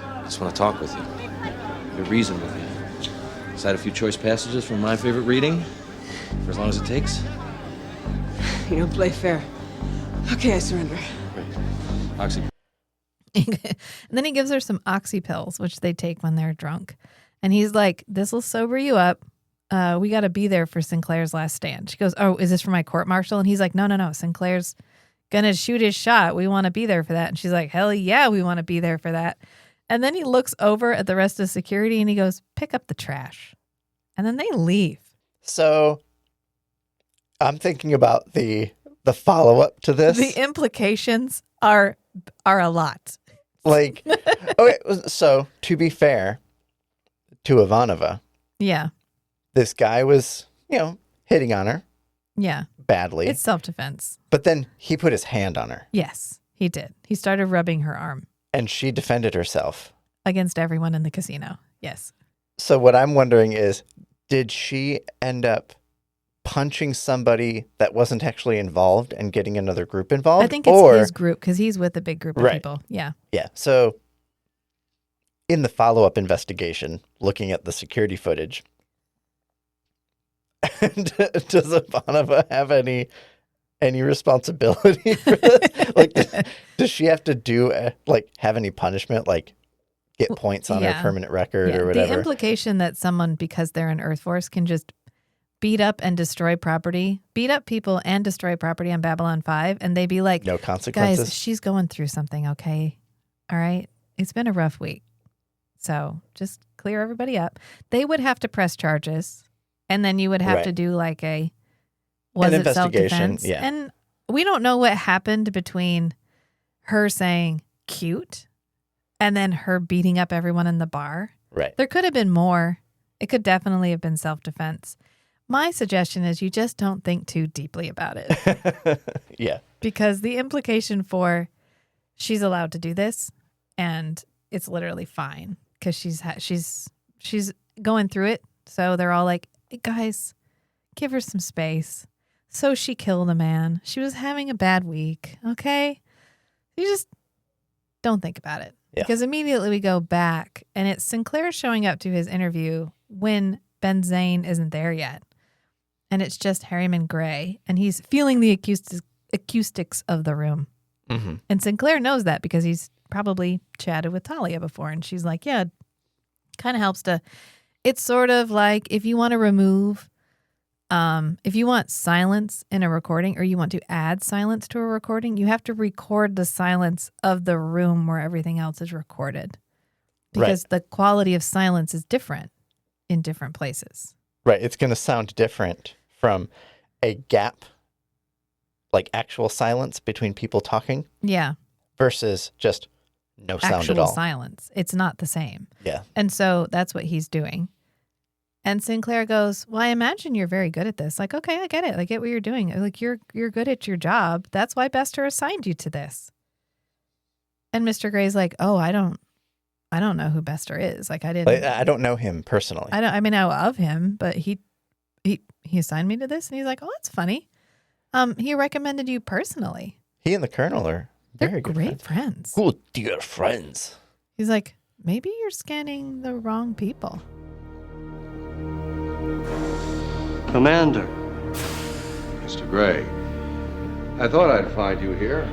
I just want to talk with you. Be reason with you. Cite a few choice passages from my favorite reading, for as long as it takes. You don't play fair. Okay, I surrender. Great. Oxy. And then he gives her some oxy pills, which they take when they're drunk. And he's like, this will sober you up. We got to be there for Sinclair's last stand. She goes, oh, is this for my court martial? And he's like, no. Sinclair's going to shoot his shot. We want to be there for that. And she's like, hell yeah, we want to be there for that. And then he looks over at the rest of security and he goes, pick up the trash. And then they leave. So I'm thinking about the follow-up to this. The implications are a lot. Like, okay, so to be fair to Ivanova, yeah, this guy was, hitting on her. Yeah. Badly. It's self-defense. But then he put his hand on her. Yes, he did. He started rubbing her arm. And she defended herself. Against everyone in the casino. Yes. So what I'm wondering is, did she end up punching somebody that wasn't actually involved and getting another group involved? I think it's his group because he's with a big group of people. Yeah. Yeah. So in the follow-up investigation, looking at the security footage, does Ivanova have any responsibility for this? Like, does she have to have any punishment, like get points on her permanent record or whatever? The implication that someone, because they're in Earth Force, can just beat up people and destroy property on Babylon 5, and they'd be like, no consequences. Guys, she's going through something, okay? All right? It's been a rough week. So just clear everybody up. They would have to press charges, and then you would have to do like an investigation, self-defense? Yeah. And we don't know what happened between her saying cute and then her beating up everyone in the bar. Right. There could have been more. It could definitely have been self-defense. My suggestion is you just don't think too deeply about it. Yeah. Because the implication for she's allowed to do this and it's literally fine because she's going through it. So they're all like, hey, guys, give her some space. So she killed a man. She was having a bad week. Okay. You just don't think about it. Yeah. Because immediately we go back and it's Sinclair showing up to his interview when Ben Zane isn't there yet. And it's just Harriman Gray, and he's feeling the acoustics of the room. Mm-hmm. And Sinclair knows that because he's probably chatted with Talia before, and she's like, yeah, kind of helps to, it's sort of like if you want to remove, if you want silence in a recording or you want to add silence to a recording, you have to record the silence of the room where everything else is recorded. Because the quality of silence is different in different places. Right. It's going to sound different from a gap, like actual silence between people talking. Yeah. Versus just no sound actual at all. Silence. It's not the same. Yeah. And so that's what he's doing. And Sinclair goes, well, I imagine you're very good at this. Like, okay, I get it. I get what you're doing. Like, you're good at your job. That's why Bester assigned you to this. And Mr. Gray's like, oh, I don't know who Bester is. Like, I don't know him personally. I know of him, but he assigned me to this, and he's like, oh, that's funny. He recommended you personally. He and the Colonel are very good great friends. Good dear friends. He's like, maybe you're scanning the wrong people. Commander. Mr. Gray, I thought I'd find you here.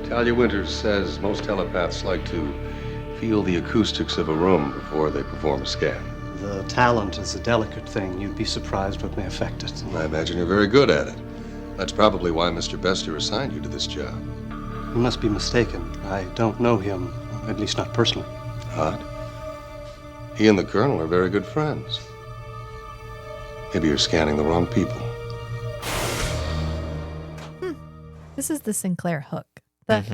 Talia Winters says most telepaths like to feel the acoustics of a room before they perform a scan. The talent is a delicate thing. You'd be surprised what may affect it. I imagine you're very good at it. That's probably why Mr. Bester assigned you to this job. You must be mistaken. I don't know him, at least not personally. Odd. He and the Colonel are very good friends. Maybe you're scanning the wrong people. This is the Sinclair hook. That's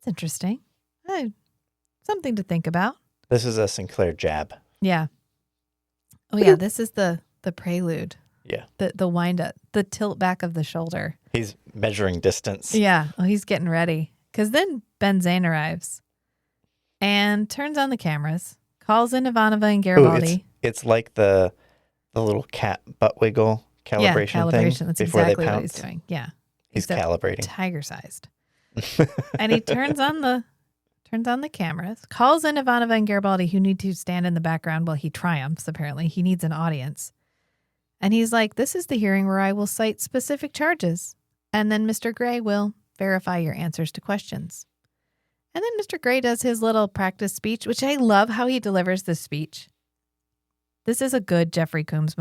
interesting. Something to think about. This is a Sinclair jab. Yeah. Oh yeah, this is the prelude. Yeah. The wind up, the tilt back of the shoulder. He's measuring distance. Yeah. Oh, he's getting ready. Because then Ben Zane arrives and turns on the cameras, calls in Ivanova and Garibaldi. Ooh, it's like the little cat butt wiggle calibration thing That's before exactly they what pounce. he's doing. Yeah. He's calibrating. Tiger-sized. And he turns on the cameras, calls in Ivanova and Garibaldi, who need to stand in the background while he triumphs, apparently. He needs an audience. And he's like, this is the hearing where I will cite specific charges. And then Mr. Gray will verify your answers to questions. And then Mr. Gray does his little practice speech, which I love how he delivers this speech. This is a good Jeffrey Combs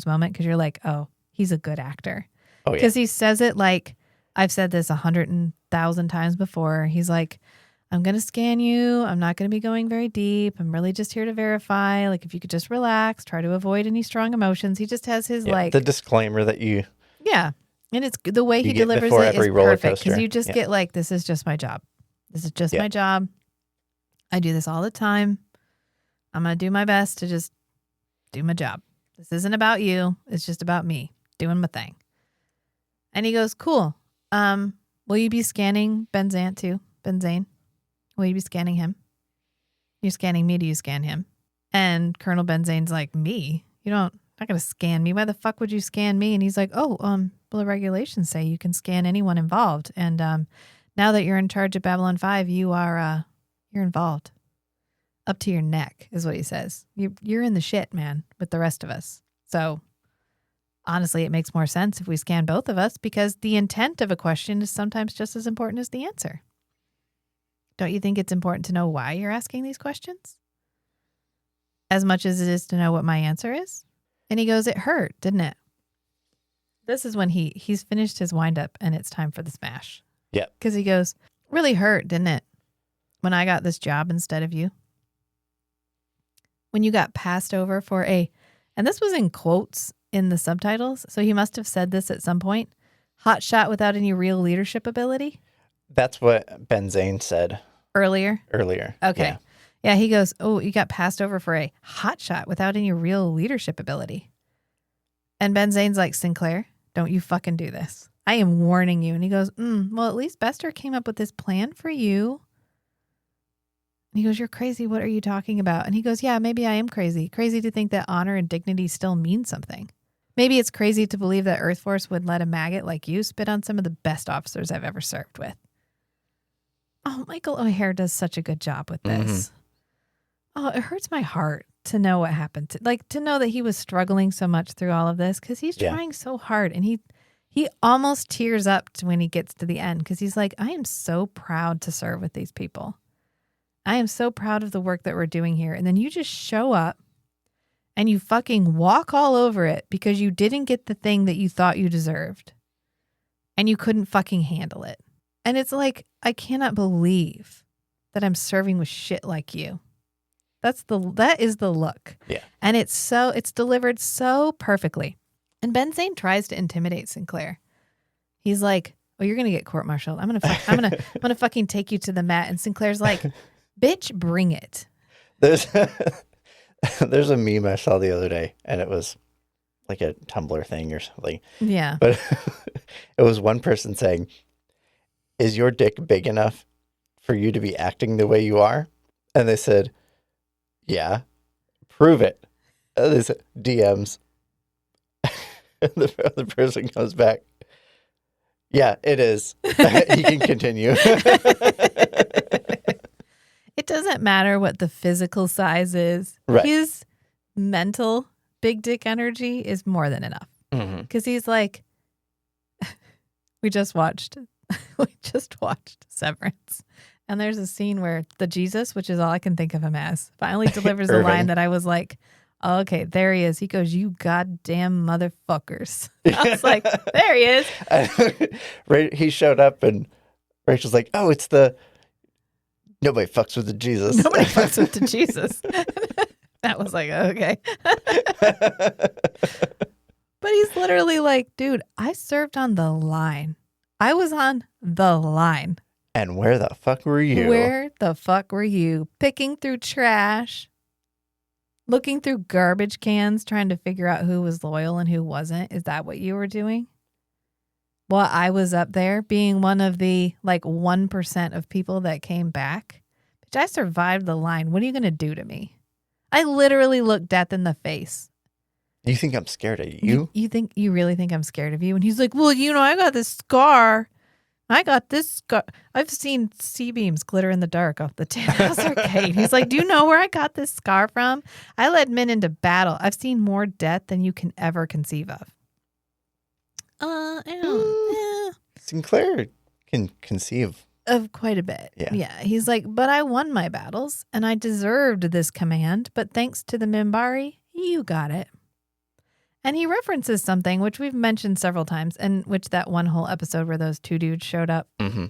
moment because you're like, oh, he's a good actor. Oh, yeah. Because he says it like, I've said this 100,000 times before. He's like, I'm going to scan you. I'm not going to be going very deep. I'm really just here to verify. Like, if you could just relax, try to avoid any strong emotions. He just has his the disclaimer that you. Yeah. And it's the way he delivers it is perfect because you just get like, this is just my job. This is just my job. I do this all the time. I'm going to do my best to just do my job. This isn't about you. It's just about me doing my thing. And he goes, cool. Will you be scanning Benzant too? Benzane? Will you be scanning him? You're scanning me. Do you scan him? And Colonel Benzane's like, me? Not going to scan me. Why the fuck would you scan me? And he's like, well, the regulations say you can scan anyone involved. And now that you're in charge of Babylon 5, you're involved. Up to your neck is what he says. You're in the shit, man, with the rest of us. So honestly, it makes more sense if we scan both of us because the intent of a question is sometimes just as important as the answer. Don't you think it's important to know why you're asking these questions? As much as it is to know what my answer is? And he goes, it hurt, didn't it? This is when he's finished his wind-up and it's time for the smash. Yeah. Because he goes, really hurt, didn't it? When I got this job instead of you? When you got passed over for and this was in quotes in the subtitles, so he must have said this at some point, hot shot without any real leadership ability? That's what Benzane said. Earlier? Okay. Yeah, he goes, oh, you got passed over for a hot shot without any real leadership ability. And Benzane's like, Sinclair, don't you fucking do this. I am warning you. And he goes, well, at least Bester came up with this plan for you. And he goes, you're crazy. What are you talking about? And he goes, yeah, maybe I am crazy. Crazy to think that honor and dignity still mean something. Maybe it's crazy to believe that Earth Force would let a maggot like you spit on some of the best officers I've ever served with. Oh, Michael O'Hare does such a good job with this. Mm-hmm. Oh, it hurts my heart to know what happened. To know that he was struggling so much through all of this because he's trying so hard. And he almost tears up when he gets to the end because he's like, I am so proud to serve with these people. I am so proud of the work that we're doing here. And then you just show up and you fucking walk all over it because you didn't get the thing that you thought you deserved. And you couldn't fucking handle it. And it's like, I cannot believe that I'm serving with shit like you. That is the look. Yeah. And it's delivered so perfectly. And Benzane tries to intimidate Sinclair. He's like, "Oh, you're gonna get court-martialed. I'm gonna fucking take you to the mat." And Sinclair's like, "Bitch, bring it." There's a meme I saw the other day, and it was like a Tumblr thing or something. Yeah. But it was one person saying, "Is your dick big enough for you to be acting the way you are?" And they said, "Yeah, prove it." And they said, DMs. And the other person comes back, "Yeah, it is." You can continue. It doesn't matter what the physical size is. Right. His mental big dick energy is more than enough. Because he's like, we just watched Severance. And there's a scene where the Jesus, which is all I can think of him as, finally delivers a line that I was like, oh, okay, there he is. He goes, "You goddamn motherfuckers." I was like, there he is. He showed up and Rachel's like, "Oh, it's the nobody fucks with the Jesus." Nobody fucks with the Jesus. That was like, okay. But he's literally like, dude, I served on the line. I was on the line. And where the fuck were you? Where the fuck were you? Picking through trash, looking through garbage cans, trying to figure out who was loyal and who wasn't. Is that what you were doing? Well, I was up there being one of the 1% of people that came back. Bitch, I survived the line. What are you going to do to me? I literally looked death in the face You think I'm scared of you? You really think I'm scared of you? And he's like, well, I got this scar. I've seen C-beams glitter in the dark off the Tin House Arcade. He's like, do you know where I got this scar from? I led men into battle. I've seen more death than you can ever conceive of. Sinclair can conceive of quite a bit. Yeah. He's like, but I won my battles and I deserved this command, but thanks to the Minbari, you got it. And he references something which we've mentioned several times, and which that one whole episode where those two dudes showed up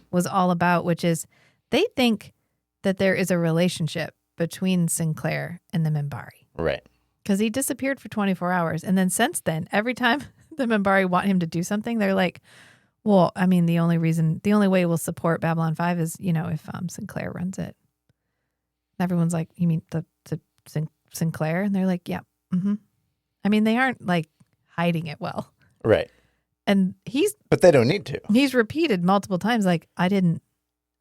was all about, which is they think that there is a relationship between Sinclair and the Minbari. Right. Because he disappeared for 24 hours. And then since then, every time the Minbari want him to do something, they're like, well, I mean, the only way we'll support Babylon 5 is, if Sinclair runs it. And everyone's like, you mean the Sinclair? And they're like, yeah. Mm-hmm. I mean, they aren't like hiding it well. Right. And but they don't need to. He's repeated multiple times, like, I don't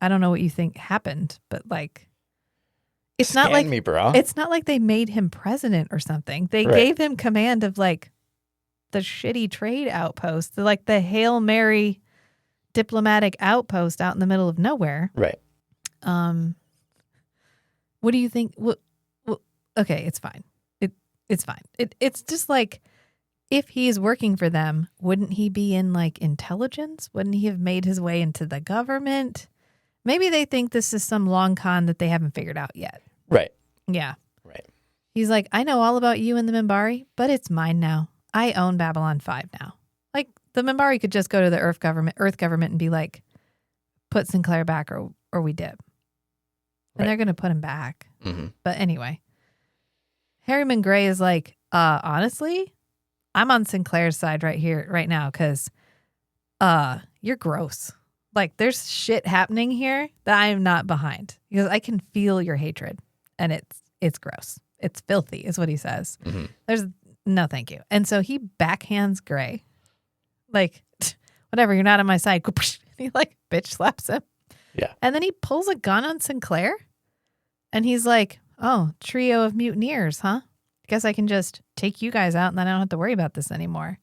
know what you think happened, but like, it's not like me, bro. It's not like they made him president or something. They gave him command of like the shitty trade outpost, like the Hail Mary diplomatic outpost out in the middle of nowhere. Right. What do you think? Okay, it's fine. It's fine. It's just like, if he's working for them, wouldn't he be in like intelligence? Wouldn't he have made his way into the government? Maybe they think this is some long con that they haven't figured out yet. Right. Yeah. Right. He's like, I know all about you and the Minbari, but it's mine now. I own Babylon 5 now. Like, the Minbari could just go to the Earth government and be like, put Sinclair back or we dip. And they're going to put him back. Mm-hmm. But anyway, Harriman Gray is like, honestly, I'm on Sinclair's side right now, because you're gross. Like, there's shit happening here that I'm not behind, because I can feel your hatred, and it's gross. It's filthy, is what he says. Mm-hmm. There's no thank you. And so he backhands Gray. Like, whatever, you're not on my side. He like bitch slaps him. Yeah. And then he pulls a gun on Sinclair, and he's like, oh, trio of mutineers, huh? Guess I can just take you guys out and then I don't have to worry about this anymore.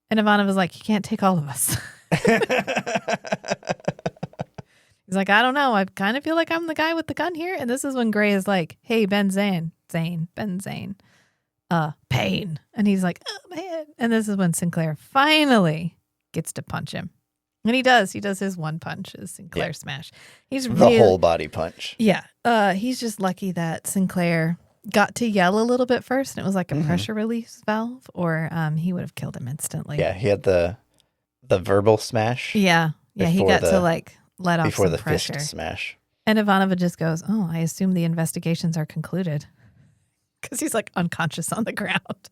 And Ivanov was like, you can't take all of us. He's like, I don't know. I kind of feel like I'm the guy with the gun here. And this is when Gray is like, hey, Ben Zane, Pain. And he's like, oh, man. And this is when Sinclair finally gets to punch him. And he does his one punch, his Sinclair smash. He's the whole body punch. Yeah. He's just lucky that Sinclair got to yell a little bit first, and it was like a pressure release valve, or he would have killed him instantly. Yeah, he had the verbal smash. Yeah. Yeah, he got to like let off before some the pressure. fist smash. And Ivanova just goes, oh, I assume the investigations are concluded. Because he's like unconscious on the ground.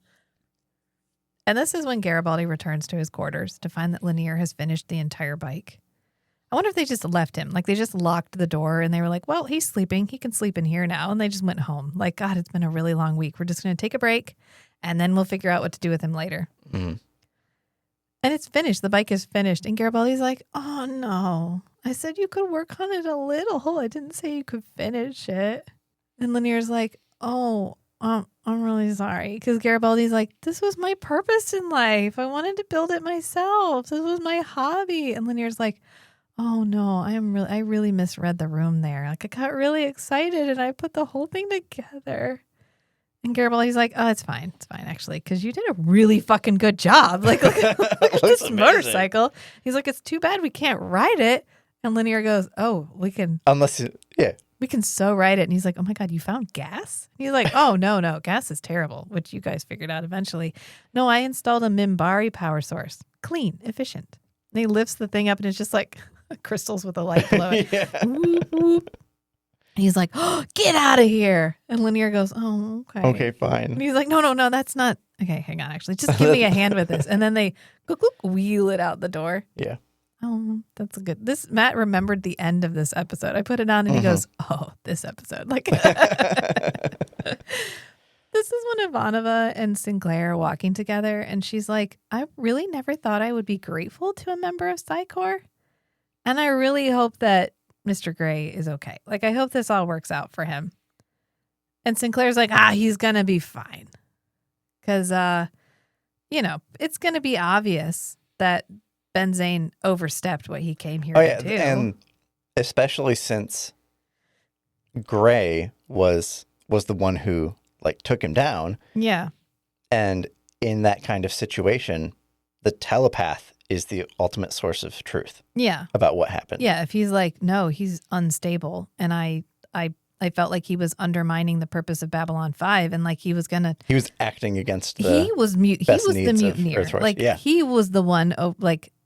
And this is when Garibaldi returns to his quarters to find that Lanier has finished the entire bike. I wonder if they just left him. Like, they just locked the door and they were like, well, he's sleeping. He can sleep in here now. And they just went home. Like, God, it's been a really long week. We're just going to take a break and then we'll figure out what to do with him later. Mm-hmm. And it's finished. The bike is finished. And Garibaldi's like, oh, no. I said you could work on it a little. I didn't say you could finish it. And Lanier's like, oh, I'm really sorry, because Garibaldi's like, this was my purpose in life. I wanted to build it myself. This was my hobby. And Lanier's like, oh no, I really misread the room there. Like, I got really excited and I put the whole thing together. And Garibaldi's like, oh, it's fine actually, because you did a really fucking good job. Like, look at this motorcycle. He's like, it's too bad we can't ride it. And Lanier goes, oh, we can. We can so ride it. And he's like, oh my God, you found gas? And he's like, oh, no, gas is terrible, which you guys figured out eventually. No, I installed a Minbari power source. Clean, efficient. And he lifts the thing up and it's just like crystals with a light below it. Whoop, whoop. And he's like, oh, get out of here. And Lanier goes, oh, okay. Okay, fine. And he's like, no, that's not. Okay, hang on, actually. Just give me a hand with this. And then they wheel it out the door. Yeah. Oh, that's good. Matt remembered the end of this episode. I put it on and he goes, oh, this episode. Like, this is when Ivanova and Sinclair are walking together and she's like, I really never thought I would be grateful to a member of Psi Corps. And I really hope that Mr. Gray is okay. Like, I hope this all works out for him. And Sinclair's like, he's going to be fine. Because, it's going to be obvious that Benzane overstepped what he came here to do. And especially since Gray was the one who took him down. Yeah. And in that kind of situation, the telepath is the ultimate source of truth. Yeah. About what happened. Yeah. If he's like, no, he's unstable. And I felt like he was undermining the purpose of Babylon 5 and he was acting against the he was the mutineer. He was the one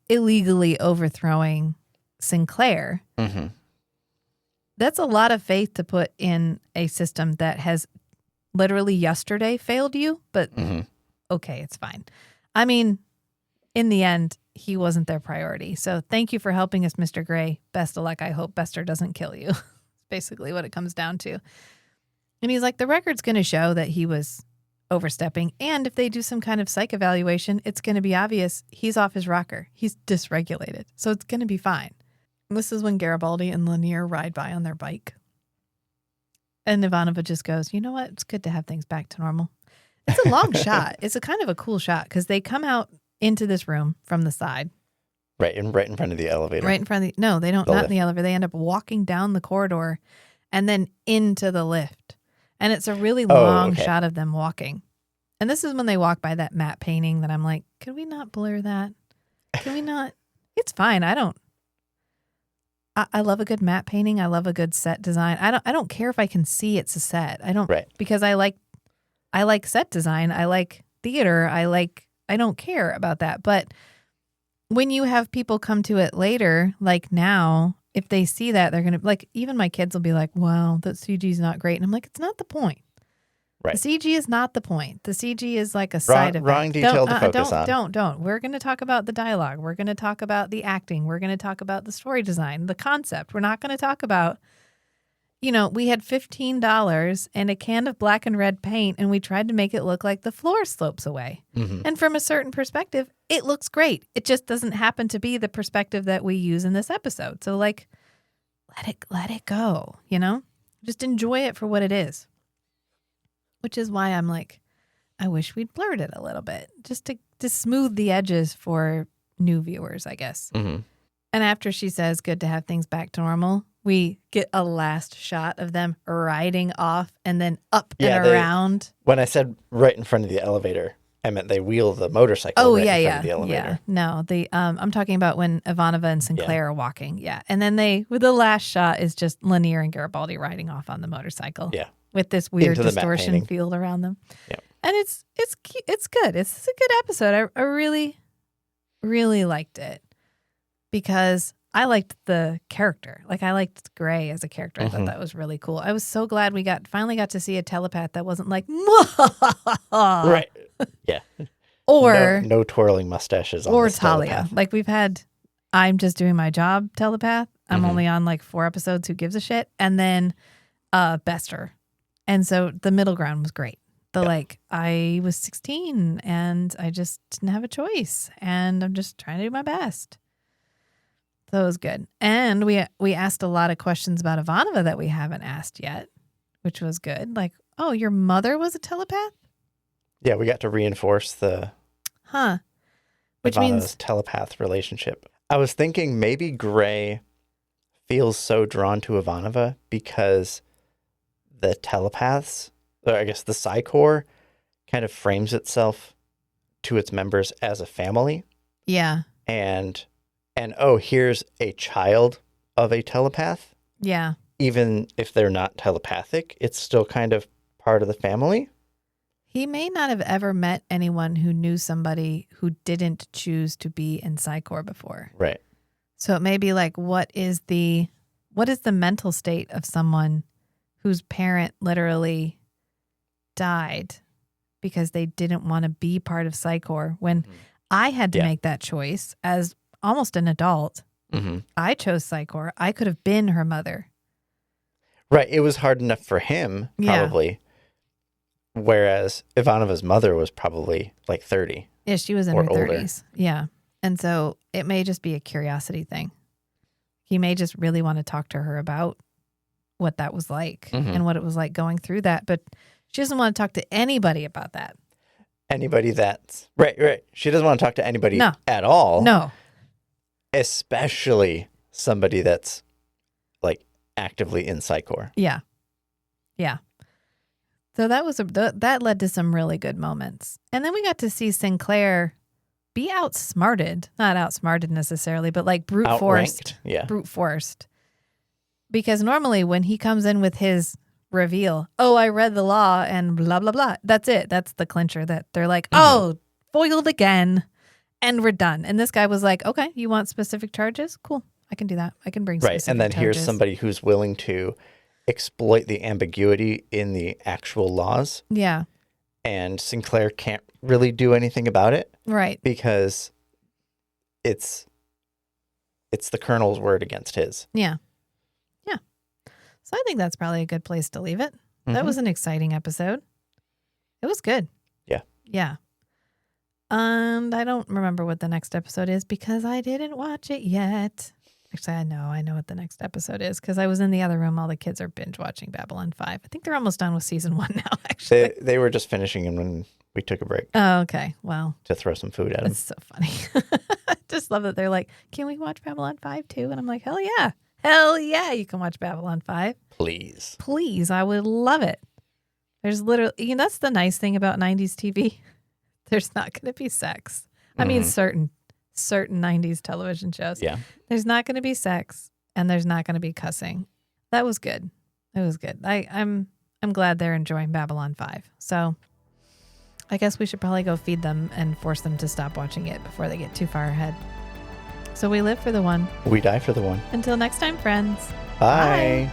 illegally overthrowing Sinclair. Mm-hmm. That's a lot of faith to put in a system that has literally yesterday failed you, but okay, it's fine. I mean, in the end, he wasn't their priority. So thank you for helping us, Mr. Gray. Best of luck. I hope Bester doesn't kill you. Basically what it comes down to. And he's like, the record's going to show that he was overstepping. And if they do some kind of psych evaluation, it's going to be obvious he's off his rocker. He's dysregulated. So it's going to be fine. And this is when Garibaldi and Lanier ride by on their bike. And Ivanova just goes, you know what? It's good to have things back to normal. It's a long shot. It's a kind of a cool shot because they come out into this room from the side. Right in front of the elevator. Right in front of no, they don't, not in the elevator. They end up walking down the corridor and then into the lift. And it's a really long shot of them walking. And this is when they walk by that matte painting that I'm like, could we not blur that? Can we not? It's fine. I love a good matte painting. I love a good set design. I don't care if I can see it's a set. I don't, because I like set design. I like theater. I don't care about that. But when you have people come to it later, like now, if they see that, they're going to, even my kids will be like, wow, that CG is not great. And I'm like, it's not the point. Right. The CG is not the point. The CG is like a side effect. Wrong detail to focus on. Don't. We're going to talk about the dialogue. We're going to talk about the acting. We're going to talk about the story design, the concept. We're not going to talk about, we had $15 and a can of black and red paint, and we tried to make it look like the floor slopes away. Mm-hmm. And from a certain perspective, it looks great. It just doesn't happen to be the perspective that we use in this episode. So let it go, Just enjoy it for what it is. Which is why I'm like, I wish we'd blurred it a little bit just to smooth the edges for new viewers, I guess. Mm-hmm. And after she says, good to have things back to normal, we get a last shot of them riding off and then up and around. When I said right in front of the elevator, I meant they wheel the motorcycle in front of the elevator. Yeah. No, I'm talking about when Ivanova and Sinclair are walking. Yeah. And then the last shot is just Lanier and Garibaldi riding off on the motorcycle. Yeah. With this weird distortion field around them. Yeah. And it's good. It's a good episode. I really, really liked it because I liked the character. I liked Gray as a character. I thought that was really cool. I was so glad we finally got to see a telepath that wasn't like, right. Yeah. Or no twirling mustaches on or this Talia. telepath. We've had I'm just doing my job telepath. I'm only on 4 episodes. Who gives a shit? And then Bester. And so the middle ground was great. I was 16 and I just didn't have a choice. And I'm just trying to do my best. So it was good. And we asked a lot of questions about Ivanova that we haven't asked yet, which was good. Oh, your mother was a telepath? Yeah, we got to reinforce the which Ivanova's means telepath relationship. I was thinking maybe Gray feels so drawn to Ivanova because the telepaths, or I guess the Psi Corps, kind of frames itself to its members as a family. Yeah. And here's a child of a telepath. Yeah. Even if they're not telepathic, it's still kind of part of the family. He may not have ever met anyone who knew somebody who didn't choose to be in Psi Corps before. Right. So it may be what is the mental state of someone whose parent literally died because they didn't want to be part of Psi Corps when I had to make that choice as almost an adult. Mm-hmm. I chose Psi Corps. I could have been her mother. Right. It was hard enough for him, probably. Yeah. Whereas Ivanova's mother was probably 30. Yeah, she was in her 30s. Yeah. And so it may just be a curiosity thing. He may just really want to talk to her about what that was like and what it was like going through that. But she doesn't want to talk to anybody about that. anybody that's right. She doesn't want to talk to anybody at all. No. Especially somebody that's like actively in Psychor. Yeah. So that led to some really good moments. And then we got to see Sinclair be outsmarted. Not outsmarted necessarily, but like brute forced. Yeah. Brute forced. Because normally when he comes in with his reveal, oh, I read the law and blah, blah, blah. That's it. That's the clincher that they're like, oh, foiled again. And we're done. And this guy was like, okay, you want specific charges? Cool. I can do that. I can bring specific charges. Right. And then charges. here's somebody who's willing to exploit the ambiguity in the actual laws. Yeah. And Sinclair can't really do anything about it. Right. Because it's the Colonel's word against his. Yeah. So I think that's probably a good place to leave it. That was an exciting episode. It was good. Yeah. And I don't remember what the next episode is because I didn't watch it yet. Actually, I know what the next episode is because I was in the other room. All the kids are binge watching Babylon 5. I think they're almost done with season 1 now, actually. They were just finishing them when we took a break. Oh, okay. Well. To throw some food at them. It's so funny. I just love that they're like, can we watch Babylon 5 too? And I'm like, hell yeah. Hell yeah, you can watch Babylon 5. Please, I would love it. There's literally, that's the nice thing about 90s TV. There's not going to be sex. I mean, certain 90s television shows. Yeah. There's not going to be sex and there's not going to be cussing. That was good. It was good. I'm glad they're enjoying Babylon 5. So I guess we should probably go feed them and force them to stop watching it before they get too far ahead. So we live for the one. We die for the one. Until next time, friends. Bye.